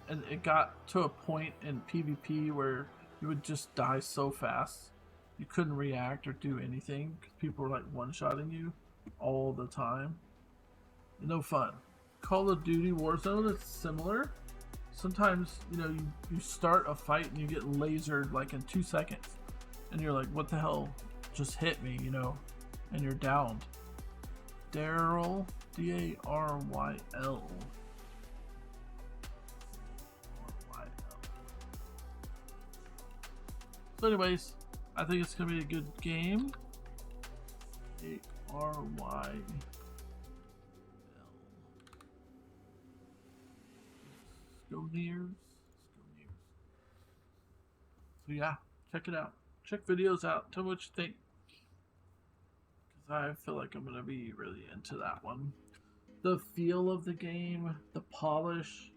and it got to a point in PvP where you would just die so fast you couldn't react or do anything because people were like one-shotting you all the time. No fun. Call of Duty Warzone is similar. Sometimes, you know, you start a fight and you get lasered like in 2 seconds and you're like, what the hell just hit me, you know, and you're downed. Daryl, D-A-R-Y-L. So anyways, I think it's gonna be a good game. A-R-Y-L. Sconeers. So yeah, check it out. Check videos out. Tell me what you think. Because I feel like I'm gonna be really into that one. The feel of the game, the polish,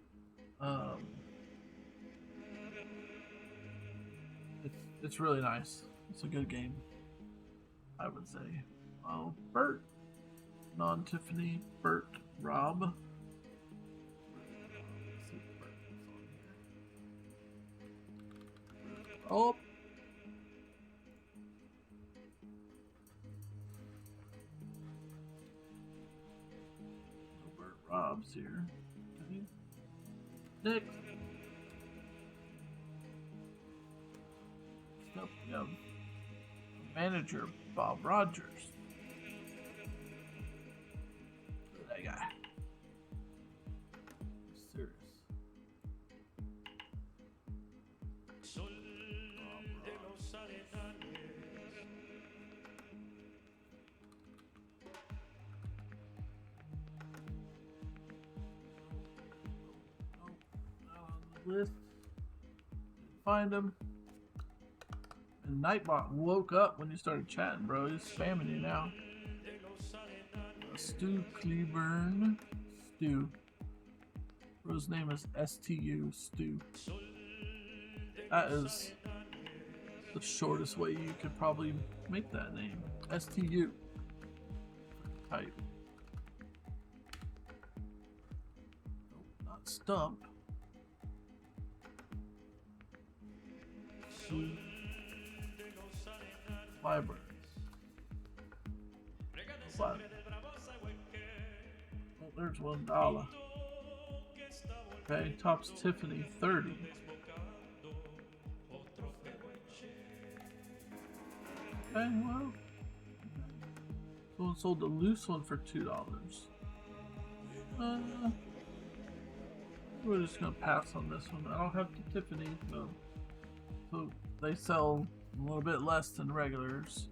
it's really nice. It's a good game, I would say. Oh, Bert, non-Tiffany, Bert, Rob. Oh. Bert Rob's here. Next. Up, we have manager Bob Rogers. Look at that guy. Serious. List. Find him. And Nightbot woke up when you started chatting, bro. He's spamming you now. Stu Cleburne. Stu. Bro's name is STU. Stu. That is the shortest way you could probably make that name. STU. Type. Not Stump. Library. Oh, there's $1. Okay, tops Tiffany 30. Okay, well, someone sold the loose one for $2. We're just gonna pass on this one. I don't have the Tiffany, so they sell a little bit less than regulars.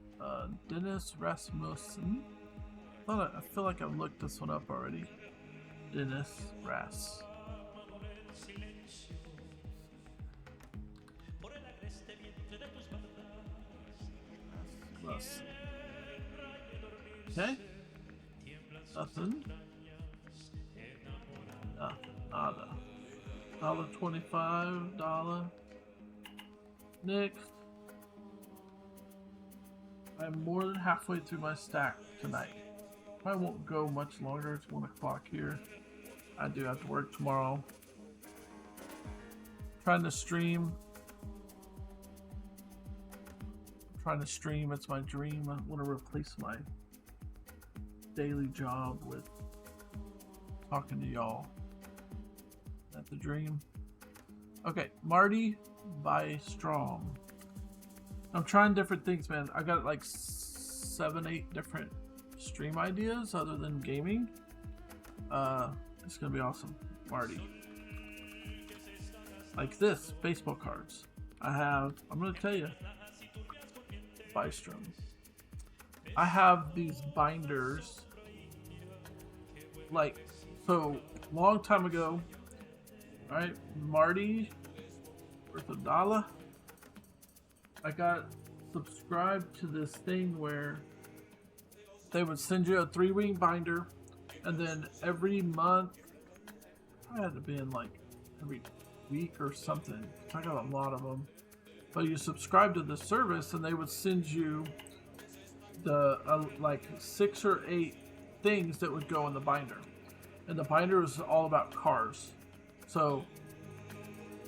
Dennis Rasmussen. I feel like I've looked this one up already. Dennis Ras. us. Okay. Nothing. Nada. $1.25. Next. I'm more than halfway through my stack tonight. I won't go much longer. It's 1 o'clock here. I do have to work tomorrow. Trying to stream. It's my dream. I want to replace my daily job with talking to y'all. That's the dream. Okay, Marty by Strom. I'm trying different things, man. I got like 7, 8 different stream ideas other than gaming. It's gonna be awesome. Marty. Like this, baseball cards. I'm gonna tell you. Bystrom. I have these binders. Like, so, long time ago, right? Marty worth $1. I got subscribed to this thing where they would send you a 3-wing binder, and then every month, I had to be in like every week or something. I got a lot of them. But you subscribe to the service, and they would send you the like 6 or 8 things that would go in the binder, and the binder was all about cars. So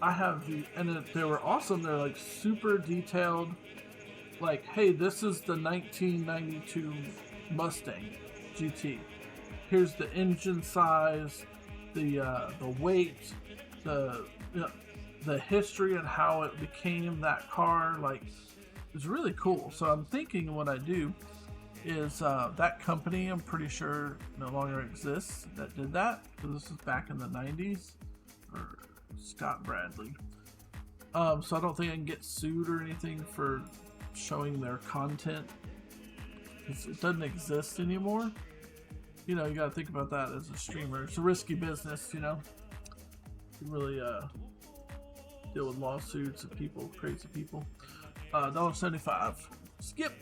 I have they were awesome. They're like super detailed. Like, hey, this is the 1992 Mustang GT. Here's the engine size, the weight, the history and how it became that car. Like, it's really cool. So I'm thinking what I do is that company, I'm pretty sure no longer exists, that did that, because this is back in the 90s, or Scott Bradley. So I don't think I can get sued or anything for showing their content, because it doesn't exist anymore. You know, you got to think about that as a streamer. It's a risky business, you know. You really deal with lawsuits of people, crazy people. $1.75. Skip.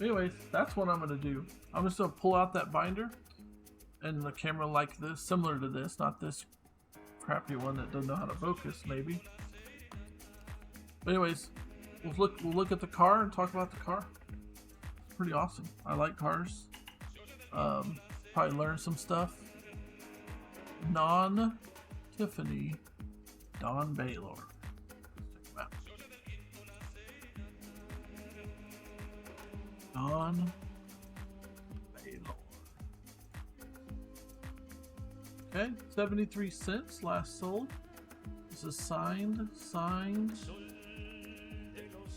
Anyways, that's what I'm gonna do. I'm just gonna pull out that binder and the camera like this, similar to this, not this crappy one that doesn't know how to focus, maybe. But anyways, we'll look at the car and talk about the car. It's pretty awesome. I like cars. Probably learn some stuff. Non-Tiffany Don Baylor. Check him out. Don Baylor. Okay, 73 cents last sold. This is signed.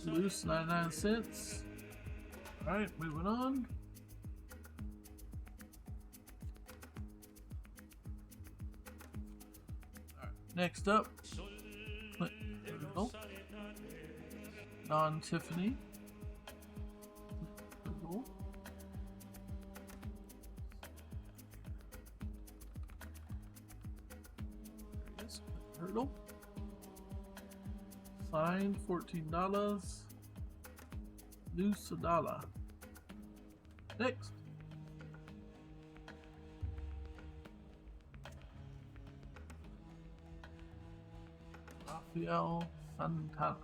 Loose 99 cents. Alright, moving on. Next up, non-Tiffany. Hurdle. Signed $14. Loose $1. Next. Rafael Santana.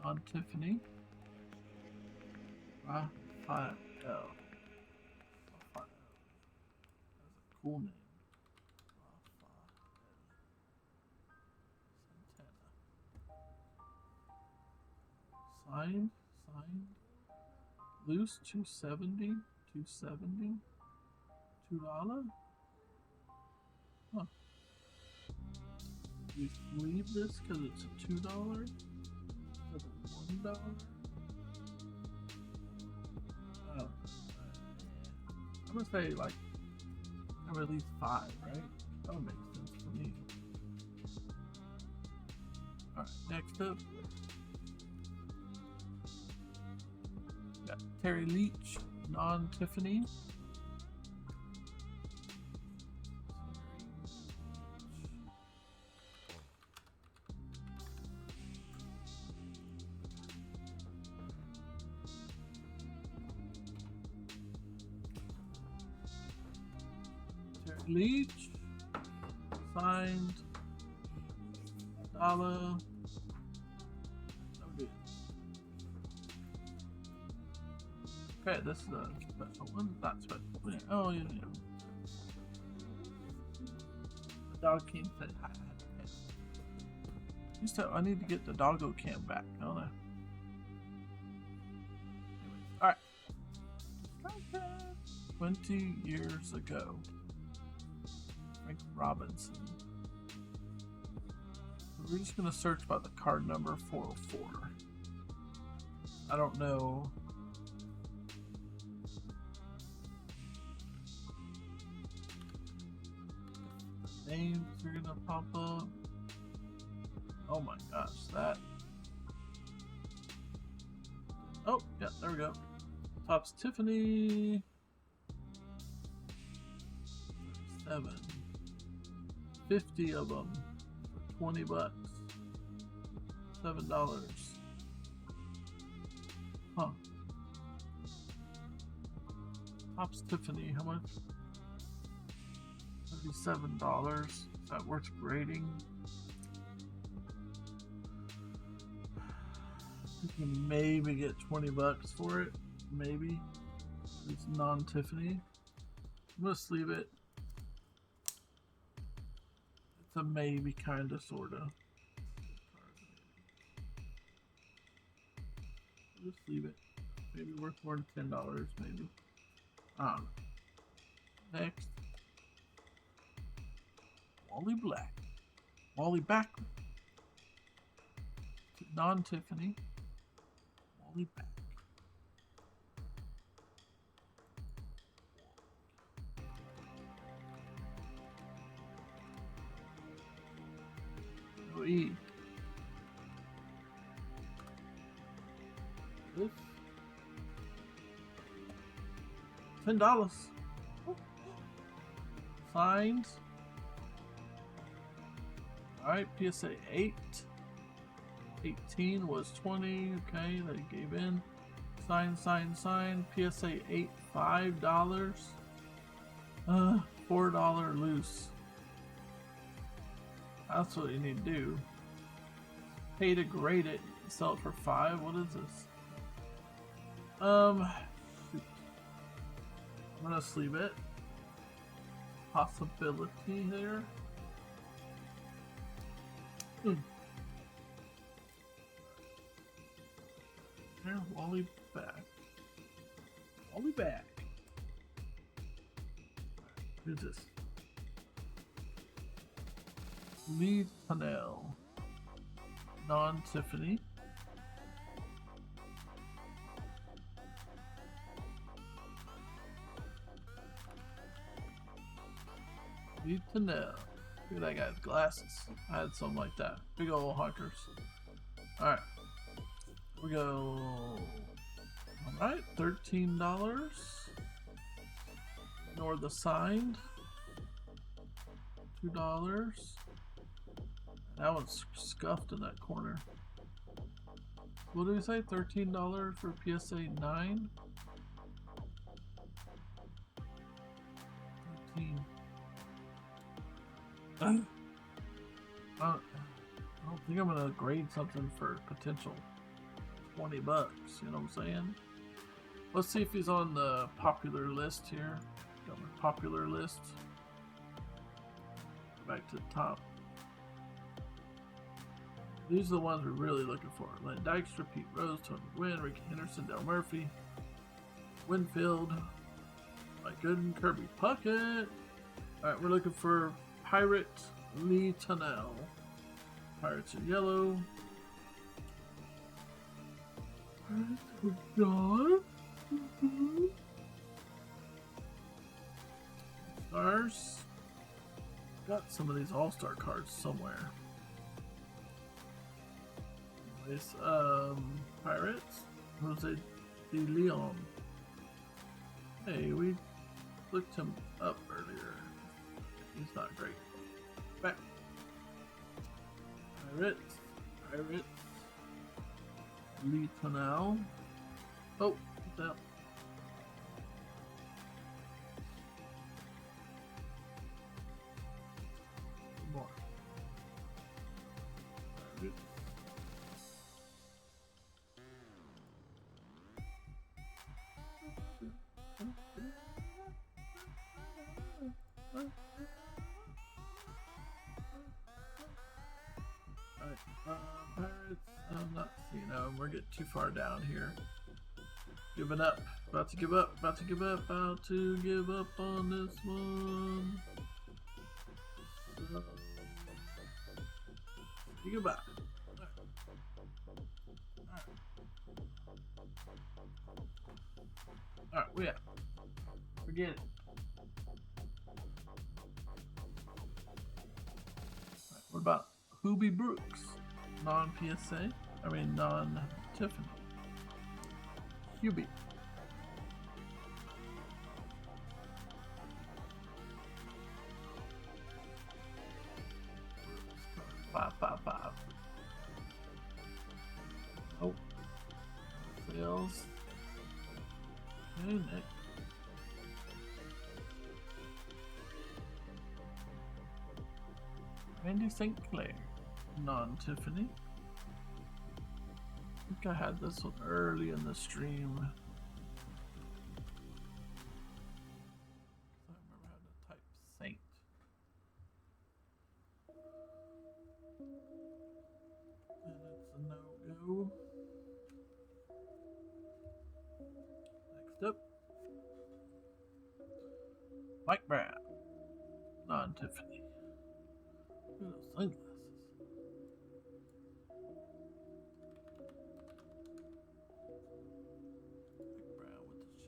Non-Tiffany. Rafael. That's a cool name. Santana. Signed. Loose $2.70. $2.70. $2. Huh. We leave this because it's a $2 instead of $1. I'm gonna say like at least 5, right? That would make sense for me. Alright, next up, got Terry Leach, non-Tiffany. Leech. Signed. Dollar. Okay, this is a special one. Not special. Oh, yeah. The dog king said hi. I need to get the doggo cam back, don't I? Alright. 20 years ago. Frank Robinson. We're just going to search by the card number 404. I don't know. Names are going to pop up. Oh my gosh, that. Oh, yeah, there we go. Topps Tiffany. 7. 50 of them for 20 bucks. $7. Huh. Topps Tiffany, how much? $37. Is that worth grading? You can maybe get 20 bucks for it. Maybe. It's non-Tiffany. I'm gonna leave it. It's a maybe, kinda, sorta. Just leave it. Maybe worth more than $10, maybe. I don't know. Next. Wally Black. Wally Backman. Non-Tiffany. Wally Back. No E. This. $10. Signed. Alright, PSA 8. 18 was 20. Okay, they gave in. Sign. PSA 8, $5. $4 loose. That's what you need to do. Pay to grade it. Sell it for $5. What is this? Shoot. I'm gonna sleeve it. Possibility there. There, Wally Back. Wally Back. Who's this? Lee Tunnell. Non-Tiffany. Lee Tunnell. Look at that guy's glasses. I had something like that. Big old hunters. Alright. We go. Alright, $13. Ignore the signed. $2. That one's scuffed in that corner. What did we say? $13 for PSA 9? 13. I don't think I'm gonna grade something for potential 20 bucks, you know what I'm saying? Let's see if he's on the popular list here. Got my popular list. Go back to the top. These are the ones we're really looking for. Len Dykstra, Pete Rose, Tony Gwynn, Ricky Henderson, Dale Murphy, Winfield, Mike Gooden, Kirby Puckett. Alright, we're looking for Pirate Lee Tunnell. Pirates in yellow. John. Stars. Got some of these all-star cards somewhere. Anyways, Pirates. Jose De Leon. Hey, we looked him up earlier. He's not great. Back. Pirates. Lee Tunnell. Oh, what's that? Alright, pirates, I'm not seeing them. We're getting too far down here. Giving up. About to give up. About to give up. About to give up on this one. So, goodbye. Alright, we out. Forget it. Right, what about Hubie Brooks? Non-PSA? I mean, non-Tiffany. Hubie. $5.55. Oh. Sales. Okay, next. Randy St. Clair. Non-Tiffany. I think I had this one early in the stream. I remember how to type Saint. And it's a no-go. Next up. Mike Brown. Non-Tiffany. Look at those sunglasses.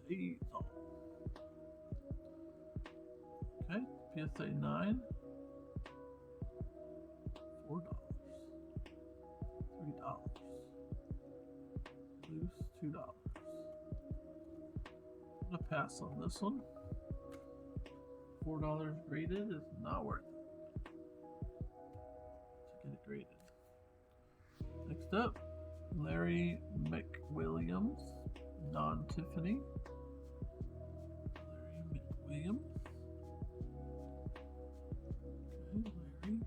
Shades on. Okay, PSA 9. $4. $3. Loose $2. I'm gonna pass on this one. $4 graded is not worth it to get it graded. Next up, Larry McWilliams, non-Tiffany. Williams. Okay, Larry.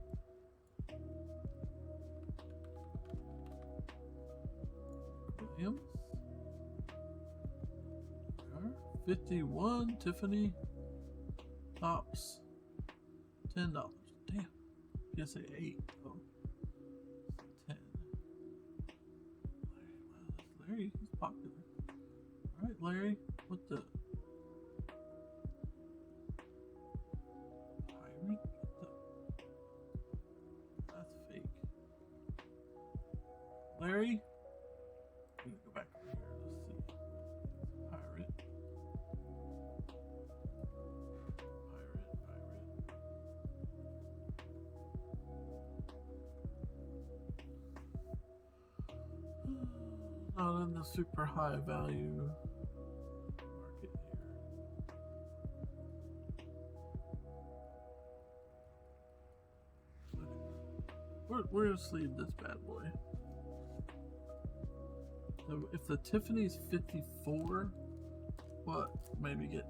Williams. 51 Tiffany tops. $10. Damn. PSA 8 though. 10. Larry, wow, that's Larry. He's popular. Alright, Larry. What the? That's fake. Larry? I'm gonna go back over here. Let's see. Pirate. Not in the super high value market here. We're gonna sleeve this bad boy. So if the Tiffany's 54, what maybe get?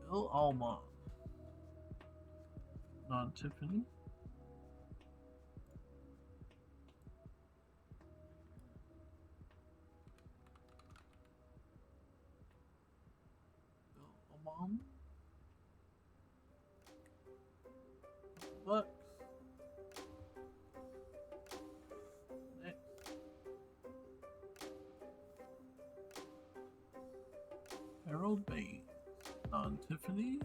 Bill Almond, non-Tiffany. Bill Almond. Bucks. Next. Harold Baines, non-Tiffany.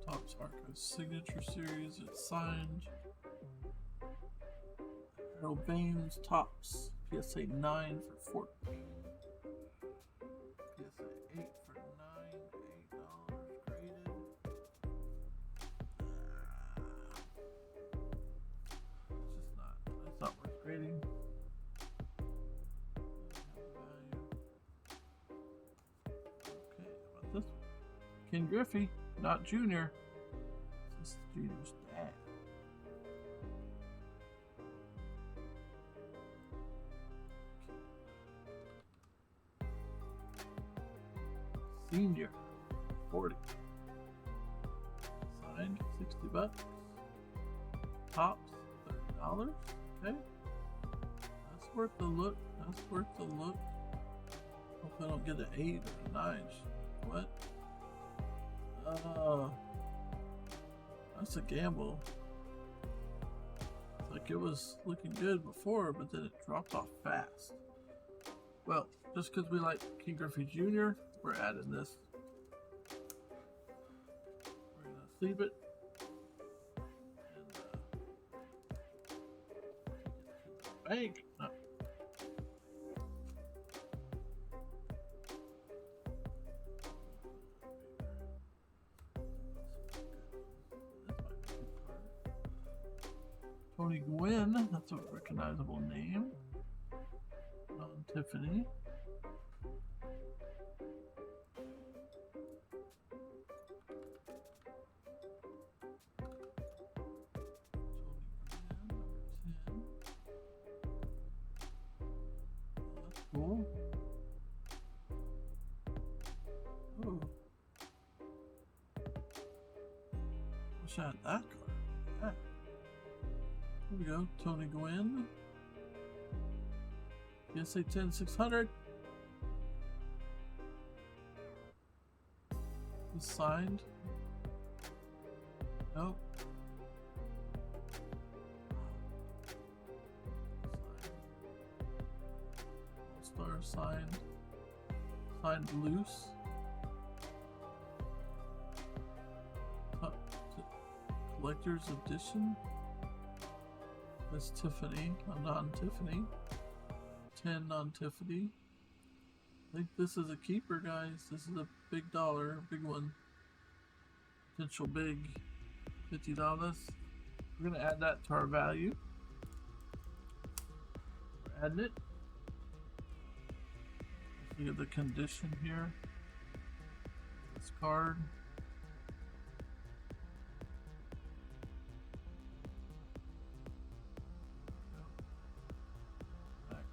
Topps Archive Signature Series. It's signed. Harold Baines Topps. PSA 9 for $14. PSA 8 for $9. $8 graded. It's just not. It's not worth grading. Okay, how about this one? Ken Griffey, not Junior. This is Junior's dad. Senior, 40. Signed, $60. Tops, $30. Okay. That's worth the look. That's worth the look. Hope I don't get an 8 or a 9. What? That's a gamble. It's like it was looking good before, but then it dropped off fast. Well, just because we like King Griffey Jr., we're adding this. We're gonna sleeve it. And bank. No. Tony Gwynn, that's a recognizable name. Tiffany. That's cool. Oh. Wish I had that card. Yeah. Here we go, Tony Gwynn. PSA 10 600. He's signed. Nope. All-Star signed. Signed loose. Collector's edition. That's Tiffany, a non-Tiffany. 10 non-Tiffany. I think this is a keeper, guys. This is a big dollar, big one. Potential big $50. We're gonna add that to our value. We're adding it. Let's look at the condition here. This card.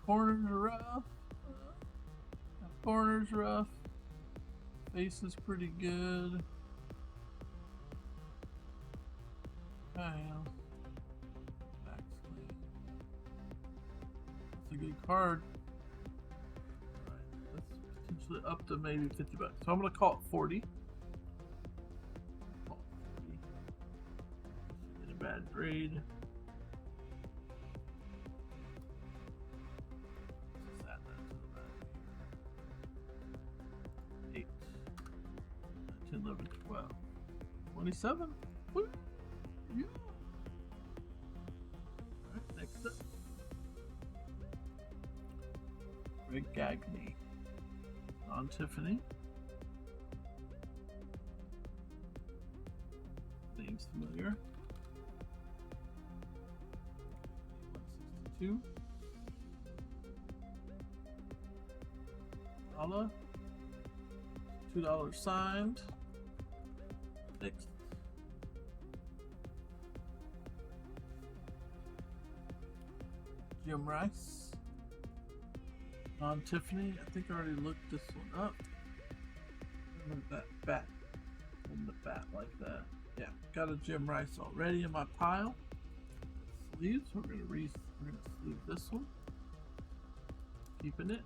Corners are rough. Corners rough. Face is pretty good. Back sleeve. That's a good card. Alright, that's potentially up to maybe $50. So I'm gonna call it 40. Call it 40. Get a bad grade. Let's add that to the back. 8, 10, 11, 12, 27. Woo. Yeah. Alright, next up. Greg Gagne. Non-Tiffany. Name's familiar. 162. $2. $2 signed. Next. Jim Rice. Non-Tiffany. I think I already looked this one up. Look at that bat. Hold the bat like that. Yeah, got a Jim Rice already in my pile. Sleeves. We're gonna sleeve this one. Keeping it.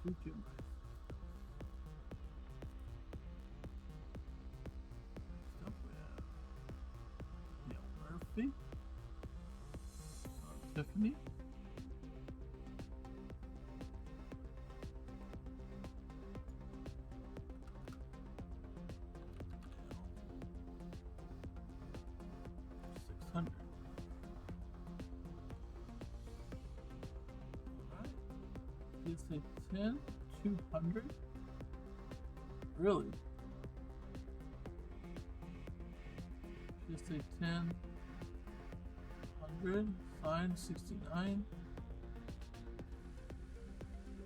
Two Jim Rice. Murphy, Tiffany, $600. All right, let's say 10, 200. Really? Just say 10. Signed 69.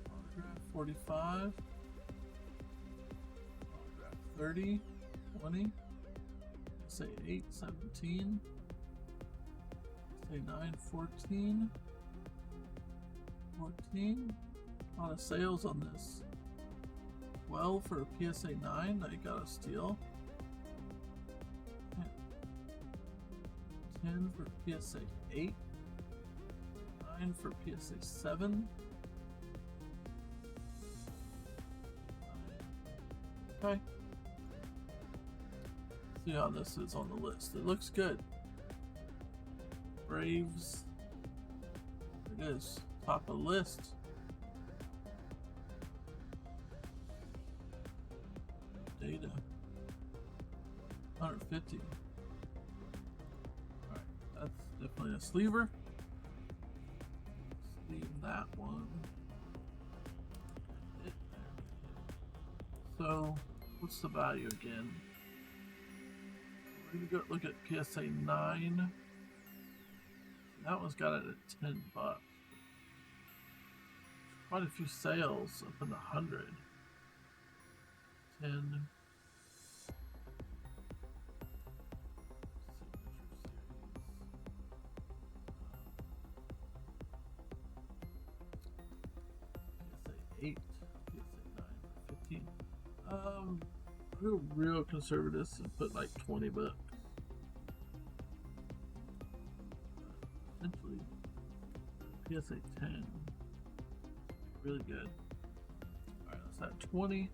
Autograph 45. Autograph 30. 20. Say 8, 17. Say 9, 14. 14. A lot of sales on this. 12 for a PSA 9 that you gotta steal. 10 for PSA 8. 9 for PSA 7. Okay. See how this is on the list. It looks good. Braves. There it is. Top of the list. Data. 150. Alright, that's definitely a sleever. Let's leave that one. So, what's the value again? We're gonna go look at PSA 9. That one's got it at $10. Quite a few sales up in the 100. 10. PSA 8, PSA 9, 15. Real conservative and put like 20 bucks. Essentially, PSA 10. Really good. Alright, let's add 20.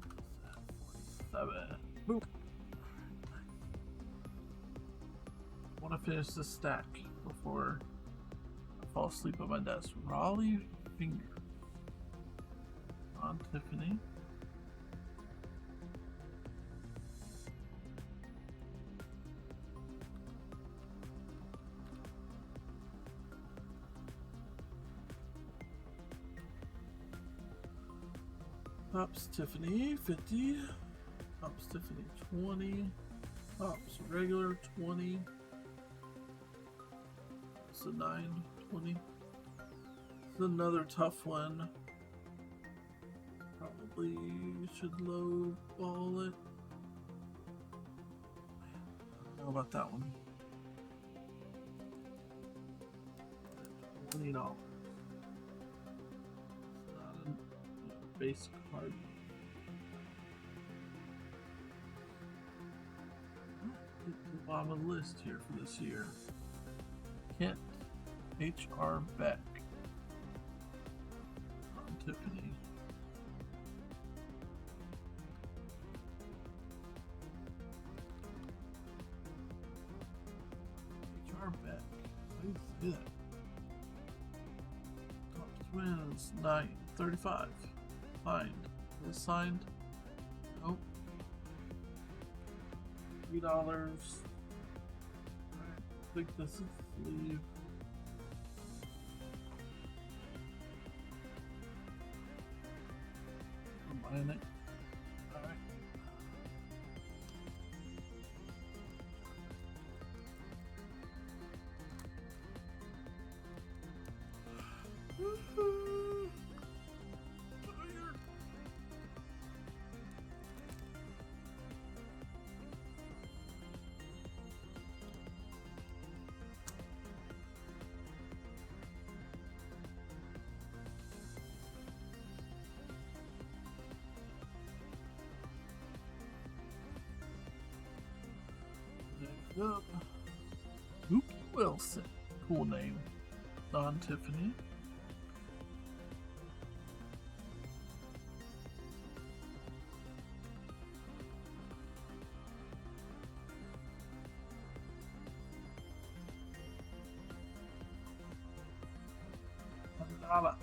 Let's add 47. Boop. I want to finish this stack before I fall asleep at my desk. Raleigh Finger. On Tiffany. Tops Tiffany 50. Tops Tiffany 20. Tops regular 20. It's a 9, 20. It's another tough one. Probably should low ball it. I don't know about that one. $20. It's not a base card. Get to the bottom of the list here for this year. Kent H.R. Beck on Tiffany. Beck. I didn't see that. Top Twins 935. Signed. Is signed? Nope. $3. Alright. I think this is sleeve. I'm buying it. Alright. Next up, Luke Wilson. Cool name. Don Tiffany. $100.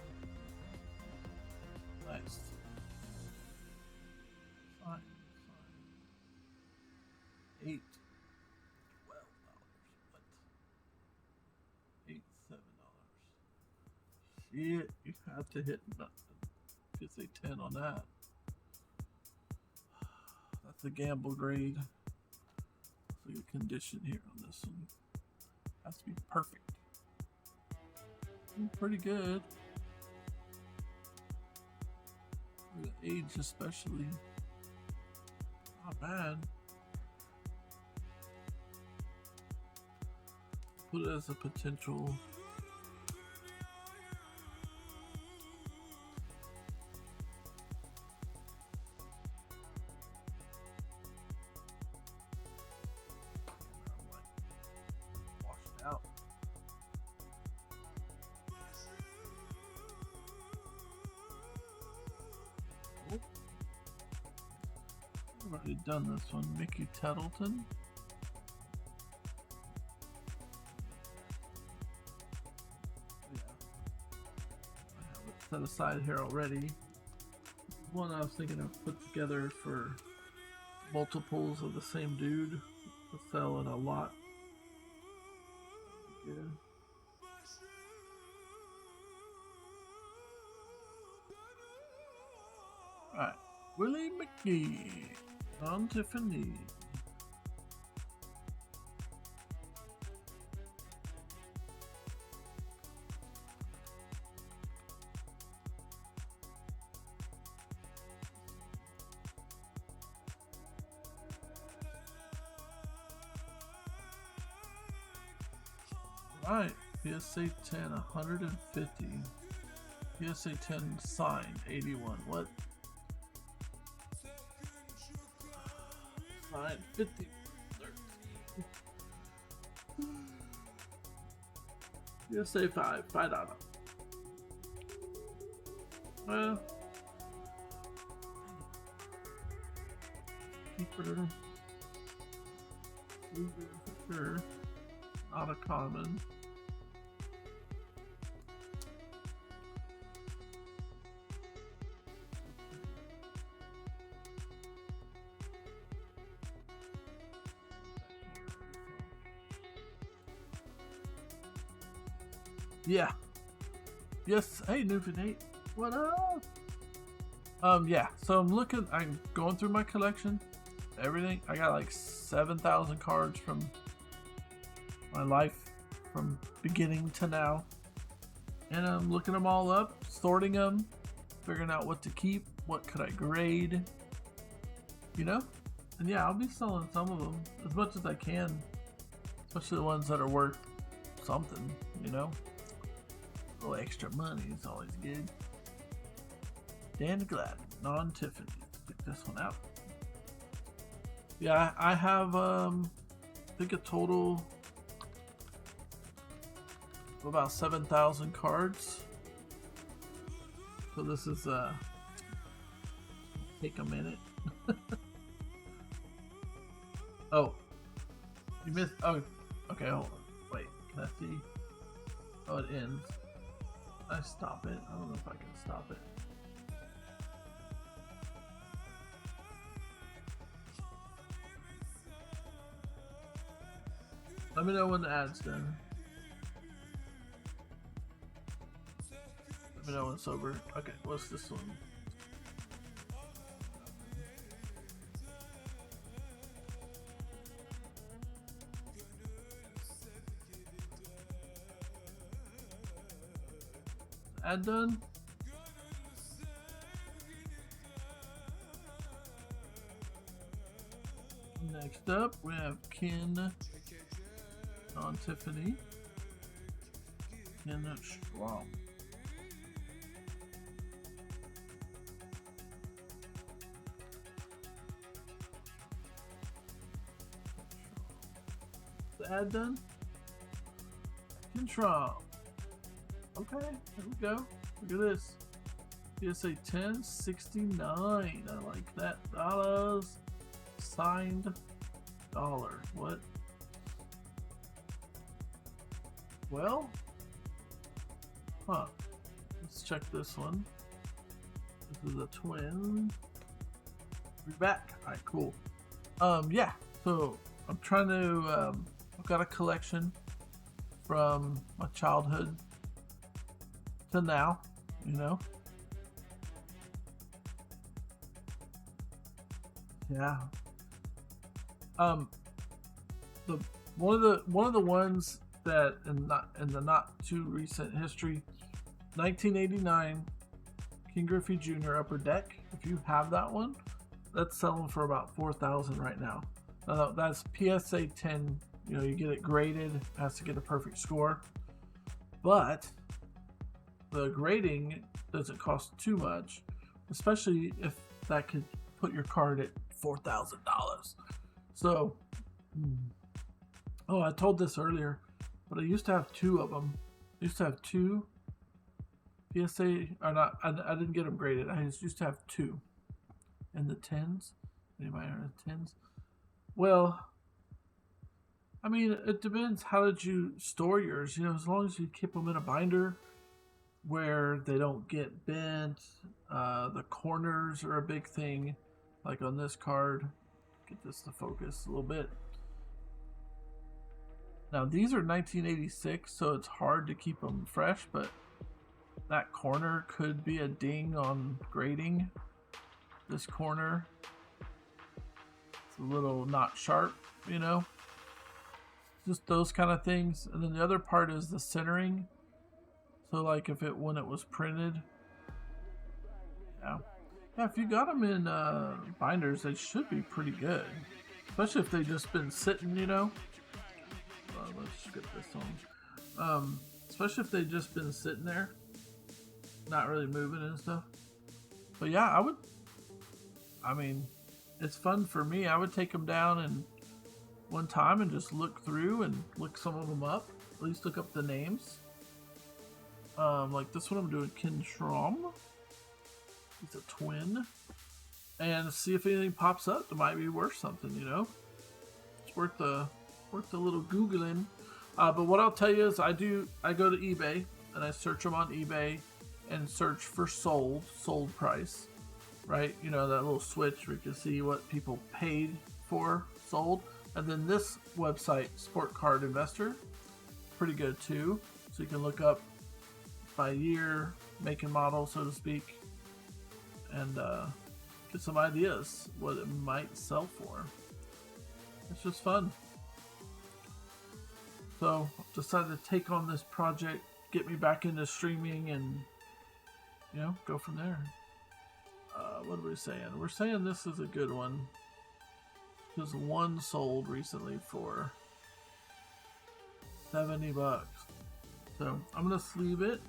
Nice. Fine. $8. $12. What? $8, $7. Shit, you have to hit PSA 10 on that. That's a gamble grade. Let's look at condition here on this one. Has to be perfect. Pretty good. For the age especially. Not bad. put it as a potential. Washed out. I've already done this one. Mickey Tettleton. Set aside here already. One I was thinking of put together for multiples of the same dude to sell in a lot. Yeah. Alright. Willie McGee on Tiffany. Alright, PSA 10, 150. PSA 10 signed, 81. What? Signed, 50. 13. PSA 5, $5. Well, keeper. For sure. Not a common. Yeah. Yes. Hey, Newfie Nate. What up? Yeah. So I'm going through my collection. Everything. I got like 7,000 cards from my life from beginning to now. And I'm looking them all up, sorting them, figuring out what to keep, what could I grade, you know? And yeah, I'll be selling some of them as much as I can, especially the ones that are worth something, you know? A little extra money is always good. Dan Gladden, non-Tiffany. Let's pick this one out. Yeah, I have, I think a total of about 7,000 cards. So this is, take a minute. Oh, you missed, oh, okay, hold on. Wait, can I see? Oh, it ends. Can I stop it? I don't know if I can stop it. Let me know when the ad's done. Let me know when it's over. Okay, what's this one? Ad done? Next up, we have Ken on Tiffany. Ken Strong. The ad done? Ken Strong. Okay, here we go. Look at this. PSA 10, 69. I like that. Dollars. Signed dollar. What? Well, huh. Let's check this one. This is a twin. We're back. Alright, cool. Yeah, so I'm trying to, I've got a collection from my childhood to now, you know. Yeah. The one of the ones that in the not too recent history, 1989 King Griffey Jr. Upper Deck. If you have that one, that's selling for about 4,000 right now. That's PSA 10 You know, you get it graded, it has to get a perfect score. But the grading doesn't cost too much, especially if that could put your card at $4,000. So, oh, I told this earlier, but I used to have two of them. I used to have two PSA, or not, I didn't get them graded. I used to have two in the 10s. Anybody in the 10s? Well, I mean, it depends. How did you store yours? You know, as long as you keep them in a binder where they don't get bent. The corners are a big thing. Like on this card, get this to focus a little bit. Now these are 1986, so it's hard to keep them fresh, but that corner could be a ding on grading. This corner, it's a little not sharp, you know? Just those kind of things. And then the other part is the centering. So like when it was printed. Yeah, if you got them in binders, they should be pretty good. Especially if they've just been sitting, you know? Let's get this on. Especially if they've just been sitting there, not really moving and stuff. But yeah, I mean, it's fun for me. I would take them down and one time and just look through and look some of them up. At least look up the names. Like this one I'm doing Ken Strom. He's a twin. And see if anything pops up that might be worth something, you know? It's worth a little Googling. But what I'll tell you is I go to eBay and I search them on eBay and search for sold price, right? You know, that little switch where you can see what people paid for sold. And then this website, Sport Card Investor, pretty good too. So you can look up by year, make and model, so to speak, and get some ideas what it might sell for. It's just fun. So decided to take on this project, get me back into streaming, and you know, go from there. What are we saying? We're saying this is a good one because one sold recently for $70. So I'm gonna sleeve it.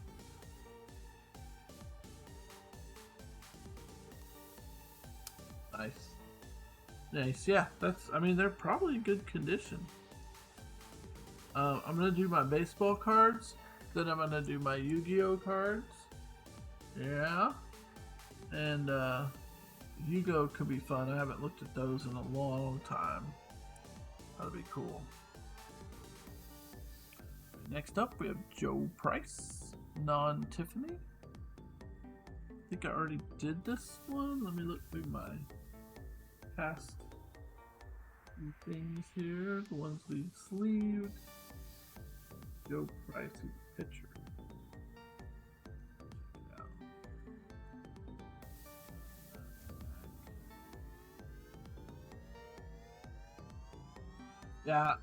Nice. Yeah, I mean, they're probably in good condition. I'm gonna do my baseball cards, then I'm gonna do my Yu-Gi-Oh cards. Yeah, and Yu-Gi-Oh could be fun. I haven't looked at those in a long time. That'll be cool. Next up, we have Joe Price, non-Tiffany. I think I already did this one. Let me look through my past things here. The ones we sleeved. Joe Price, pitcher. Yeah,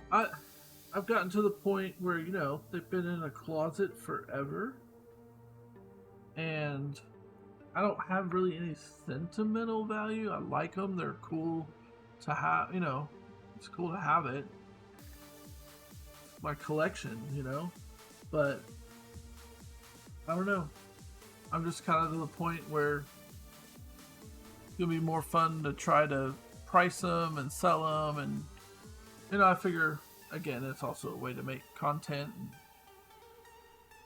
I've gotten to the point where, you know, they've been in a closet forever, and I don't have really any sentimental value. I like them. They're cool to have, you know, it's cool to have it. My collection, you know, but I don't know. I'm just kind of to the point where it's gonna be more fun to try to price them and sell them, and you know, I figure again it's also a way to make content.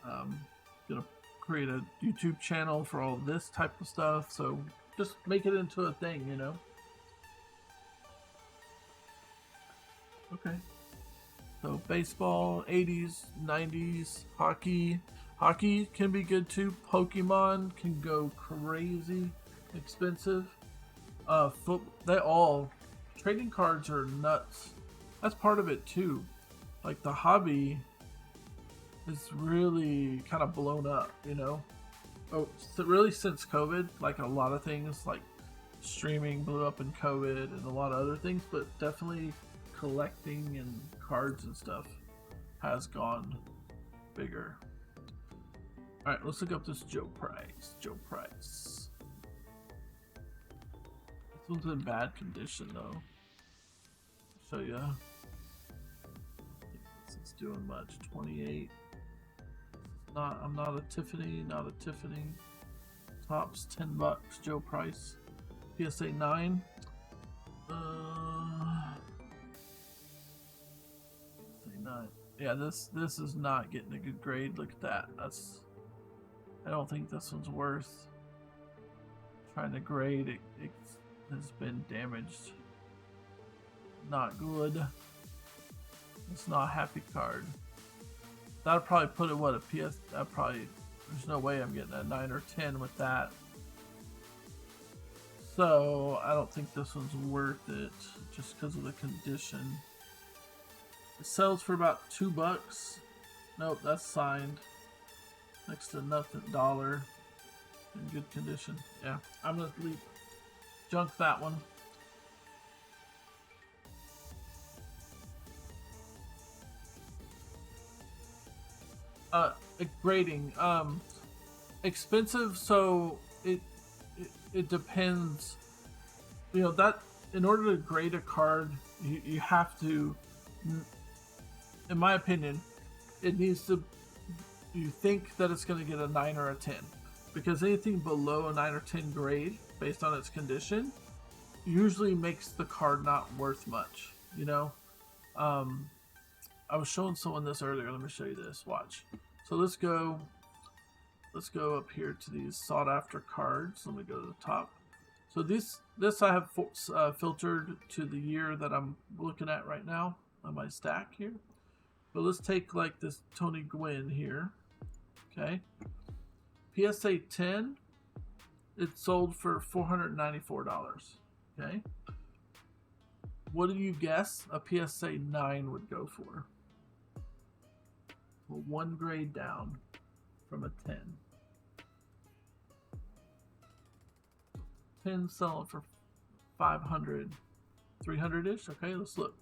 And, gonna create a YouTube channel for all this type of stuff, so just make it into a thing, you know. Okay. So baseball, 80s, 90s, hockey. Hockey can be good too. Pokemon can go crazy expensive. Trading cards are nuts. That's part of it too. Like the hobby is really kind of blown up, you know. Oh, so really since COVID, like a lot of things like streaming blew up in COVID and a lot of other things, but definitely collecting and cards and stuff has gone bigger. All right, let's look up this Joe Price. Joe Price. This one's in bad condition though. So yeah. doing much. 28. I'm not a Tiffany, not a Tiffany. Tops $10. Joe Price. PSA 9. PSA 9. Yeah, this is not getting a good grade. Look at that. I don't think this one's worth trying to grade. It has been damaged. Not good. It's not a happy card. That'll probably put it, what, a PS? There's no way I'm getting a 9 or 10 with that. So I don't think this one's worth it just because of the condition. It sells for about $2. Nope, that's signed. Next to nothing, $1. In good condition. Yeah, I'm gonna junk that one. Grading. Expensive, so it depends. You know, that in order to grade a card, you have to, in my opinion, it needs to, you think that it's going to get a 9 or a 10. Because anything below a 9 or 10 grade, based on its condition, usually makes the card not worth much, you know? I was showing someone this earlier. Let me show you this. Watch. So let's go up here to these sought after cards. Let me go to the top. So this I have filtered to the year that I'm looking at right now on my stack here. But let's take like this Tony Gwynn here. Okay. PSA 10, it sold for $494. Okay. What do you guess a PSA 9 would go for? Well, one grade down from a 10. 10 selling for 500, 300-ish. Okay, let's look.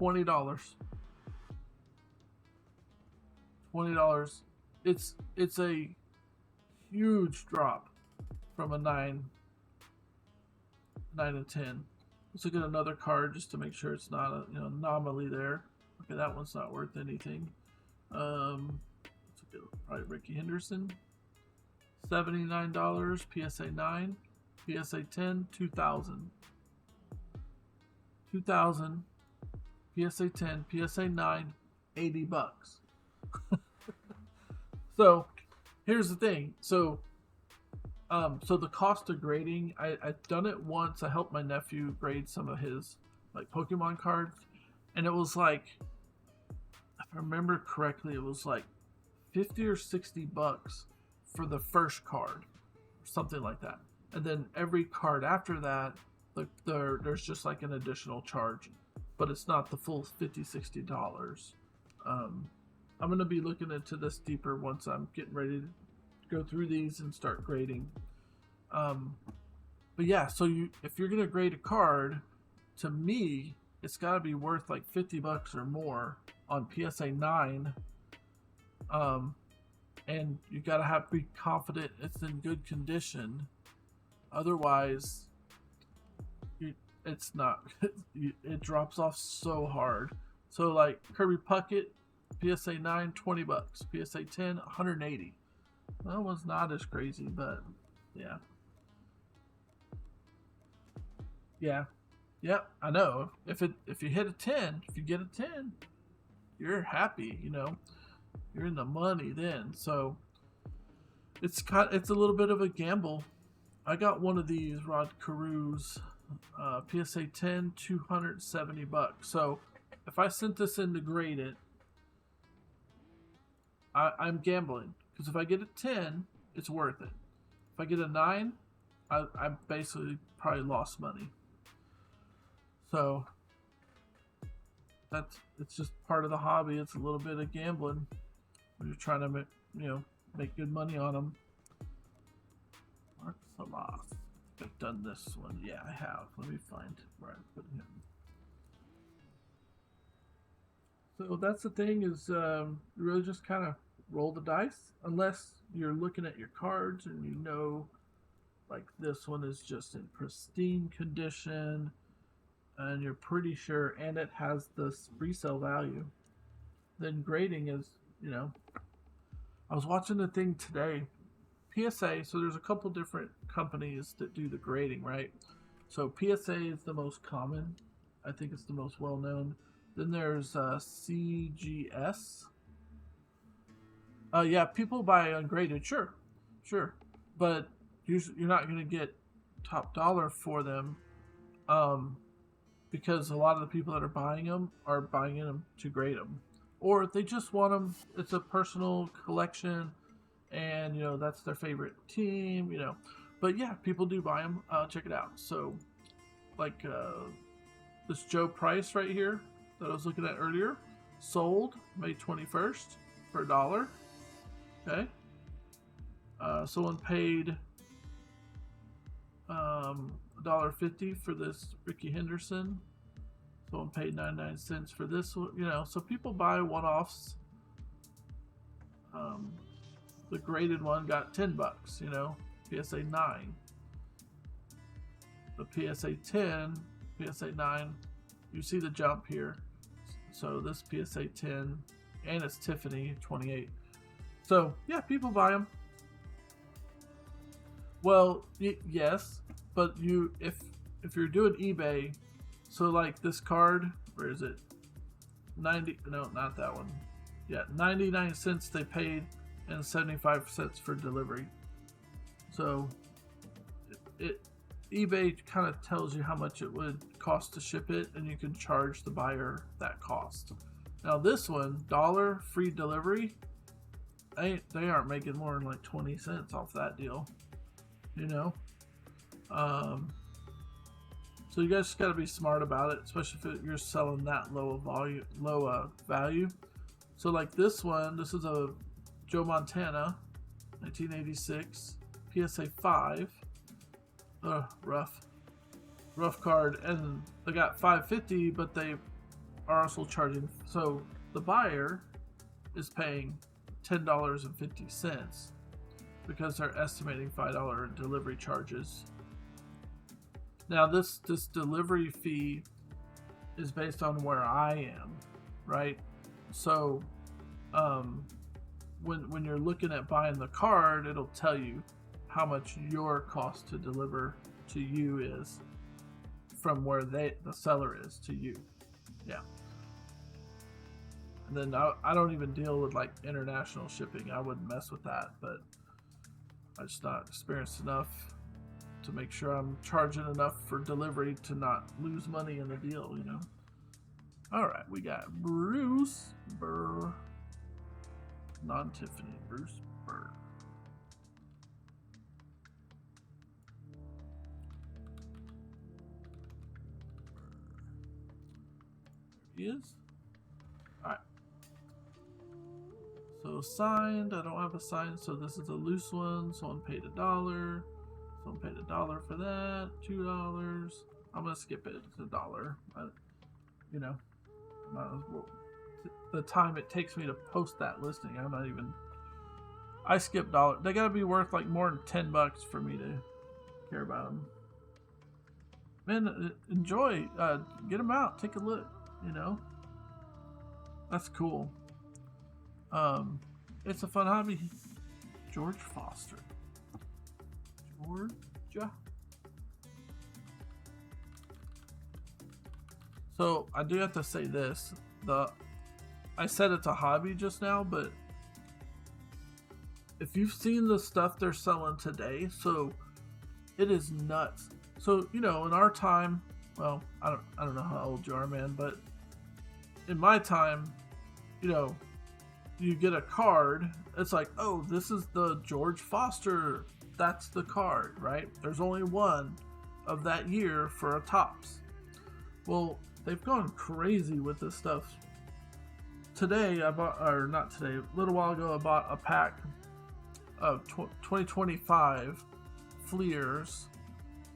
$20. $20. It's a huge drop from a 9 and 10. Let's look at another card just to make sure it's not a anomaly there. Okay, that one's not worth anything. Let's look at probably Ricky Henderson. $79. PSA 9. PSA 10. $2,000. $2,000. PSA 10. PSA 9. $80. So here's the thing. So the cost of grading, I've done it once. I helped my nephew grade some of his like Pokemon cards, and it was like, if I remember correctly, it was like $50 or $60 for the first card, or something like that. And then every card after that, there's just like an additional charge, but it's not the full $50-$60. I'm going to be looking into this deeper once I'm getting ready to go through these and start grading. But yeah, so if you're going to grade a card, to me, it's got to be worth like $50 or more on PSA 9. And you got to be confident it's in good condition. Otherwise, it's not. It drops off so hard. So like Kirby Puckett, PSA 9, $20. PSA 10, $180. That one's not as crazy, but yeah. Yeah. Yep, I know. If you hit a 10, if you get a 10, you're happy, You're in the money then. So it's a little bit of a gamble. I got one of these Rod Carews, PSA 10, $270. So if I sent this in to grade it, I'm gambling, because if I get a 10, it's worth it. If I get a 9, I basically probably lost money. So it's just part of the hobby. It's a little bit of gambling when you're trying to make good money on them. Mark Salas. I've done this one. Yeah, I have. Let me find where I put him. So that's the thing, is you really just kind of roll the dice, unless you're looking at your cards and like this one is just in pristine condition and you're pretty sure, and it has the resale value. then grading is, I was watching the thing today. PSA, so there's a couple different companies that do the grading, right? So PSA is the most common. I think it's the most well known. Then there's CGS. Yeah, people buy ungraded, sure, but you're not going to get top dollar for them, because a lot of the people that are buying them to grade them, or they just want them. It's a personal collection, and that's their favorite team. But yeah, people do buy them. Check it out. So, like this Joe Price right here that I was looking at earlier, sold May 21st for $1. Okay. Someone paid $1.50 for this Ricky Henderson. Someone paid 99 cents for this one. So people buy one-offs. The graded one got $10. PSA 9. The PSA 10, PSA 9. You see the jump here. So this PSA 10, and it's Tiffany 28. So yeah, people buy them. Well, yes, but if you're doing eBay, so like this card, where is it? 90? No, not that one. Yeah, 99 cents they paid, and 75 cents for delivery. So eBay kind of tells you how much it would cost to ship it, and you can charge the buyer that cost. Now this one, $1 free delivery, they aren't making more than like 20 cents off that deal. So you guys just got to be smart about it, especially if you're selling that low value. So like this one, this is a Joe Montana, 1986, PSA 5. Rough card, and they got $5.50, but they are also charging. So the buyer is paying $10.50 because they're estimating $5 delivery charges. Now this delivery fee is based on where I am, right? So when you're looking at buying the card, it'll tell you how much your cost to deliver to you is from where the seller is to you. Yeah. And then I don't even deal with like international shipping. I wouldn't mess with that, but I'm just not experienced enough to make sure I'm charging enough for delivery to not lose money in the deal, All right, we got Bruce Burr, non-Tiffany, Bruce Burr. There he is. All right. So signed, I don't have a sign, so this is a loose one. Someone paid $1. Someone paid $1 for that. $2. I'm gonna skip it. It's $1. The time it takes me to post that listing, I skip $1. They gotta be worth like more than $10 for me to care about them. Man, enjoy. Get them out. Take a look. That's cool. It's a fun hobby. George Foster. Georgia. So I do have to say this. I said it's a hobby just now, but if you've seen the stuff they're selling today, so it is nuts. So in our time, well, I don't know how old you are, man, but in my time, you get a card. It's like, oh, this is the George Foster. That's the card, right? There's only one of that year for a Topps. Well, they've gone crazy with this stuff. Today, a little while ago, I bought a pack of 2025 Fleers,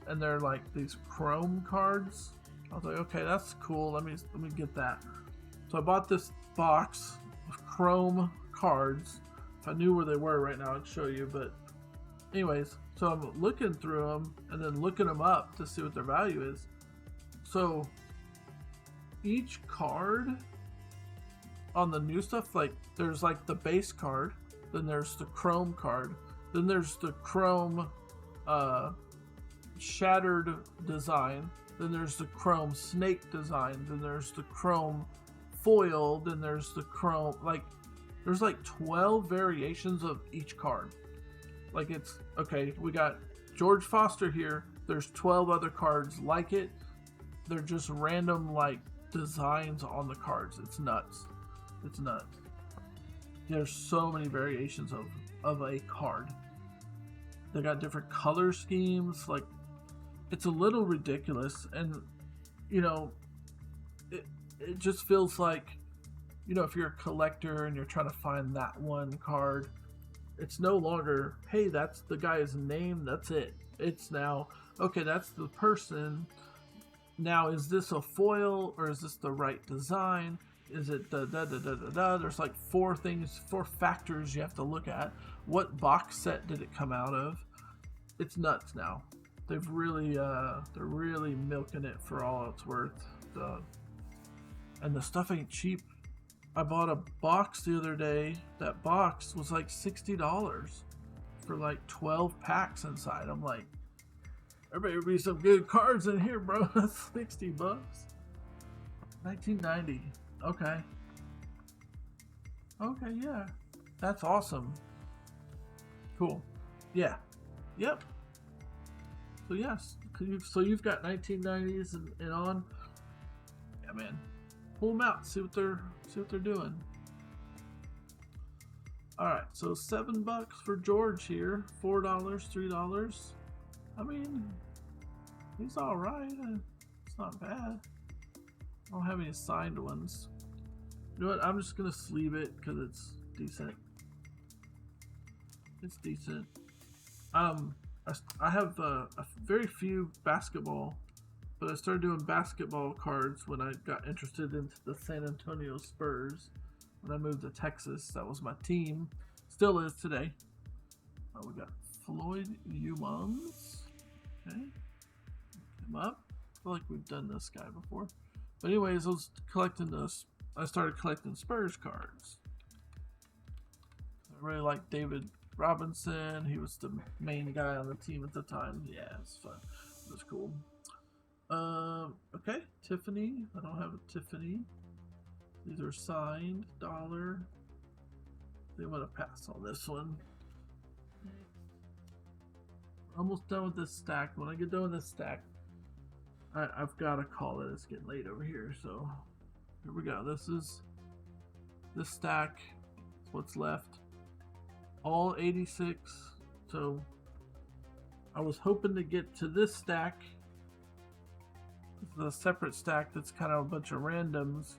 and they're like these chrome cards. I was like, okay, that's cool. Let me get that. So I bought this box of chrome cards. If I knew where they were right now, I'd show you. But anyways, so I'm looking through them and then looking them up to see what their value is. So each card on the new stuff, like there's like the base card, then there's the chrome card, then there's the chrome shattered design, then there's the chrome snake design, then there's the chrome foil, then there's the chrome, like there's like 12 variations of each card. Like it's okay, we got George Foster here, there's 12 other cards like it. They're just random like designs on the cards. It's nuts. It's nuts. There's so many variations of a card. They got different color schemes. Like, it's a little ridiculous, and you know, it just feels like, you know, if you're a collector and you're trying to find that one card, it's no longer, hey, that's the guy's name, that's it. It's now, okay, that's the person. Now, is this a foil or is this the right design? Is it da da da da da da? There's like four factors you have to look at. What box set did it come out of? It's nuts now. They've really, they're really milking it for all it's worth. And the stuff ain't cheap. I bought a box the other day. That box was like $60 for like 12 packs inside. I'm like, there better be some good cards in here, bro. That's $60. 1990. Okay. Okay, yeah. That's awesome. Cool. Yeah. Yep. So yes. So you've got 1990s and on. Yeah, man. Pull them out. See what they're doing. All right. So $7 for George here. $4, $3. I mean, he's all right. It's not bad. I don't have any signed ones. You know what? I'm just gonna sleeve it because it's decent. It's decent. I have a very few basketball, but I started doing basketball cards when I got interested into the San Antonio Spurs. When I moved to Texas, that was my team. Still is today. We got Floyd Humans. Okay. Him up. I feel like we've done this guy before. But anyways, I started collecting Spurs cards. I really like David Robinson. He was the main guy on the team at the time. Yeah, it's fun. It was cool. Okay, Tiffany. I don't have a Tiffany. These are signed. Dollar. They want to pass on this one. Almost done with this stack. When I get done with this stack, I've got to call it. It's getting late over here, so here we go. This stack is what's left. All 86. So I was hoping to get to this stack. This is a separate stack that's kind of a bunch of randoms.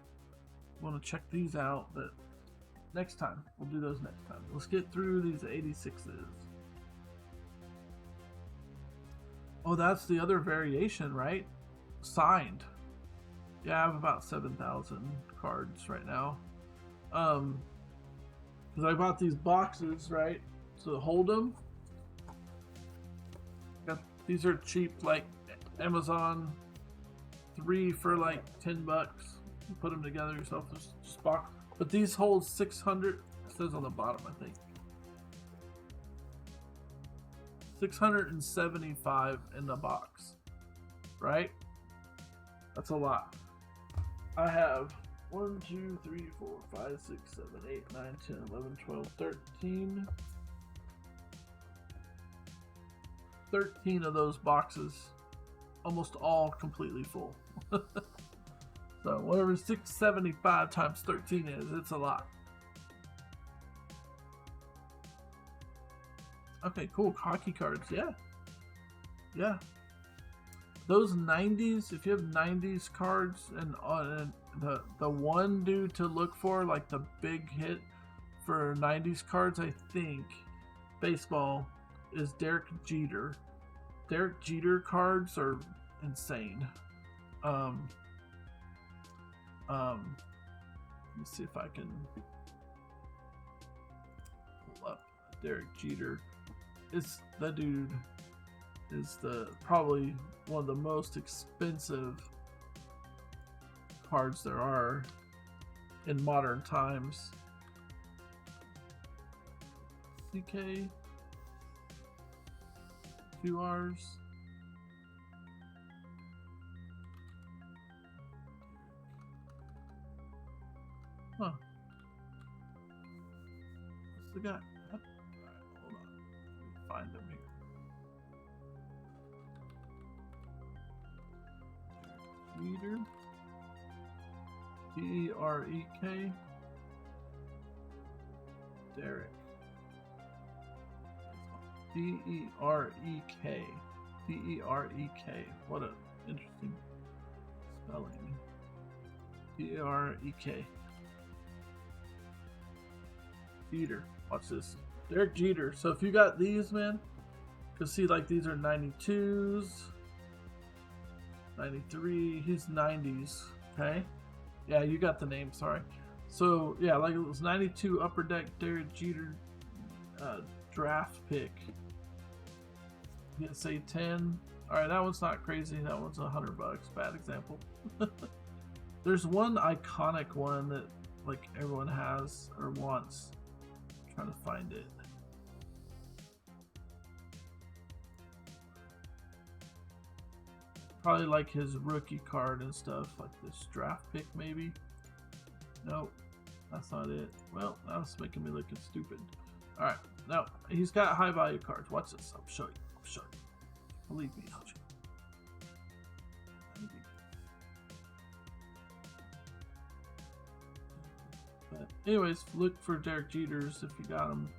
I want to check these out, but next time. We'll do those next time. Let's get through these 86s. Oh, that's the other variation, right? Signed. Yeah, I have about 7,000 cards right now. Because I bought these boxes, right? To hold them. These are cheap, like Amazon 3 for like $10. You put them together yourself. Just box. But these hold 600. It says on the bottom, I think. 675 in the box, right? That's a lot. I have 1, 2, 3, 4, 5, 6, 7, 8, 9, 10, 11, 12, 13. 13 of those boxes, almost all completely full. So whatever 675 times 13 is, it's a lot. Okay, cool. Hockey cards, yeah. Yeah. Those 90s, if you have 90s cards, and the one dude to look for, like the big hit for 90s cards, I think, baseball, is Derek Jeter. Derek Jeter cards are insane. Let me see if I can pull up Derek Jeter. That dude is probably one of the most expensive cards there are. in modern times. CK, 2 R's. Huh. What's the guy? Alright, hold on. Let me find him here. Jeter. D-E-R-E-K. Derek. D-E-R-E-K. D-E-R-E-K. What an interesting spelling. D-E-R-E-K. Jeter. Watch this. Derek Jeter. So if you got these, man, you'll see like these are 92s. 93. He's 90s. Okay? Yeah, you got the name. Sorry. So, yeah, like it was 92 Upper Deck Derek Jeter draft pick. PSA 10. Alright, that one's not crazy. That one's $100. Bad example. There's one iconic one that like everyone has or wants. I'm trying to find it. Probably like his rookie card and stuff, like this draft pick maybe. Nope, that's not it. Well, that's making me looking stupid. Alright, no, he's got high value cards. Watch this, I'll show you. Believe me, I'll show you. But anyways, look for Derek Jeters if you got them.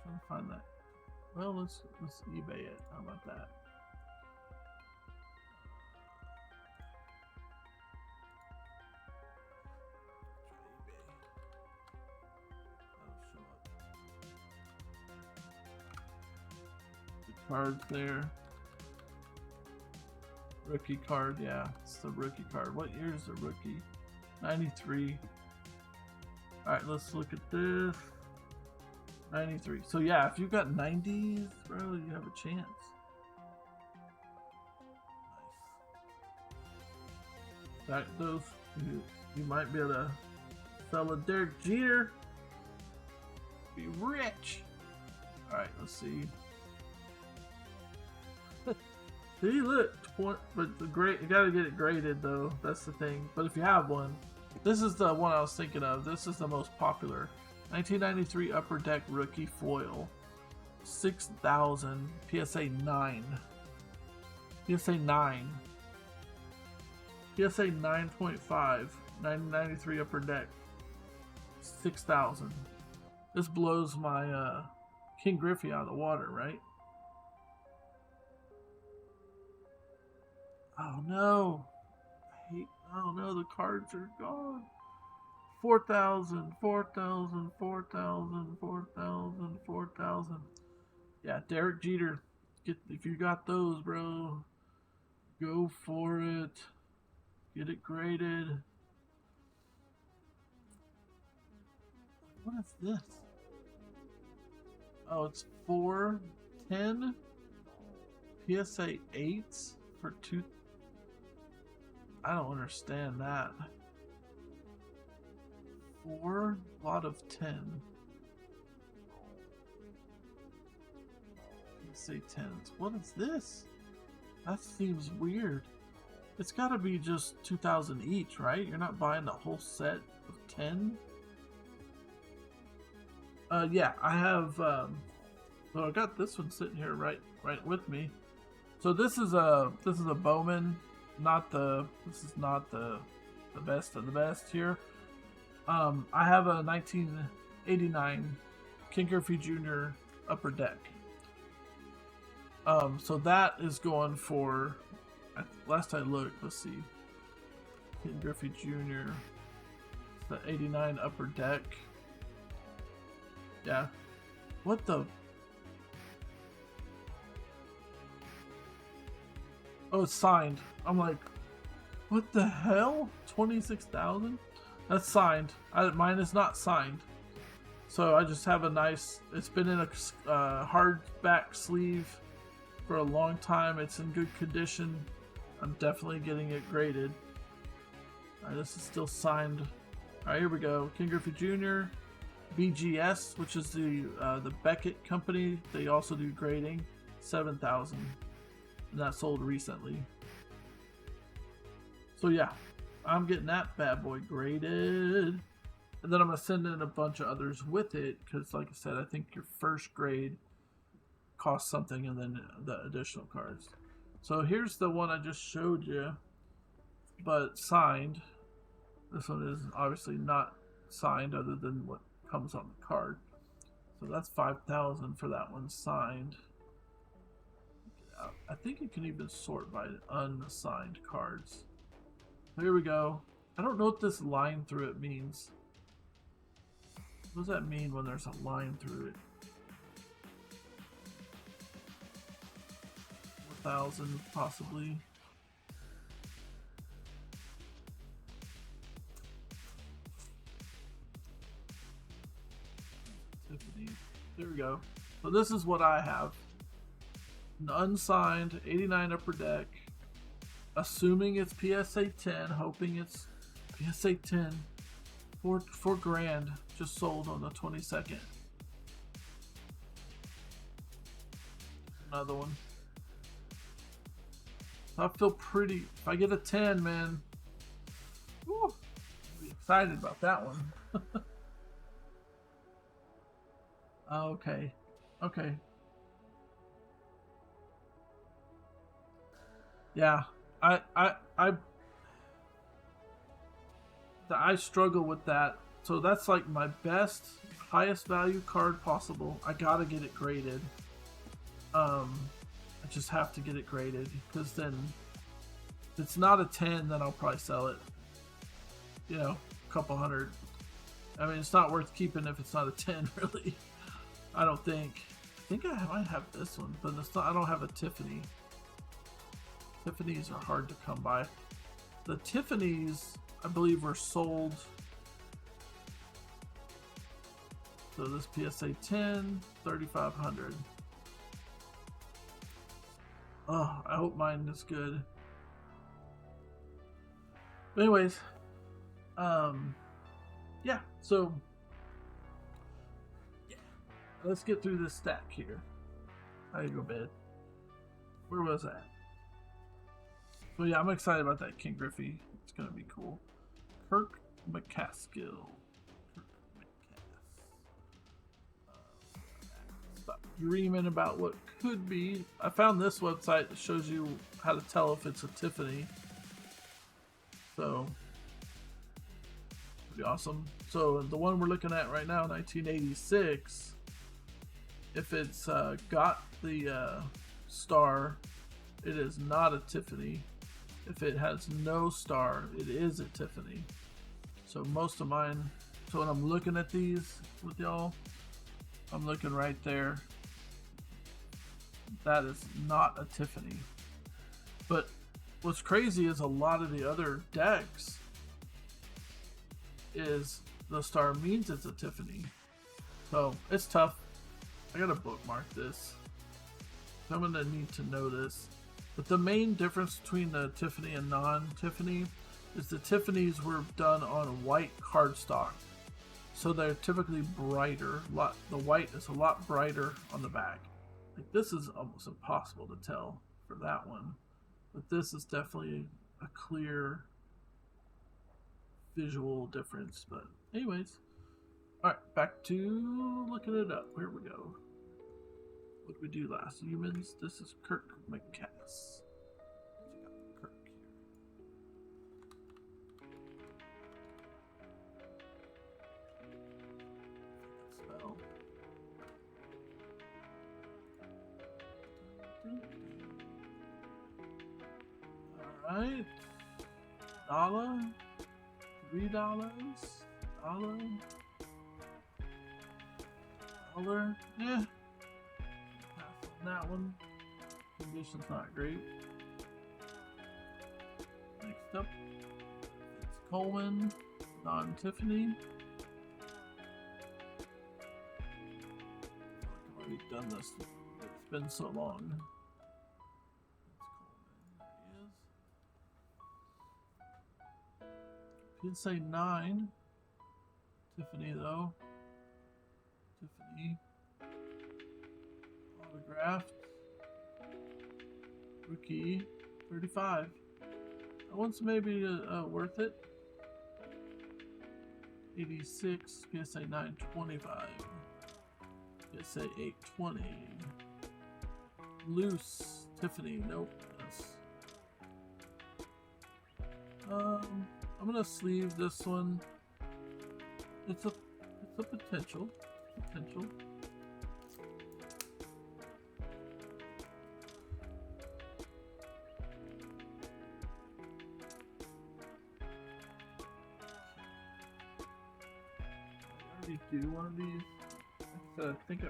Trying to find that. Well, let's eBay it. How about that? Cards there. Rookie card, yeah, it's the rookie card. What year is the rookie? 93. Alright, let's look at this. 93. So yeah, if you've got 90s, bro, you have a chance. Nice. Those you might be able to sell a Derek Jeter. Be rich. Alright, let's see. See, look, but the grade, you gotta get it graded though. That's the thing. But if you have one, this is the one I was thinking of. This is the most popular. 1993 Upper Deck Rookie Foil. 6,000. PSA 9. PSA 9. PSA 9.5. 1993 Upper Deck. 6,000. This blows my King Griffey out of the water, right? Oh no. Oh no, the cards are gone. 4,000, 4,000, 4,000, 4,000, 4,000. Yeah, Derek Jeter. If you got those, bro, go for it. Get it graded. What is this? Oh, it's 410 PSA 8s for 2. I don't understand that. 4 lot of 10. PSA 10s. What is this? That seems weird. It's gotta be just 2,000 each, right? You're not buying the whole set of 10? Yeah, I have, so I got this one sitting here right with me. So this is a Bowman. This is not the best of the best here. I have a 1989 Ken Griffey Jr. Upper Deck. So that is going for, last I looked, let's see, Ken Griffey Jr. The 89 Upper Deck. Yeah. What the? Oh, it's signed. I'm like, what the hell? 26,000? That's signed. Mine is not signed. So I just have a nice, it's been in a hardback sleeve for a long time. It's in good condition. I'm definitely getting it graded. This is still signed. All right, here we go. Ken Griffey Jr., BGS, which is the Beckett company. They also do grading. 7,000, and that sold recently. So yeah, I'm getting that bad boy graded. And then I'm going to send in a bunch of others with it because, like I said, I think your first grade costs something and then the additional cards. So here's the one I just showed you, but signed. This one is obviously not signed other than what comes on the card. So that's 5,000 for that one signed. I think you can even sort by unsigned cards. Here we go. I don't know what this line through it means. What does that mean when there's a line through it? 4,000 possibly. Tiffany. There we go. So this is what I have. An unsigned 89 upper deck. Assuming it's PSA 10, hoping it's PSA 10. $4 grand just sold on the 22nd. Another one. I feel pretty. If I get a 10, man, whew, I'll be excited about that one. Okay. Okay. Yeah. I struggle with that. So that's like my best, highest value card possible. I gotta get it graded. I just have to get it graded because then if it's not a 10, then I'll probably sell it. You know, a couple hundred. I mean, it's not worth keeping if it's not a 10, really. I don't think. I think I might have this one, but it's not. I don't have a Tiffany. Tiffany's are hard to come by. The Tiffany's, I believe, were sold. So this PSA 10, 3,500. Oh, I hope mine is good. But anyways, yeah. So yeah, let's get through this stack here. How you go, bed? Where was that? So yeah, I'm excited about that Ken Griffey. It's gonna be cool. Kirk McCaskill. Stop dreaming about what could be. I found this website that shows you how to tell if it's a Tiffany. So pretty awesome. So the one we're looking at right now, 1986. If it's got the star, it is not a Tiffany. If it has no star, it is a Tiffany. So most of mine, so when I'm looking at these with y'all, I'm looking right there. That is not a Tiffany. But what's crazy is a lot of the other decks is the star means it's a Tiffany. So it's tough. I gotta bookmark this. I'm gonna need to know this. But the main difference between the Tiffany and non-Tiffany is the Tiffany's were done on white cardstock. So they're typically brighter. The white is a lot brighter on the back. Like this is almost impossible to tell for that one. But this is definitely a clear visual difference. But anyways. Alright, back to looking it up. Here we go. What did we do last? Humans. This is Kirk McCass. Kirk here. Spell. Alright. $1. $3. $1. $1. Yeah. That one. Condition's not great. Next up, it's Coleman, non-Tiffany. done this. It's been so long. There he is. Did say 9. Tiffany though. Tiffany. Autographed. Rookie. 35. That one's maybe worth it. 86. PSA 925. PSA 820. Loose. Tiffany. Nope. Yes. I'm gonna sleeve this one. It's a potential. Potential. I already do one of these. I think I.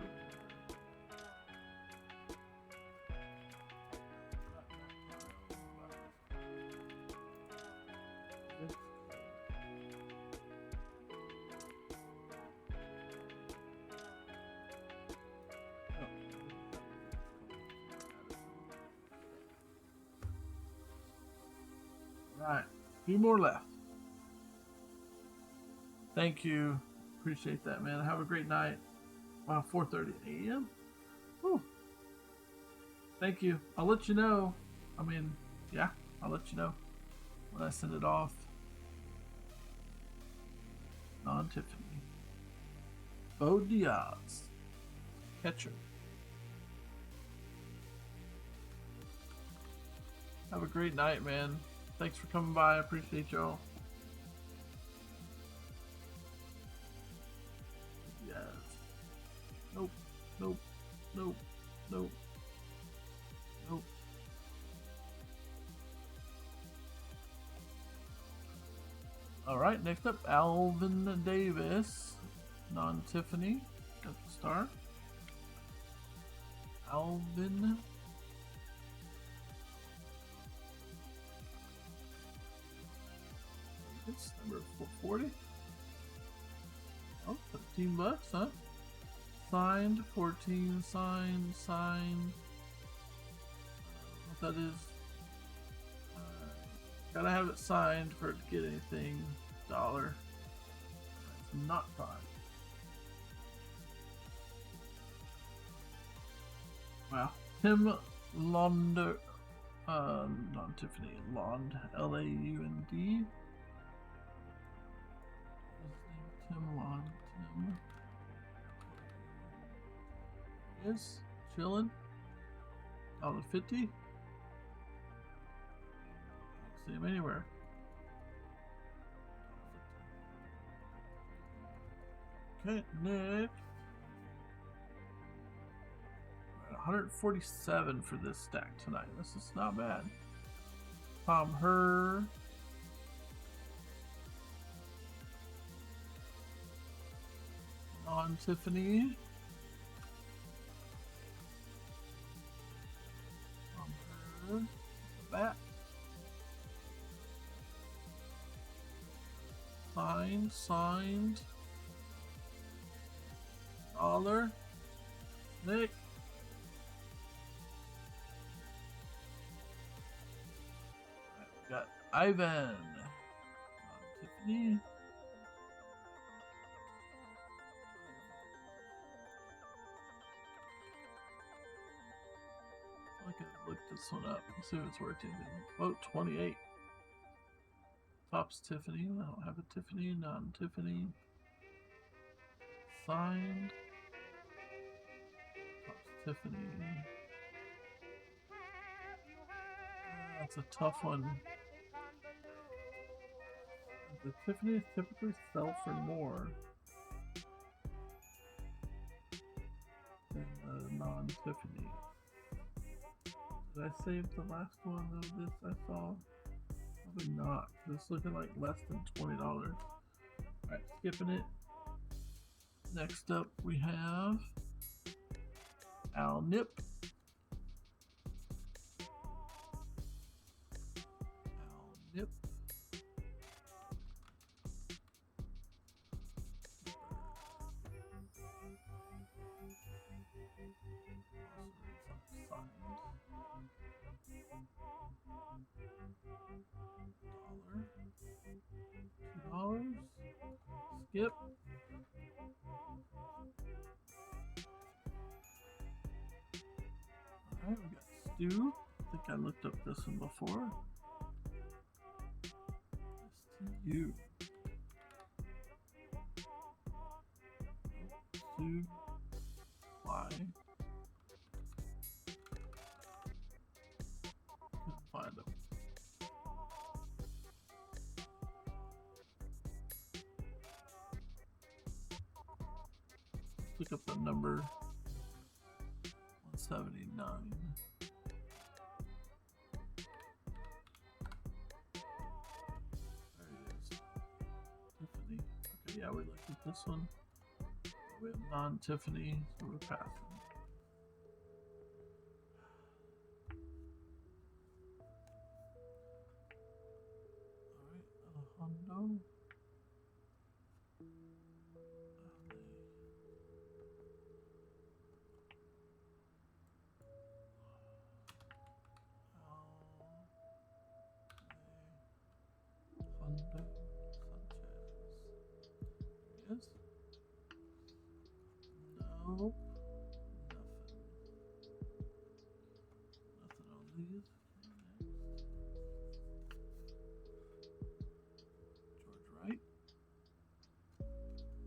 Right, a few more left. Thank you. Appreciate that, man. Have a great night. Wow, 4:30 a.m. Whew. Thank you. I'll let you know. I mean, yeah, I'll let you know when I send it off. Non-Tiffany. Bo Diaz. Catcher. Have a great night, man. Thanks for coming by. I appreciate y'all. Yes. Nope. Nope. Nope. Nope. Nope. Alright, next up, Alvin Davis. Non-Tiffany. Got the star. Alvin. It's number 440. Oh, $15, huh? Signed, 14, signed. What that is. Gotta have it signed for it to get anything. $1. That's not fine. Wow. Tim Launder. Not Tiffany. Laund. Laund. Tim Laund. Tim. Yes. Chillin'. $1.50. See him anywhere. Okay, next. 147 for this stack tonight. This is not bad. Tom Herr. On Tiffany. Tom Herr. Bat. Signed. Dollar. Nick. We got Ivan. Tiffany. I could look this one up and see if it's worth anything. Vote 28. Topps Tiffany. I don't have a Tiffany. Non-Tiffany. Signed. Topps Tiffany. That's a tough one. The Tiffany's typically sell for more than the non-Tiffany. Did I save the last one of this I saw? Probably not. It's looking like less than $20. Alright, skipping it. Next up we have Al Nip. Yep. Alright, we got Stu. I think I looked up this one before. STU. Stu. Fly. Couldn't find them. Look up the number 179. There it is. Tiffany. Okay, yeah, we looked at this one. We have non-Tiffany, so we're passing. Alright, Hondo. Hondo Sanchez. Yes. Nope. Nothing on these. George Wright.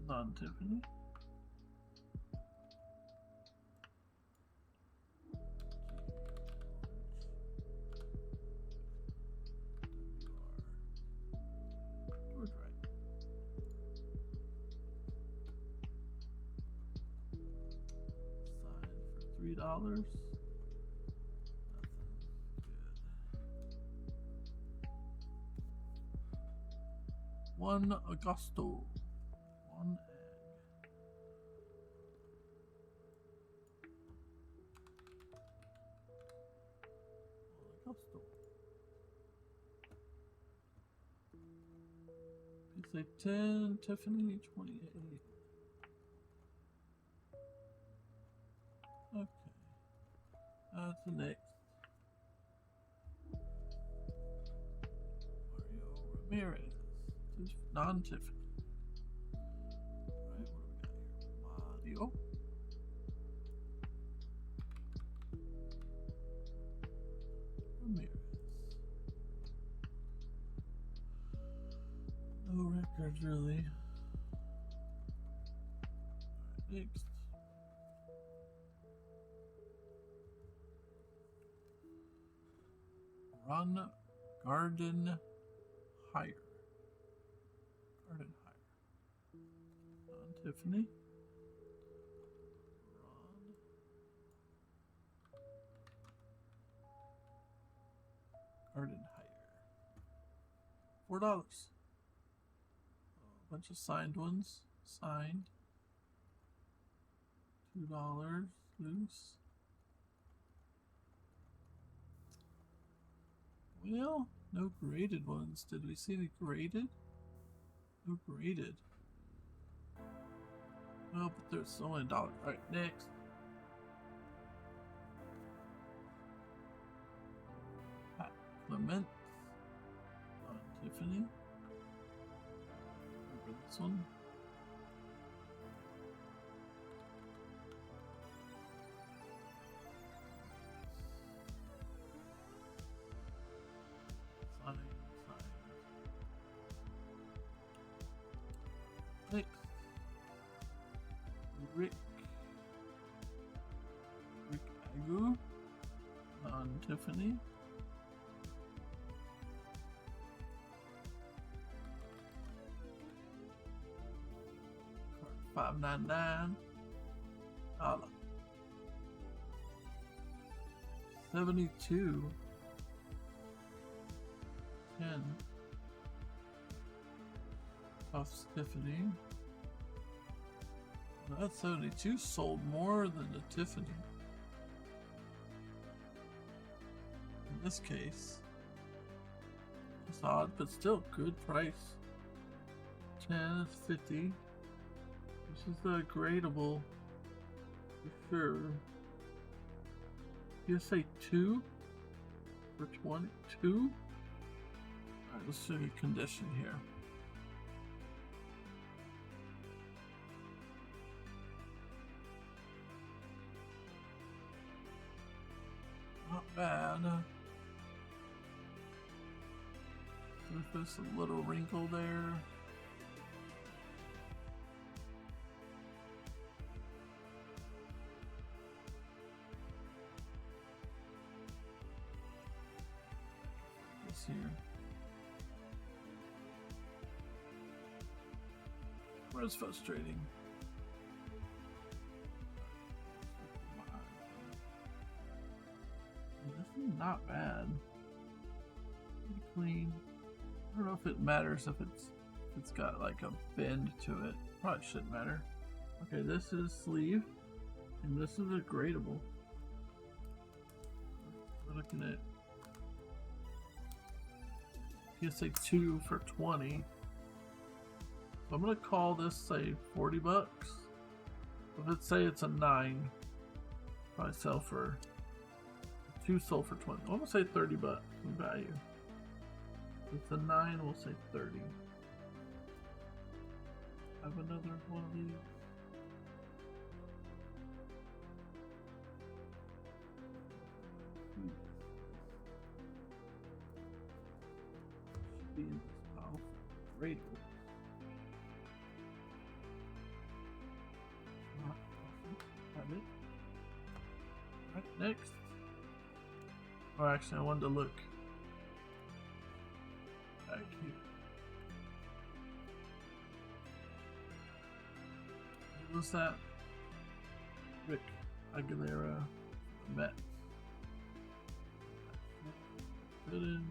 Non-Tiffany. George Wright. Signed for $3. Nothing. Good. 1 Augusto. 1 egg. Augusto. PSA 10, Tiffany 28. Okay. That's the next. Mario Ramirez. Non-Tiffany. Alright, what do we got here? Mario. Ramirez. No records really. Alright, next. Run Garden Hire. Garden Hire. Non-Tiffany. Garden Hire. $4. A bunch of signed ones. Signed. $2 loose. Well, no graded ones. Did we see any graded? No graded. Well, but there's only $1. Alright, next. Pat Clement. Tiffany. Remember this one? Next, Rick Agu, non-Tiffany. Card $5.99. 72. 10. Off Tiffany. That 72 sold more than the Tiffany. In this case, it's odd, but still good price. 10 is 50. This is the gradable for sure. You say 2 for 22. Alright, let's see the condition here. Nevada. Surface, a little wrinkle there. This here. Where it's frustrating. This is not bad. Pretty clean. I don't know if it matters if it's got like a bend to it. Probably shouldn't matter. Okay, this is sleeve, and this is a gradable. We're looking at PSA 2 for 20. So I'm gonna call this, say, 40 bucks. If it say it's a 9, probably sell for 2 sold for 20. I'm gonna say 30 bucks in value. If it's a 9, we'll say 30. Have another one of these. Should be in this pile. Radio. Have it. Alright, next. Oh, actually, I wanted to look back here. What was that? Rick Aguilera Met. Put in.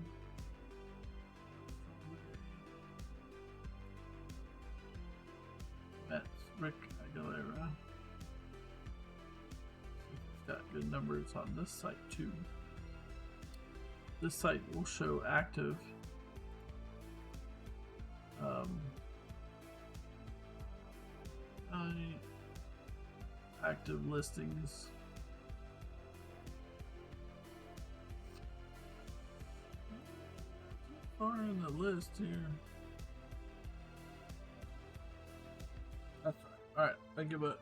Mets, Rick Aguilera. It's got good numbers on this site too. This site will show active active listings. Too far in the list here. That's right. Alright, I give up.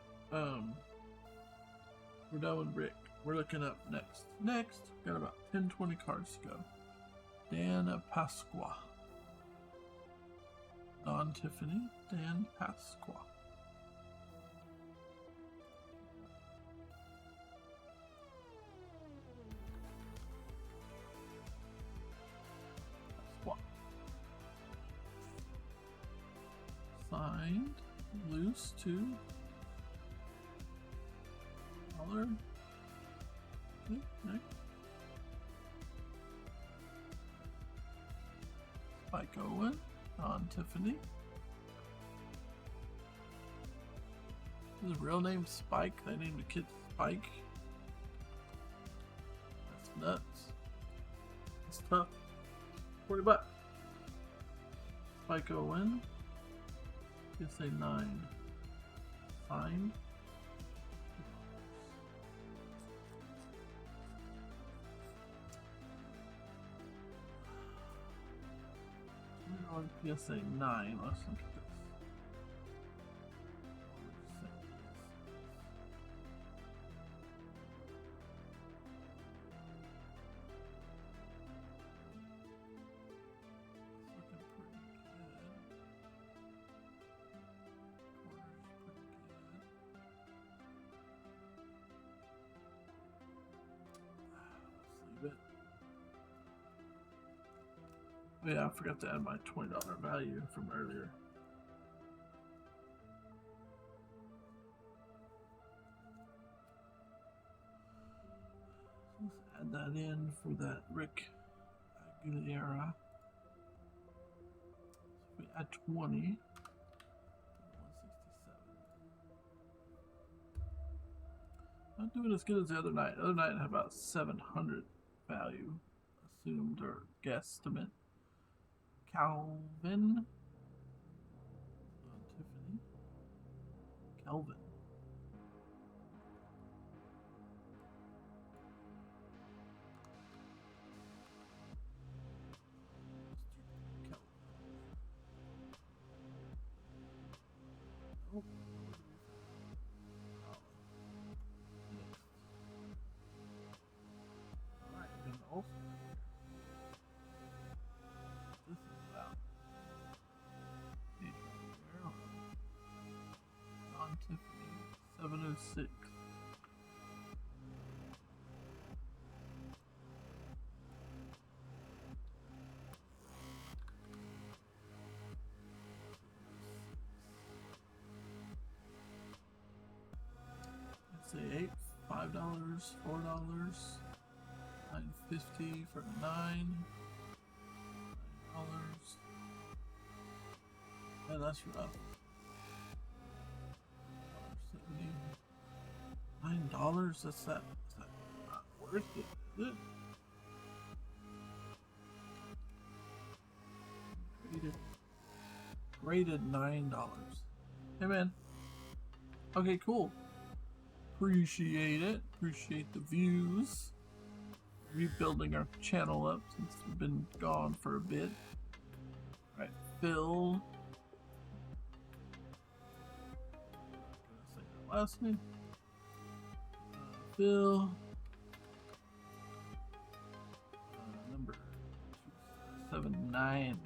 We're done with Rick. We're looking up next. Next, got about 10-20 cards to go. Dan Pasqua. Non-Tiffany. Dan Pasqua. Pasqua. Signed. Loose 2. Color. Okay, next. Spike Owen on Tiffany. His real name Spike. They named the kid Spike. That's nuts. It's tough. 40 bucks. Spike Owen. You say 9. Signed. On PSA 9, let's look at this. Yeah, I forgot to add my $20 value from earlier. Let's add that in for that Rick Aguilera. So if we add 20, 167. Not doing as good as the other night. The other night had about 700 value assumed or guesstimate. Calvin. Tiffany. Calvin. Oh. Alright, and 6. Let's say 8, $5, $4, $9.50 for 9. $9. And that's rough. $9? That's that. Is that not worth it? Is it? Rated $9. Hey man. Okay, cool. Appreciate it. Appreciate the views. Rebuilding our channel up since we've been gone for a bit. Alright, Phil. Say that last name. Phil. Number 790.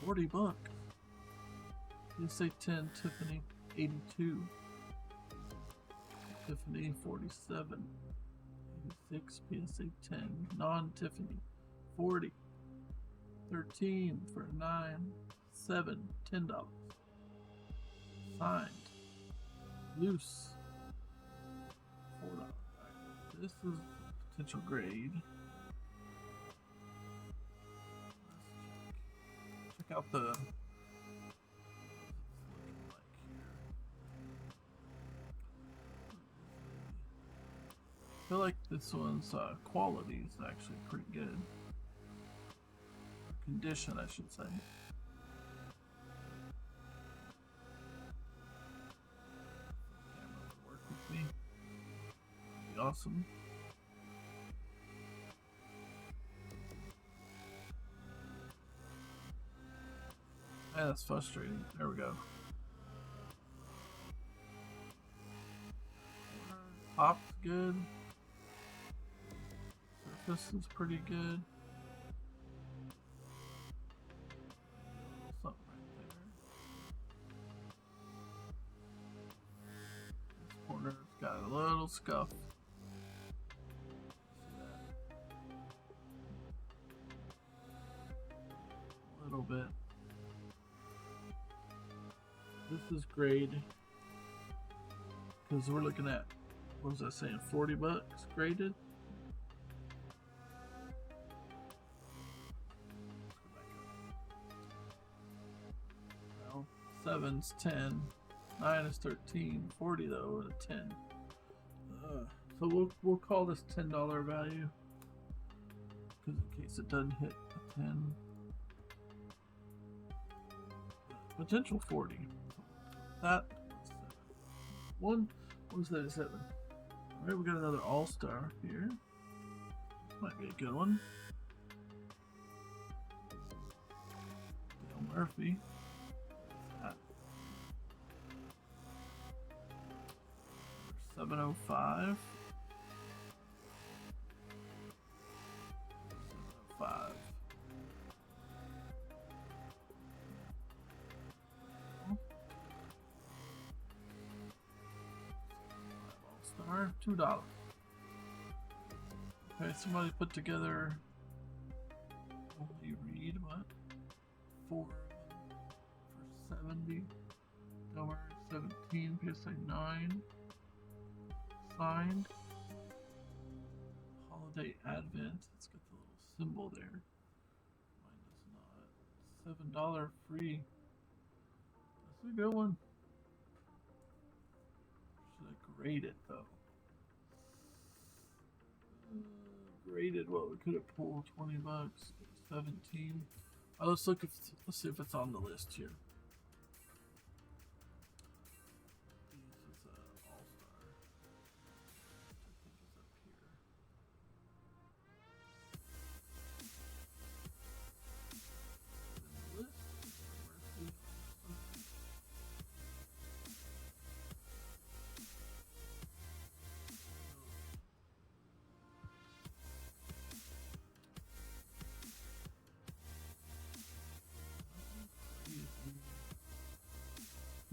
$40. PSA 10, Tiffany 82. Tiffany 47. 86, PSA 10. Non-Tiffany 40. 13 for 9. 7, $10. Signed. Loose. $4. This is potential grade. Check out the. I feel like this one's quality is actually pretty good. Condition, I should say. Camera would work with me. Be awesome. Yeah, that's frustrating. There we go. Top's good. Surface is pretty good. Something right there. This corner's got a little scuff. A little bit. This is grade because we're looking at, what was I saying, $40 graded. Well, 7's 10, 9 is 13, 40 though at a 10. So we'll call this $10 value because in case it doesn't hit a 10. Potential 40. That one was that 7. Alright, we got another all-star here. Might be a good one. Dale Murphy. That. 705. 705. $2. Okay, somebody put together. Only read what? 4 of them for 70. Delaware 17, PSA 9. Signed. Holiday Advent. It's got the little symbol there. Mine does not. $7 free. That's a good one. Should I grade it though? Graded what we could have pulled, $20, 17. Let's look if let's see if it's on the list here. This is all-star. I think is up here. In the list, Murphy.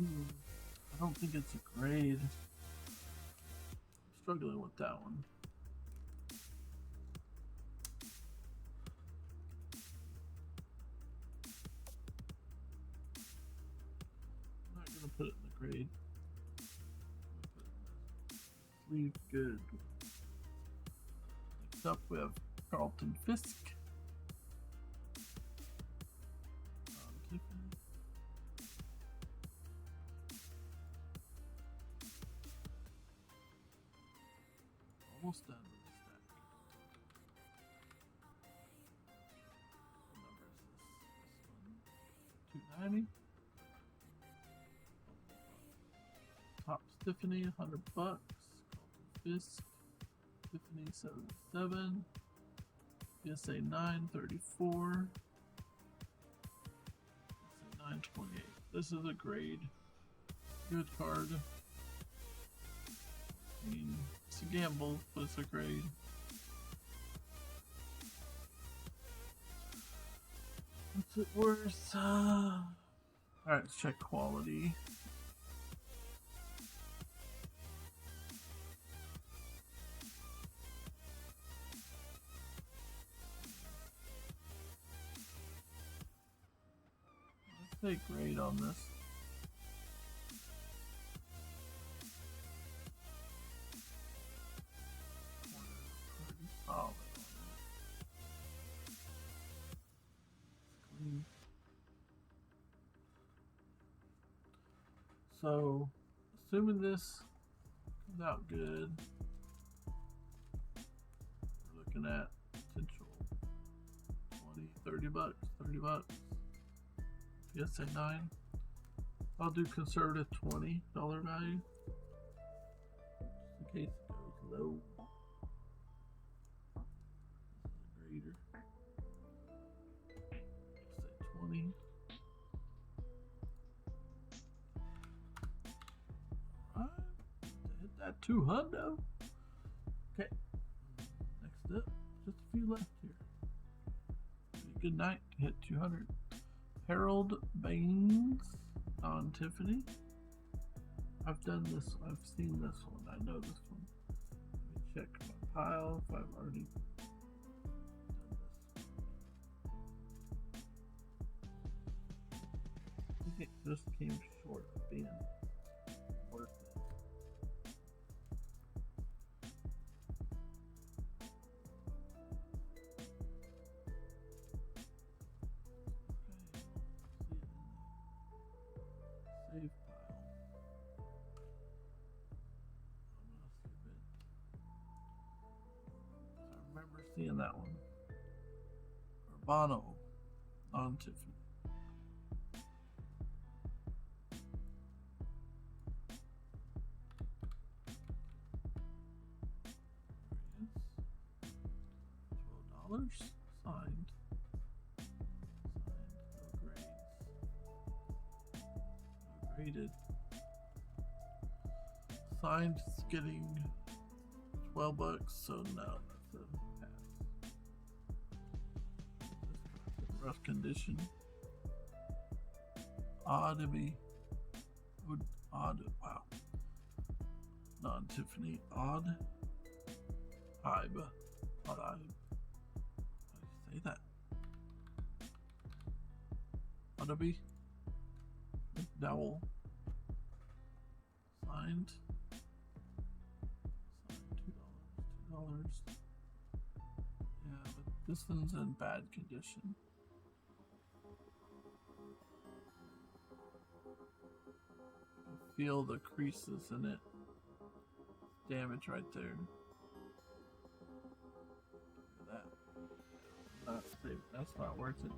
I don't think it's a grade. I'm struggling with that one. I'm not gonna put it in the grade. Sleeve good. Next up we have Carlton Fisk. Tiffany. Almost done with the stack. What number is this? This one. 290. Top Tiffany, $100. Carlton Fisk. Tiffany 77. PSA 934. PSA 928. This is a grade. Good card. I mean, it's a gamble, but it's a grade. What's it worth? Alright, let's check quality. Let's say grade on this. Solid. Clean. So, assuming this comes out good, we're looking at potential 20, 30 bucks, 30 bucks. PSA 9. I'll do conservative $20 value. Just in case it goes low. Grader. Say 20. Alright. Hit that 200. Okay. Next up, just a few left here. Good night. Hit 200. Harold Baines on Tiffany. I've done this. I've seen this one. I know this one. Let me check my pile if I've already done this. I think it just came short of being worth it. Save pile. I remember seeing that one. Urbano on Tiffany. There he is. $12 signed. No grades. No graded. Signed is getting 12 bucks, so no, that's a pass. This in rough condition. Odd, wow. Non Tiffany, odd. Ibe. Odd Ibe. How do you say that? Oddiby. McDowell. Signed. $2. Yeah, but this one's in bad condition. I feel the creases in it. Damage right there. Look at that. That's not worth it.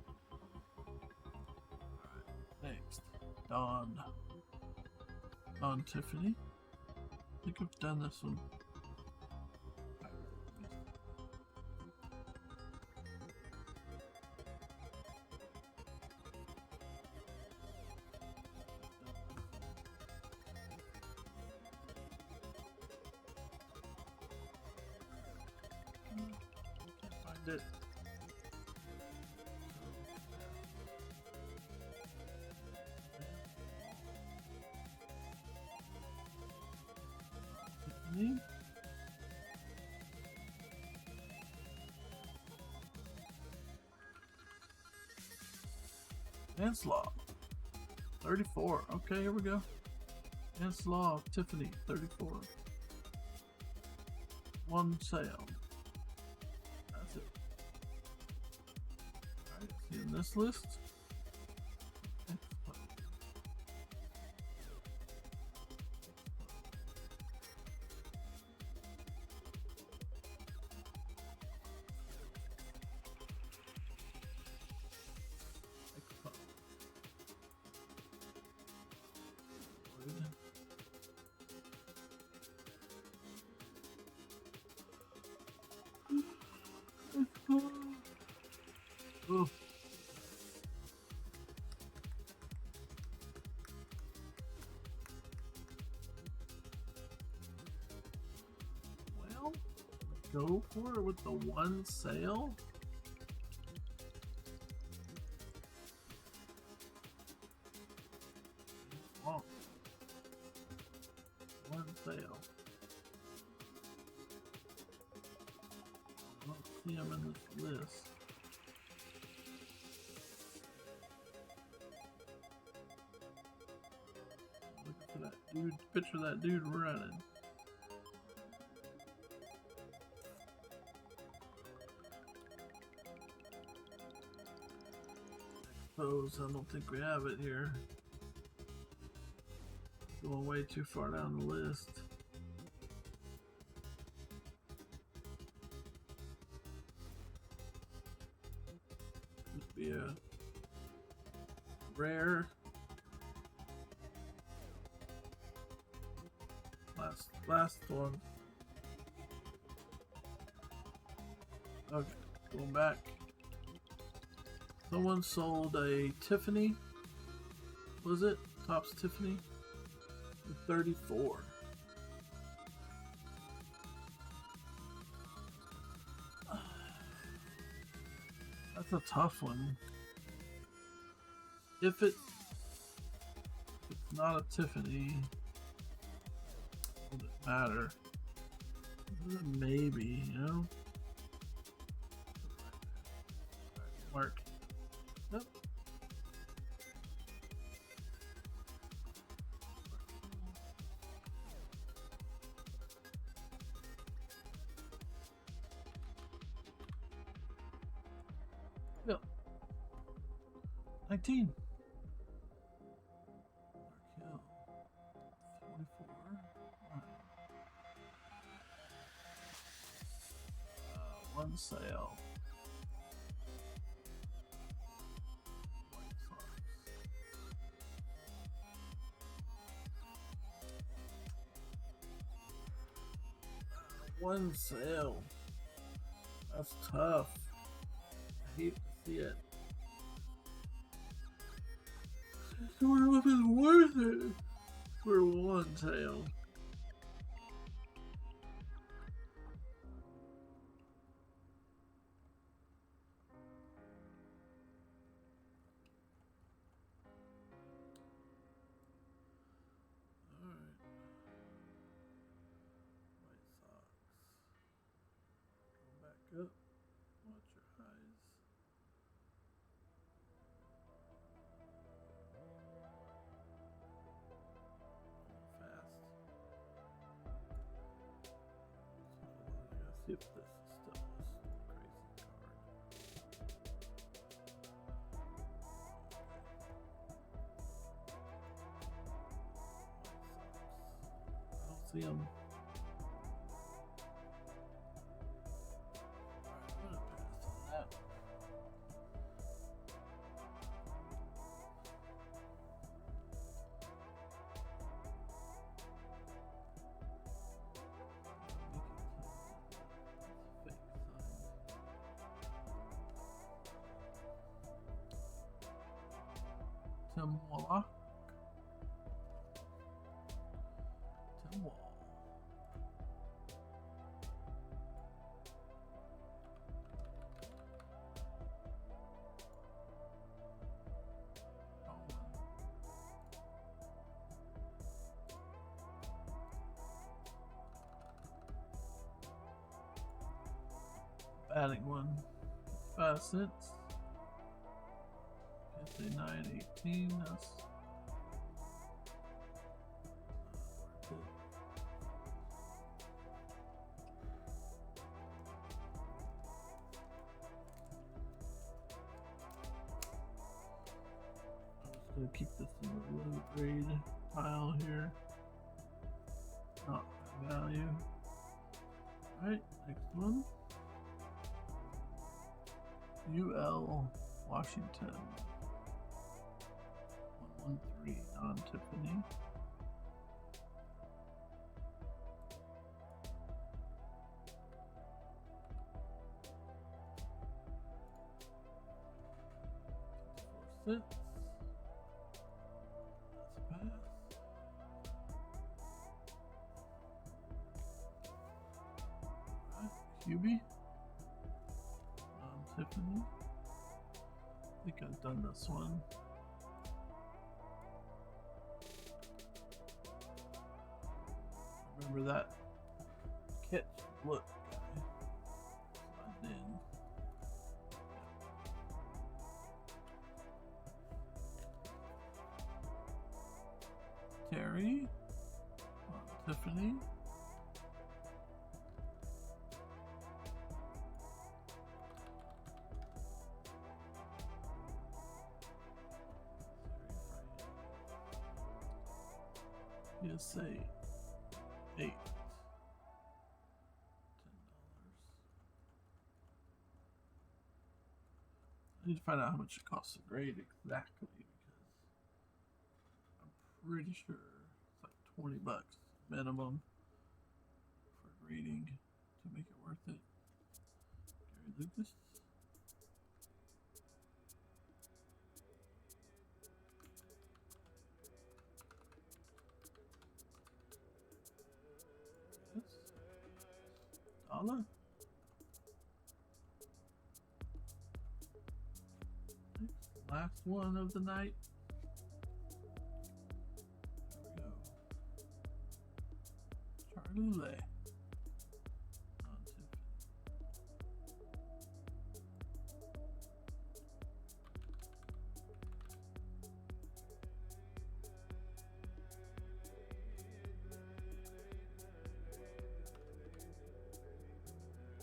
Alright, next. Dawn Tiffany. I think I've done this one. Can't find it. Manslaw, 34. Okay, here we go. Manslaw, Tiffany, 34. One sale. That's it. Alright, see in this list. Oh. Well, go for it with the one sale. Oh. One sale. I don't see him in this list. That dude, picture that dude running. Expose, I don't think we have it here. Going way too far down the list. Could be a rare. Last one. Okay, going back. Someone sold a Tiffany. Was it? Topps Tiffany? 34. That's a tough one. If it's not a Tiffany, does it matter? Maybe, you know? Mark. Yep. Yep. 19. Mark Hill. 44. One sale. One sale. That's tough. I hate to see it. I don't know if it's worth it for one sale. Up. Watch your eyes. Fast. So I gotta see if this is still this crazy card. I don't see them. Tim Wall. Batting one. 5 cents. say 918. That's I'm just gonna keep this in the low grade tile here. Not high value. Alright, next one. UL Washington 113 non-Tiffany. $0.54. That's a pass. Hubie, Tiffany. I think I've done this one. Remember that catch look guy? Slide in. Terry, Tiffany. PSA 8. $10. I need to find out how much it costs to grade exactly because I'm pretty sure it's like $20 minimum for grading to make it worth it. Gary Lucas. Dollar. Last one of the night. There we go. Charlie Lay.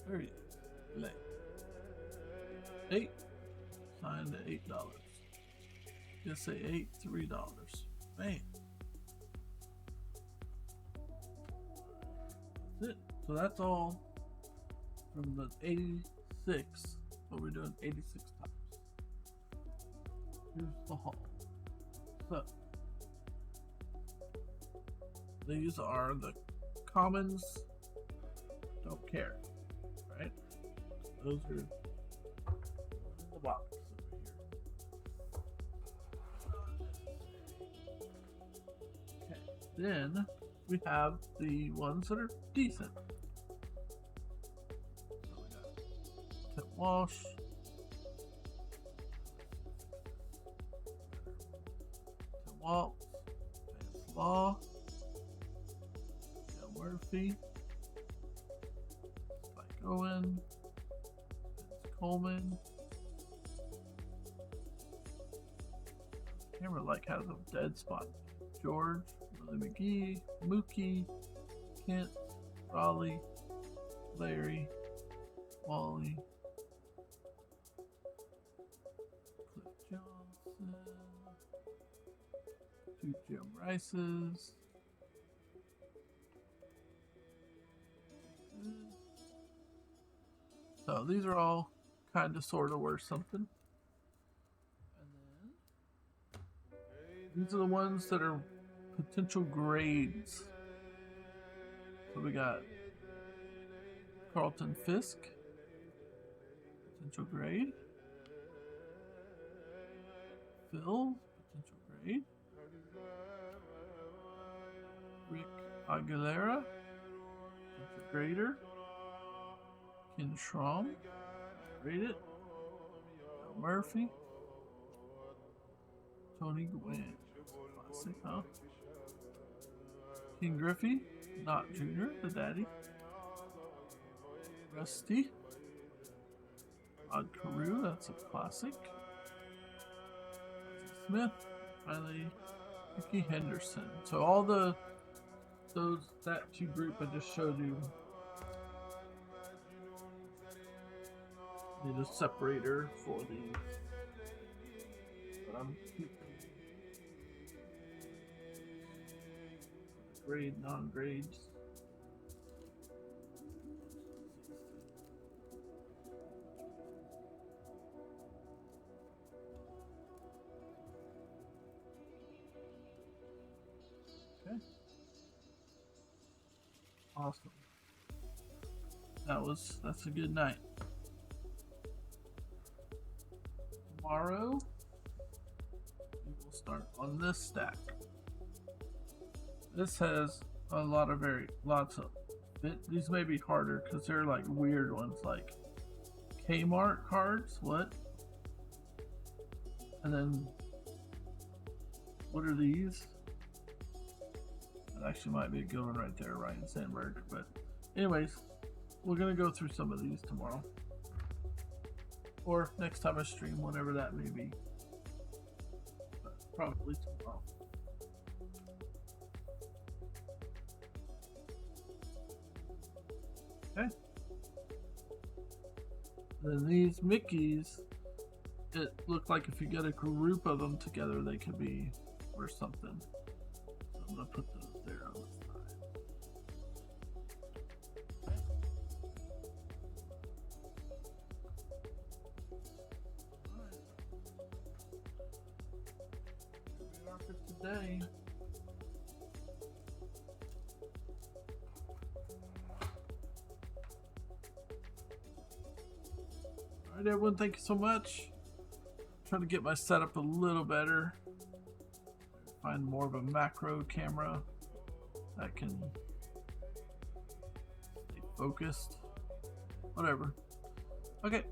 There he is. Lay. 8. Signed to $8. Just say $3. Man. That's it. So that's all from the 86. But we're doing 86 times. Here's the haul. So these are the commons. Don't care. Right? Those are in the box over here. Okay. Then we have the ones that are decent. So we got Tim Walsh. Tim Waltz. Vance Law. Joe Murphy. Owen, Vince Coleman. Camera like has a dead spot. George, Willie McGee, Mookie, Kent, Raleigh, Larry, Wally, Cliff Johnson, 2 Jim Rices. So these are all kind of sort of worth something. And then these are the ones that are potential grades. So we got Carlton Fisk, potential grade. Phil, potential grade. Rick Aguilera, potential grader. Ken Schramm, rate it. Al Murphy, Tony Gwynn, classic, huh? King Griffey, not Junior, the daddy. Rusty, Rod Carew, that's a classic. Smith, finally Ricky Henderson. So all that two group I just showed you. Need a separator for these. But I'm keeping grade, non-grades. Okay. Awesome. That's a good night. Tomorrow we will start on this stack. This has a lot of lots of these may be harder because they're like weird ones, like Kmart cards. What? And then what are these? That actually might be a good one right there, Ryan Sandberg. But anyways, we're gonna go through some of these tomorrow, or next time I stream, whenever that may be. But probably tomorrow. Okay. Then these Mickeys, it looked like if you get a group of them together, they could be worth something. So I'm gonna put those there on the side. Alright. Here we are for today. Alright, everyone, thank you so much. Trying to get my setup a little better. Find more of a macro camera that can stay focused. Whatever. Okay.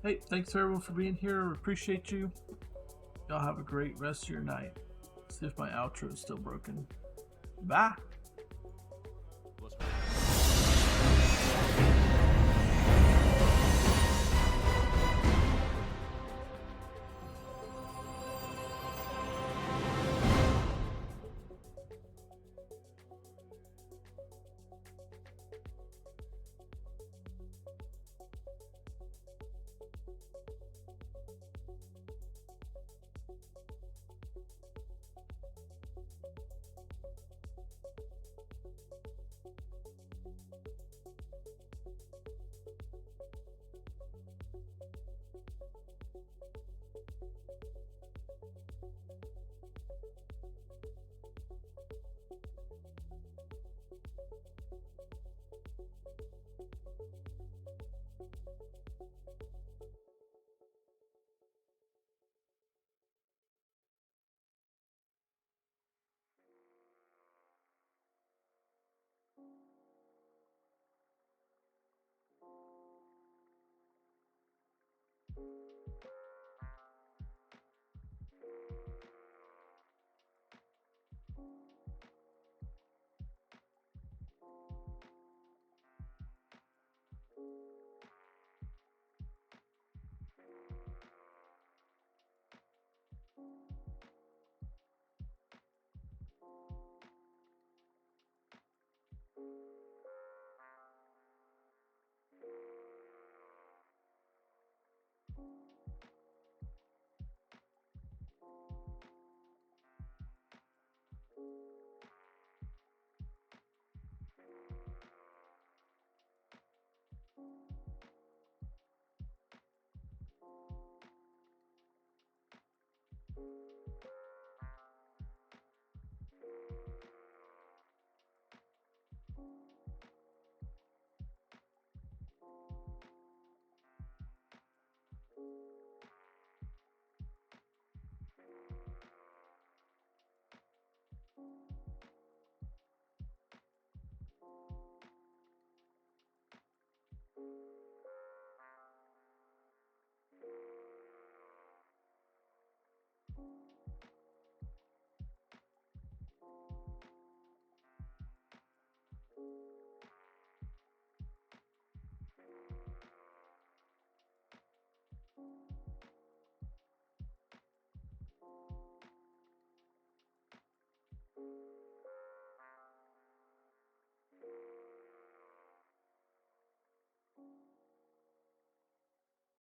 Hey, thanks everyone for being here. Appreciate you. Y'all have a great rest of your night. See if my outro is still broken. Bye.